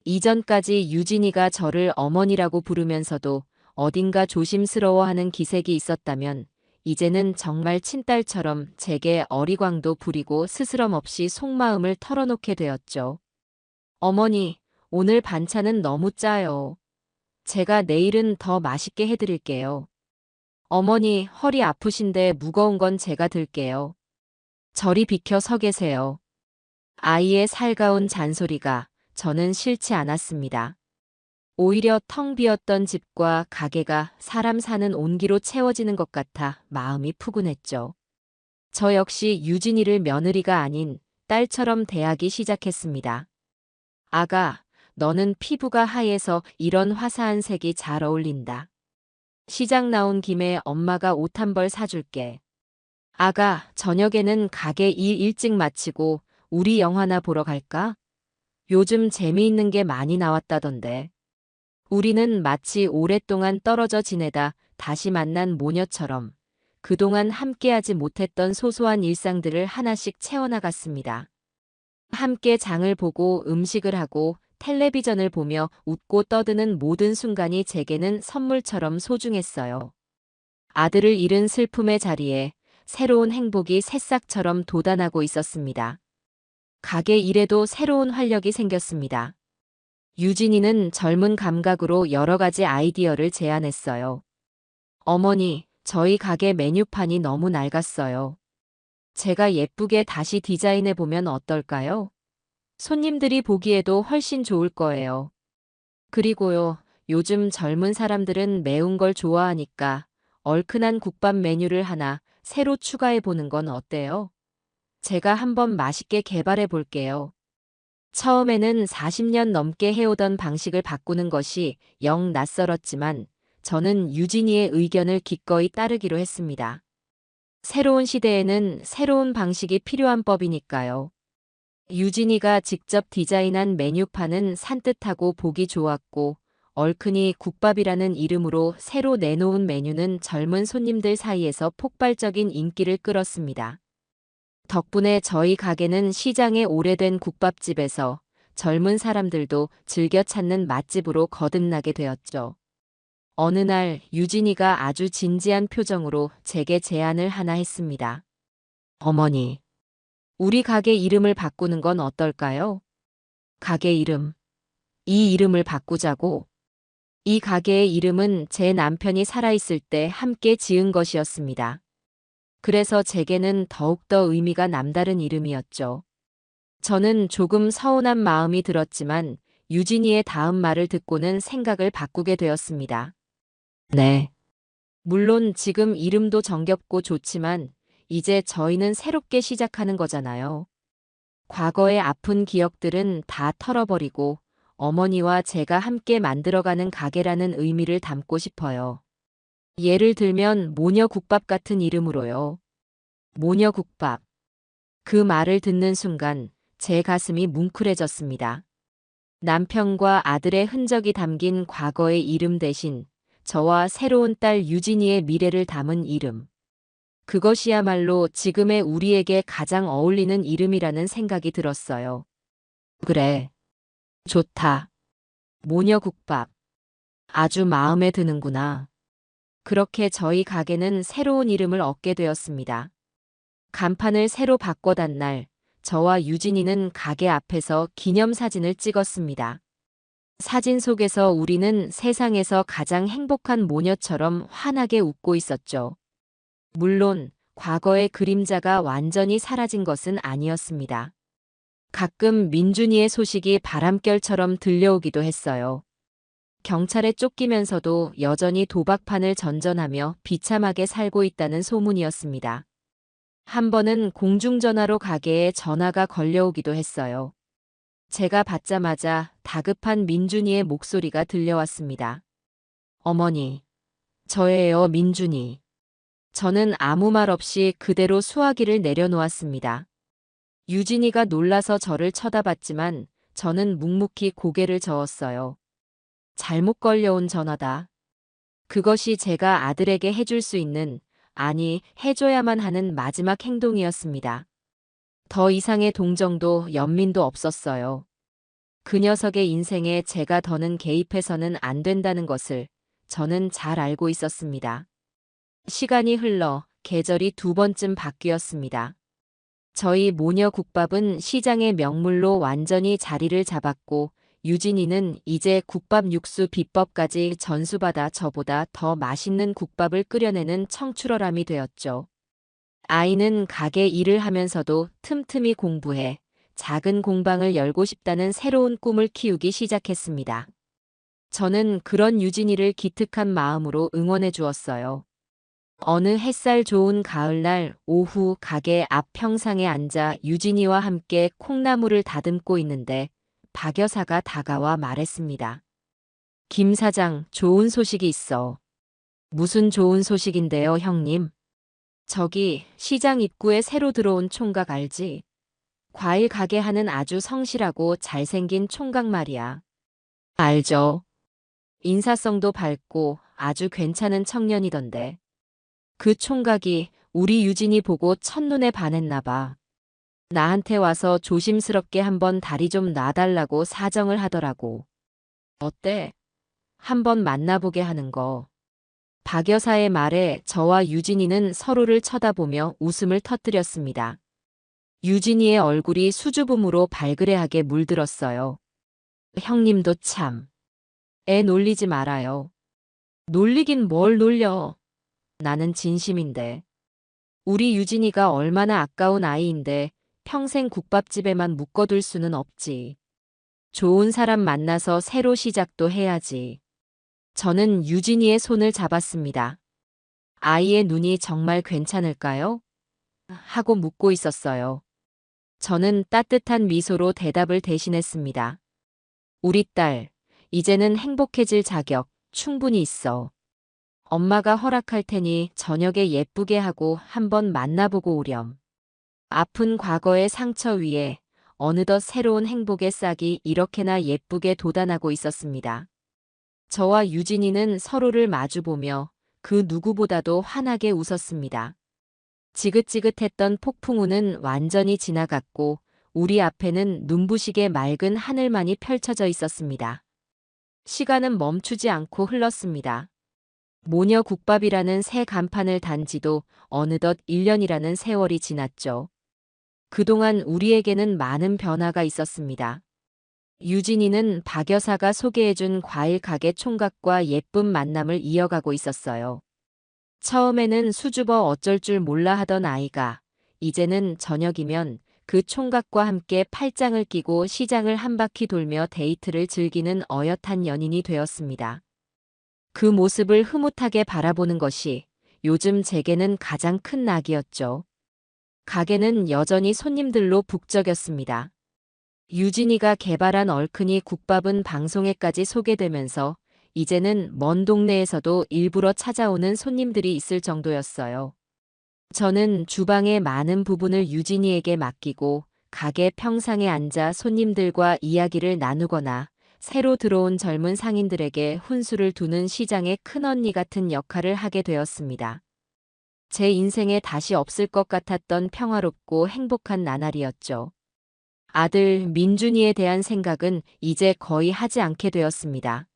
이전까지 유진이가 저를 어머니라고 부르면서도 어딘가 조심스러워하는 기색이 있었다면 이제는 정말 친딸처럼 제게 어리광도 부리고 스스럼 없이 속마음을 털어놓게 되었죠. 어머니, 오늘 반찬은 너무 짜요. 제가 내일은 더 맛있게 해드릴게요. 어머니, 허리 아프신데 무거운 건 제가 들게요. 저리 비켜 서 계세요. 아이의 살가운 잔소리가 저는 싫지 않았습니다. 오히려 텅 비었던 집과 가게가 사람 사는 온기로 채워지는 것 같아 마음이 푸근했죠. 저 역시 유진이를 며느리가 아닌 딸처럼 대하기 시작했습니다. 아가, 너는 피부가 하얘서 이런 화사한 색이 잘 어울린다. 시장 나온 김에 엄마가 옷 한 벌 사줄게. 아가, 저녁에는 가게 일 일찍 마치고 우리 영화나 보러 갈까? 요즘 재미있는 게 많이 나왔다던데. 우리는 마치 오랫동안 떨어져 지내다 다시 만난 모녀처럼 그동안 함께하지 못했던 소소한 일상들을 하나씩 채워나갔습니다. 함께 장을 보고 음식을 하고 텔레비전을 보며 웃고 떠드는 모든 순간이 제게는 선물처럼 소중했어요. 아들을 잃은 슬픔의 자리에 새로운 행복이 새싹처럼 돋아나고 있었습니다. 가게 일에도 새로운 활력이 생겼습니다. 유진이는 젊은 감각으로 여러 가지 아이디어를 제안했어요. 어머니, 저희 가게 메뉴판이 너무 낡았어요. 제가 예쁘게 다시 디자인해 보면 어떨까요? 손님들이 보기에도 훨씬 좋을 거예요. 그리고요, 요즘 젊은 사람들은 매운 걸 좋아하니까 얼큰한 국밥 메뉴를 하나 새로 추가해 보는 건 어때요? 제가 한번 맛있게 개발해 볼게요. 처음에는 40년 넘게 해오던 방식을 바꾸는 것이 영 낯설었지만 저는 유진이의 의견을 기꺼이 따르기로 했습니다. 새로운 시대에는 새로운 방식이 필요한 법이니까요. 유진이가 직접 디자인한 메뉴판은 산뜻하고 보기 좋았고 얼큰이 국밥이라는 이름으로 새로 내놓은 메뉴는 젊은 손님들 사이에서 폭발적인 인기를 끌었습니다. 덕분에 저희 가게는 시장의 오래된 국밥집에서 젊은 사람들도 즐겨 찾는 맛집으로 거듭나게 되었죠. 어느 날 유진이가 아주 진지한 표정으로 제게 제안을 하나 했습니다. 어머니, 우리 가게 이름을 바꾸는 건 어떨까요? 가게 이름. 이 이름을 바꾸자고. 이 가게의 이름은 제 남편이 살아있을 때 함께 지은 것이었습니다. 그래서 제게는 더욱더 의미가 남다른 이름이었죠. 저는 조금 서운한 마음이 들었지만 유진이의 다음 말을 듣고는 생각을 바꾸게 되었습니다. 네. 물론 지금 이름도 정겹고 좋지만 이제 저희는 새롭게 시작하는 거잖아요. 과거의 아픈 기억들은 다 털어버리고 어머니와 제가 함께 만들어가는 가게라는 의미를 담고 싶어요. 예를 들면 모녀국밥 같은 이름으로요. 모녀국밥. 그 말을 듣는 순간 제 가슴이 뭉클해졌습니다. 남편과 아들의 흔적이 담긴 과거의 이름 대신 저와 새로운 딸 유진이의 미래를 담은 이름. 그것이야말로 지금의 우리에게 가장 어울리는 이름이라는 생각이 들었어요. 그래. 좋다. 모녀국밥. 아주 마음에 드는구나. 그렇게 저희 가게는 새로운 이름을 얻게 되었습니다. 간판을 새로 바꿔단 날, 저와 유진이는 가게 앞에서 기념사진을 찍었습니다. 사진 속에서 우리는 세상에서 가장 행복한 모녀처럼 환하게 웃고 있었죠. 물론 과거의 그림자가 완전히 사라진 것은 아니었습니다. 가끔 민준이의 소식이 바람결처럼 들려오기도 했어요. 경찰에 쫓기면서도 여전히 도박판을 전전하며 비참하게 살고 있다는 소문이었습니다. 한 번은 공중전화로 가게에 전화가 걸려오기도 했어요. 제가 받자마자 다급한 민준이의 목소리가 들려왔습니다. 어머니, 저예요, 민준이. 저는 아무 말 없이 그대로 수화기를 내려놓았습니다. 유진이가 놀라서 저를 쳐다봤지만 저는 묵묵히 고개를 저었어요. 잘못 걸려온 전화다. 그것이 제가 아들에게 해줄 수 있는, 아니, 해줘야만 하는 마지막 행동이었습니다. 더 이상의 동정도 연민도 없었어요. 그 녀석의 인생에 제가 더는 개입해서는 안 된다는 것을 저는 잘 알고 있었습니다. 시간이 흘러 계절이 두 번쯤 바뀌었습니다. 저희 모녀국밥은 시장의 명물로 완전히 자리를 잡았고 유진이는 이제 국밥 육수 비법까지 전수받아 저보다 더 맛있는 국밥을 끓여내는 청출어람이 되었죠. 아이는 가게 일을 하면서도 틈틈이 공부해 작은 공방을 열고 싶다는 새로운 꿈을 키우기 시작했습니다. 저는 그런 유진이를 기특한 마음으로 응원해 주었어요. 어느 햇살 좋은 가을날 오후 가게 앞 평상에 앉아 유진이와 함께 콩나물을 다듬고 있는데 박 여사가 다가와 말했습니다. 김 사장, 좋은 소식이 있어. 무슨 좋은 소식인데요, 형님? 저기 시장 입구에 새로 들어온 총각 알지? 과일 가게 하는 아주 성실하고 잘생긴 총각 말이야. 알죠. 인사성도 밝고 아주 괜찮은 청년이던데. 그 총각이 우리 유진이 보고 첫눈에 반했나 봐. 나한테 와서 조심스럽게 한번 다리 좀 놔달라고 사정을 하더라고. 어때? 한번 만나보게 하는 거. 박 여사의 말에 저와 유진이는 서로를 쳐다보며 웃음을 터뜨렸습니다. 유진이의 얼굴이 수줍음으로 발그레하게 물들었어요. 형님도 참. 애 놀리지 말아요. 놀리긴 뭘 놀려. 나는 진심인데. 우리 유진이가 얼마나 아까운 아이인데 평생 국밥집에만 묶어둘 수는 없지. 좋은 사람 만나서 새로 시작도 해야지. 저는 유진이의 손을 잡았습니다. 아이의 눈이 정말 괜찮을까요? 하고 묻고 있었어요. 저는 따뜻한 미소로 대답을 대신했습니다. 우리 딸, 이제는 행복해질 자격 충분히 있어. 엄마가 허락할 테니 저녁에 예쁘게 하고 한번 만나보고 오렴. 아픈 과거의 상처 위에 어느덧 새로운 행복의 싹이 이렇게나 예쁘게 돋아나고 있었습니다. 저와 유진이는 서로를 마주보며 그 누구보다도 환하게 웃었습니다. 지긋지긋했던 폭풍우는 완전히 지나갔고 우리 앞에는 눈부시게 맑은 하늘만이 펼쳐져 있었습니다. 시간은 멈추지 않고 흘렀습니다. 모녀 국밥이라는 새 간판을 단 지도 어느덧 1년이라는 세월이 지났죠. 그동안 우리에게는 많은 변화가 있었습니다. 유진이는 박 여사가 소개해준 과일 가게 총각과 예쁜 만남을 이어가고 있었어요. 처음에는 수줍어 어쩔 줄 몰라 하던 아이가 이제는 저녁이면 그 총각과 함께 팔짱을 끼고 시장을 한 바퀴 돌며 데이트를 즐기는 어엿한 연인이 되었습니다. 그 모습을 흐뭇하게 바라보는 것이 요즘 제게는 가장 큰 낙이었죠. 가게는 여전히 손님들로 북적였습니다. 유진이가 개발한 얼큰이 국밥은 방송에까지 소개되면서 이제는 먼 동네에서도 일부러 찾아오는 손님들이 있을 정도였어요. 저는 주방의 많은 부분을 유진이에게 맡기고 가게 평상에 앉아 손님들과 이야기를 나누거나 새로 들어온 젊은 상인들에게 훈수를 두는 시장의 큰언니 같은 역할을 하게 되었습니다. 제 인생에 다시 없을 것 같았던 평화롭고 행복한 나날이었죠. 아들 민준이에 대한 생각은 이제 거의 하지 않게 되었습니다.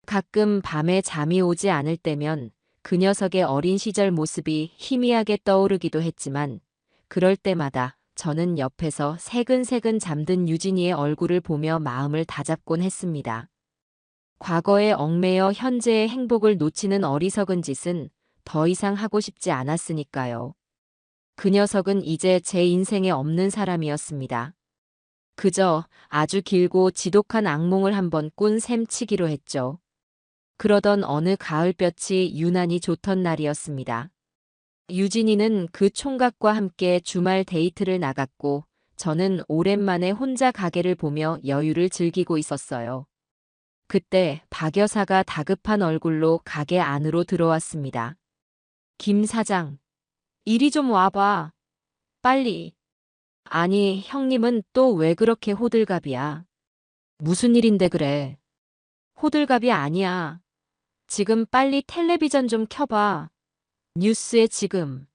가끔 밤에 잠이 오지 않을 때면 그 녀석의 어린 시절 모습이 희미하게 떠오르기도 했지만 그럴 때마다 저는 옆에서 새근새근 잠든 유진이의 얼굴을 보며 마음을 다잡곤 했습니다. 과거에 얽매여 현재의 행복을 놓치는 어리석은 짓은 더 이상 하고 싶지 않았으니까요. 그 녀석은 이제 제 인생에 없는 사람이었습니다. 그저 아주 길고 지독한 악몽을 한번 꾼 셈치기로 했죠. 그러던 어느 가을볕이 유난히 좋던 날이었습니다. 유진이는 그 총각과 함께 주말 데이트를 나갔고 저는 오랜만에 혼자 가게를 보며 여유를 즐기고 있었어요. 그때 박 여사가 다급한 얼굴로 가게 안으로 들어왔습니다. 김 사장, 이리 좀 와봐. 빨리. 아니, 형님은 또 왜 그렇게 호들갑이야? 무슨 일인데 그래? 호들갑이 아니야. 지금 빨리 텔레비전 좀 켜봐. 뉴스에 지금.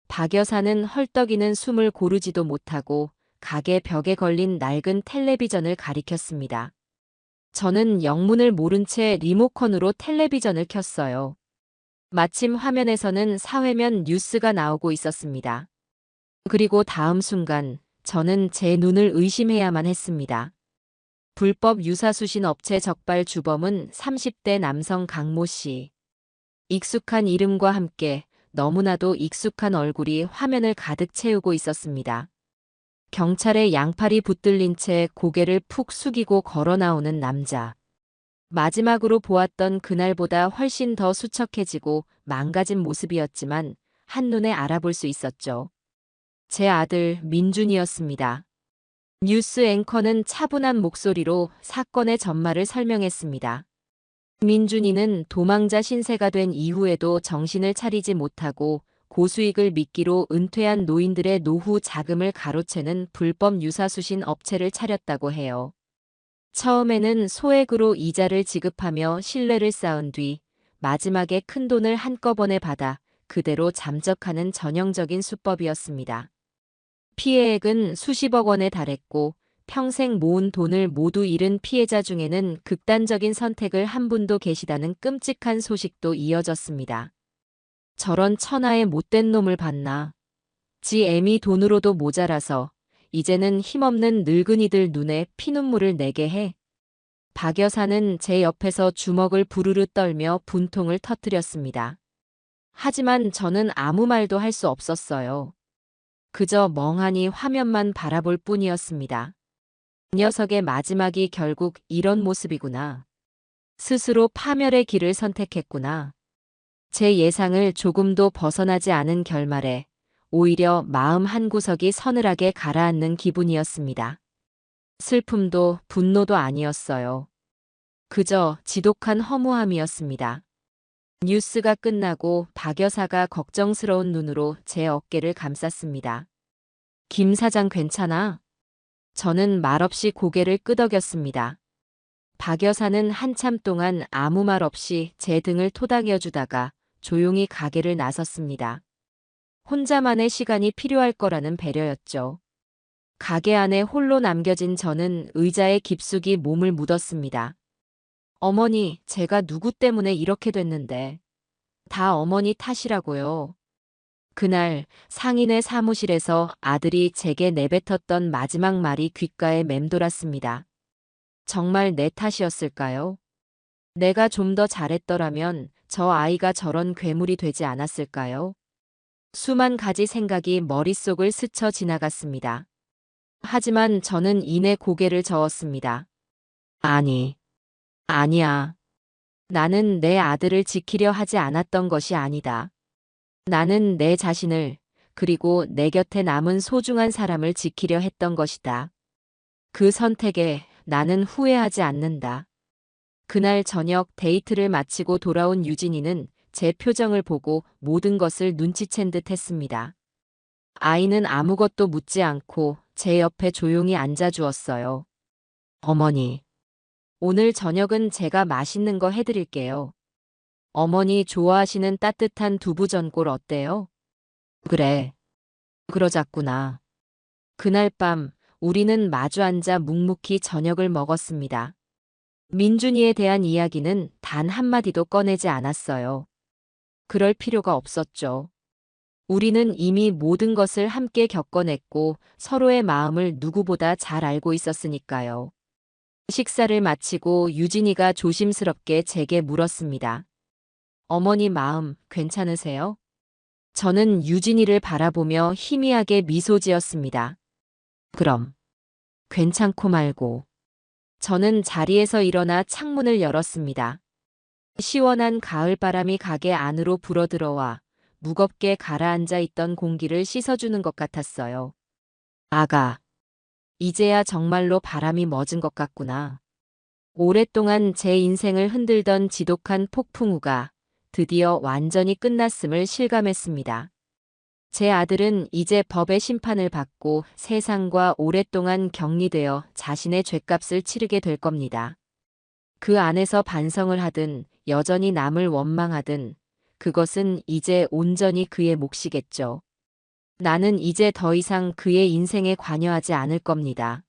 박 여사는 헐떡이는 숨을 고르지도 못하고 가게 벽에 걸린 낡은 텔레비전을 가리켰습니다. 저는 영문을 모른 채 리모컨으로 텔레비전을 켰어요. 마침 화면에서는 사회면 뉴스가 나오고 있었습니다. 그리고 다음 순간 저는 제 눈을 의심해야만 했습니다. 불법 유사수신 업체 적발 주범은 30대 남성 강모 씨. 익숙한 이름과 함께 너무나도 익숙한 얼굴이 화면을 가득 채우고 있었습니다. 경찰의 양팔이 붙들린 채 고개를 푹 숙이고 걸어 나오는 남자. 마지막으로 보았던 그날보다 훨씬 더 수척해지고 망가진 모습이었지만 한눈에 알아볼 수 있었죠. 제 아들 민준이었습니다. 뉴스 앵커는 차분한 목소리로 사건의 전말을 설명했습니다. 민준이는 도망자 신세가 된 이후에도 정신을 차리지 못하고 고수익을 미끼로 은퇴한 노인들의 노후 자금을 가로채는 불법 유사수신 업체를 차렸다고 해요. 처음에는 소액으로 이자를 지급하며 신뢰를 쌓은 뒤 마지막에 큰돈을 한꺼번에 받아 그대로 잠적하는 전형적인 수법이었습니다. 피해액은 수십억 원에 달했고 평생 모은 돈을 모두 잃은 피해자 중에는 극단적인 선택을 한 분도 계시다는 끔찍한 소식도 이어졌습니다. 저런 천하의 못된 놈을 봤나. 지 애미 돈으로도 모자라서 이제는 힘없는 늙은이들 눈에 피눈물을 내게 해. 박 여사는 제 옆에서 주먹을 부르르 떨며 분통을 터뜨렸습니다. 하지만 저는 아무 말도 할 수 없었어요. 그저 멍하니 화면만 바라볼 뿐이었습니다. 녀석의 마지막이 결국 이런 모습이구나. 스스로 파멸의 길을 선택했구나. 제 예상을 조금도 벗어나지 않은 결말에 오히려 마음 한구석이 서늘하게 가라앉는 기분이었습니다. 슬픔도 분노도 아니었어요. 그저 지독한 허무함이었습니다. 뉴스가 끝나고 박 여사가 걱정스러운 눈으로 제 어깨를 감쌌습니다. 김 사장 괜찮아? 저는 말없이 고개를 끄덕였습니다. 박 여사는 한참 동안 아무 말 없이 제 등을 토닥여주다가 조용히 가게를 나섰습니다. 혼자만의 시간이 필요할 거라는 배려였죠. 가게 안에 홀로 남겨진 저는 의자에 깊숙이 몸을 묻었습니다. 어머니, 제가 누구 때문에 이렇게 됐는데. 다 어머니 탓이라고요. 그날 상인의 사무실에서 아들이 제게 내뱉었던 마지막 말이 귓가에 맴돌았습니다. 정말 내 탓이었을까요? 내가 좀 더 잘했더라면 저 아이가 저런 괴물이 되지 않았을까요? 수만 가지 생각이 머릿속을 스쳐 지나갔습니다. 하지만 저는 이내 고개를 저었습니다. 아니야. 나는 내 아들을 지키려 하지 않았던 것이 아니다. 나는 내 자신을, 그리고 내 곁에 남은 소중한 사람을 지키려 했던 것이다. 그 선택에 나는 후회하지 않는다. 그날 저녁 데이트를 마치고 돌아온 유진이는 제 표정을 보고 모든 것을 눈치챈 듯 했습니다. 아이는 아무것도 묻지 않고 제 옆에 조용히 앉아주었어요. 어머니, 오늘 저녁은 제가 맛있는 거 해드릴게요. 어머니 좋아하시는 따뜻한 두부전골 어때요? 그래, 그러자꾸나. 그날 밤 우리는 마주 앉아 묵묵히 저녁을 먹었습니다. 민준이에 대한 이야기는 단 한마디도 꺼내지 않았어요. 그럴 필요가 없었죠. 우리는 이미 모든 것을 함께 겪어냈고 서로의 마음을 누구보다 잘 알고 있었으니까요. 식사를 마치고 유진이가 조심스럽게 제게 물었습니다. 어머니 마음 괜찮으세요? 저는 유진이를 바라보며 희미하게 미소 지었습니다. 그럼, 괜찮고 말고. 저는 자리에서 일어나 창문을 열었습니다. 시원한 가을바람이 가게 안으로 불어들어와 무겁게 가라앉아 있던 공기를 씻어주는 것 같았어요. 아가, 이제야 정말로 바람이 멎은 것 같구나. 오랫동안 제 인생을 흔들던 지독한 폭풍우가 드디어 완전히 끝났음을 실감했습니다. 제 아들은 이제 법의 심판을 받고 세상과 오랫동안 격리되어 자신의 죗값을 치르게 될 겁니다. 그 안에서 반성을 하든 여전히 남을 원망하든 그것은 이제 온전히 그의 몫이겠죠. 나는 이제 더 이상 그의 인생에 관여하지 않을 겁니다.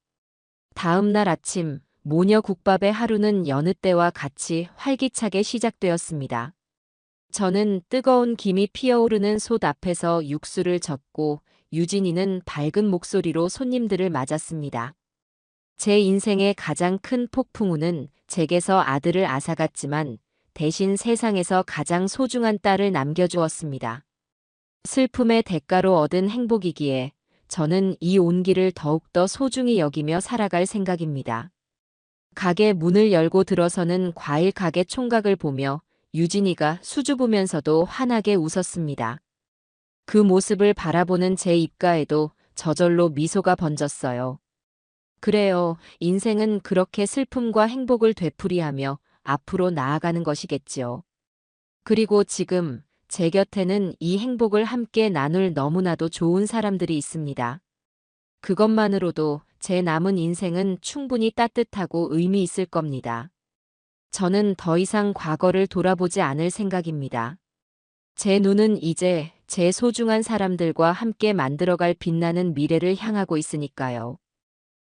다음 날 아침 모녀 국밥의 하루는 여느 때와 같이 활기차게 시작되었습니다. 저는 뜨거운 김이 피어오르는 솥 앞에서 육수를 젓고 유진이는 밝은 목소리로 손님들을 맞았습니다. 제 인생의 가장 큰 폭풍우는 제게서 아들을 앗아갔지만 대신 세상에서 가장 소중한 딸을 남겨주었습니다. 슬픔의 대가로 얻은 행복이기에 저는 이 온기를 더욱더 소중히 여기며 살아갈 생각입니다. 가게 문을 열고 들어서는 과일 가게 총각을 보며 유진이가 수줍으면서도 환하게 웃었습니다. 그 모습을 바라보는 제 입가에도 저절로 미소가 번졌어요. 그래요. 인생은 그렇게 슬픔과 행복을 되풀이하며 앞으로 나아가는 것이겠지요. 그리고 지금 제 곁에는 이 행복을 함께 나눌 너무나도 좋은 사람들이 있습니다. 그것만으로도 제 남은 인생은 충분히 따뜻하고 의미 있을 겁니다. 저는 더 이상 과거를 돌아보지 않을 생각입니다. 제 눈은 이제 제 소중한 사람들과 함께 만들어갈 빛나는 미래를 향하고 있으니까요.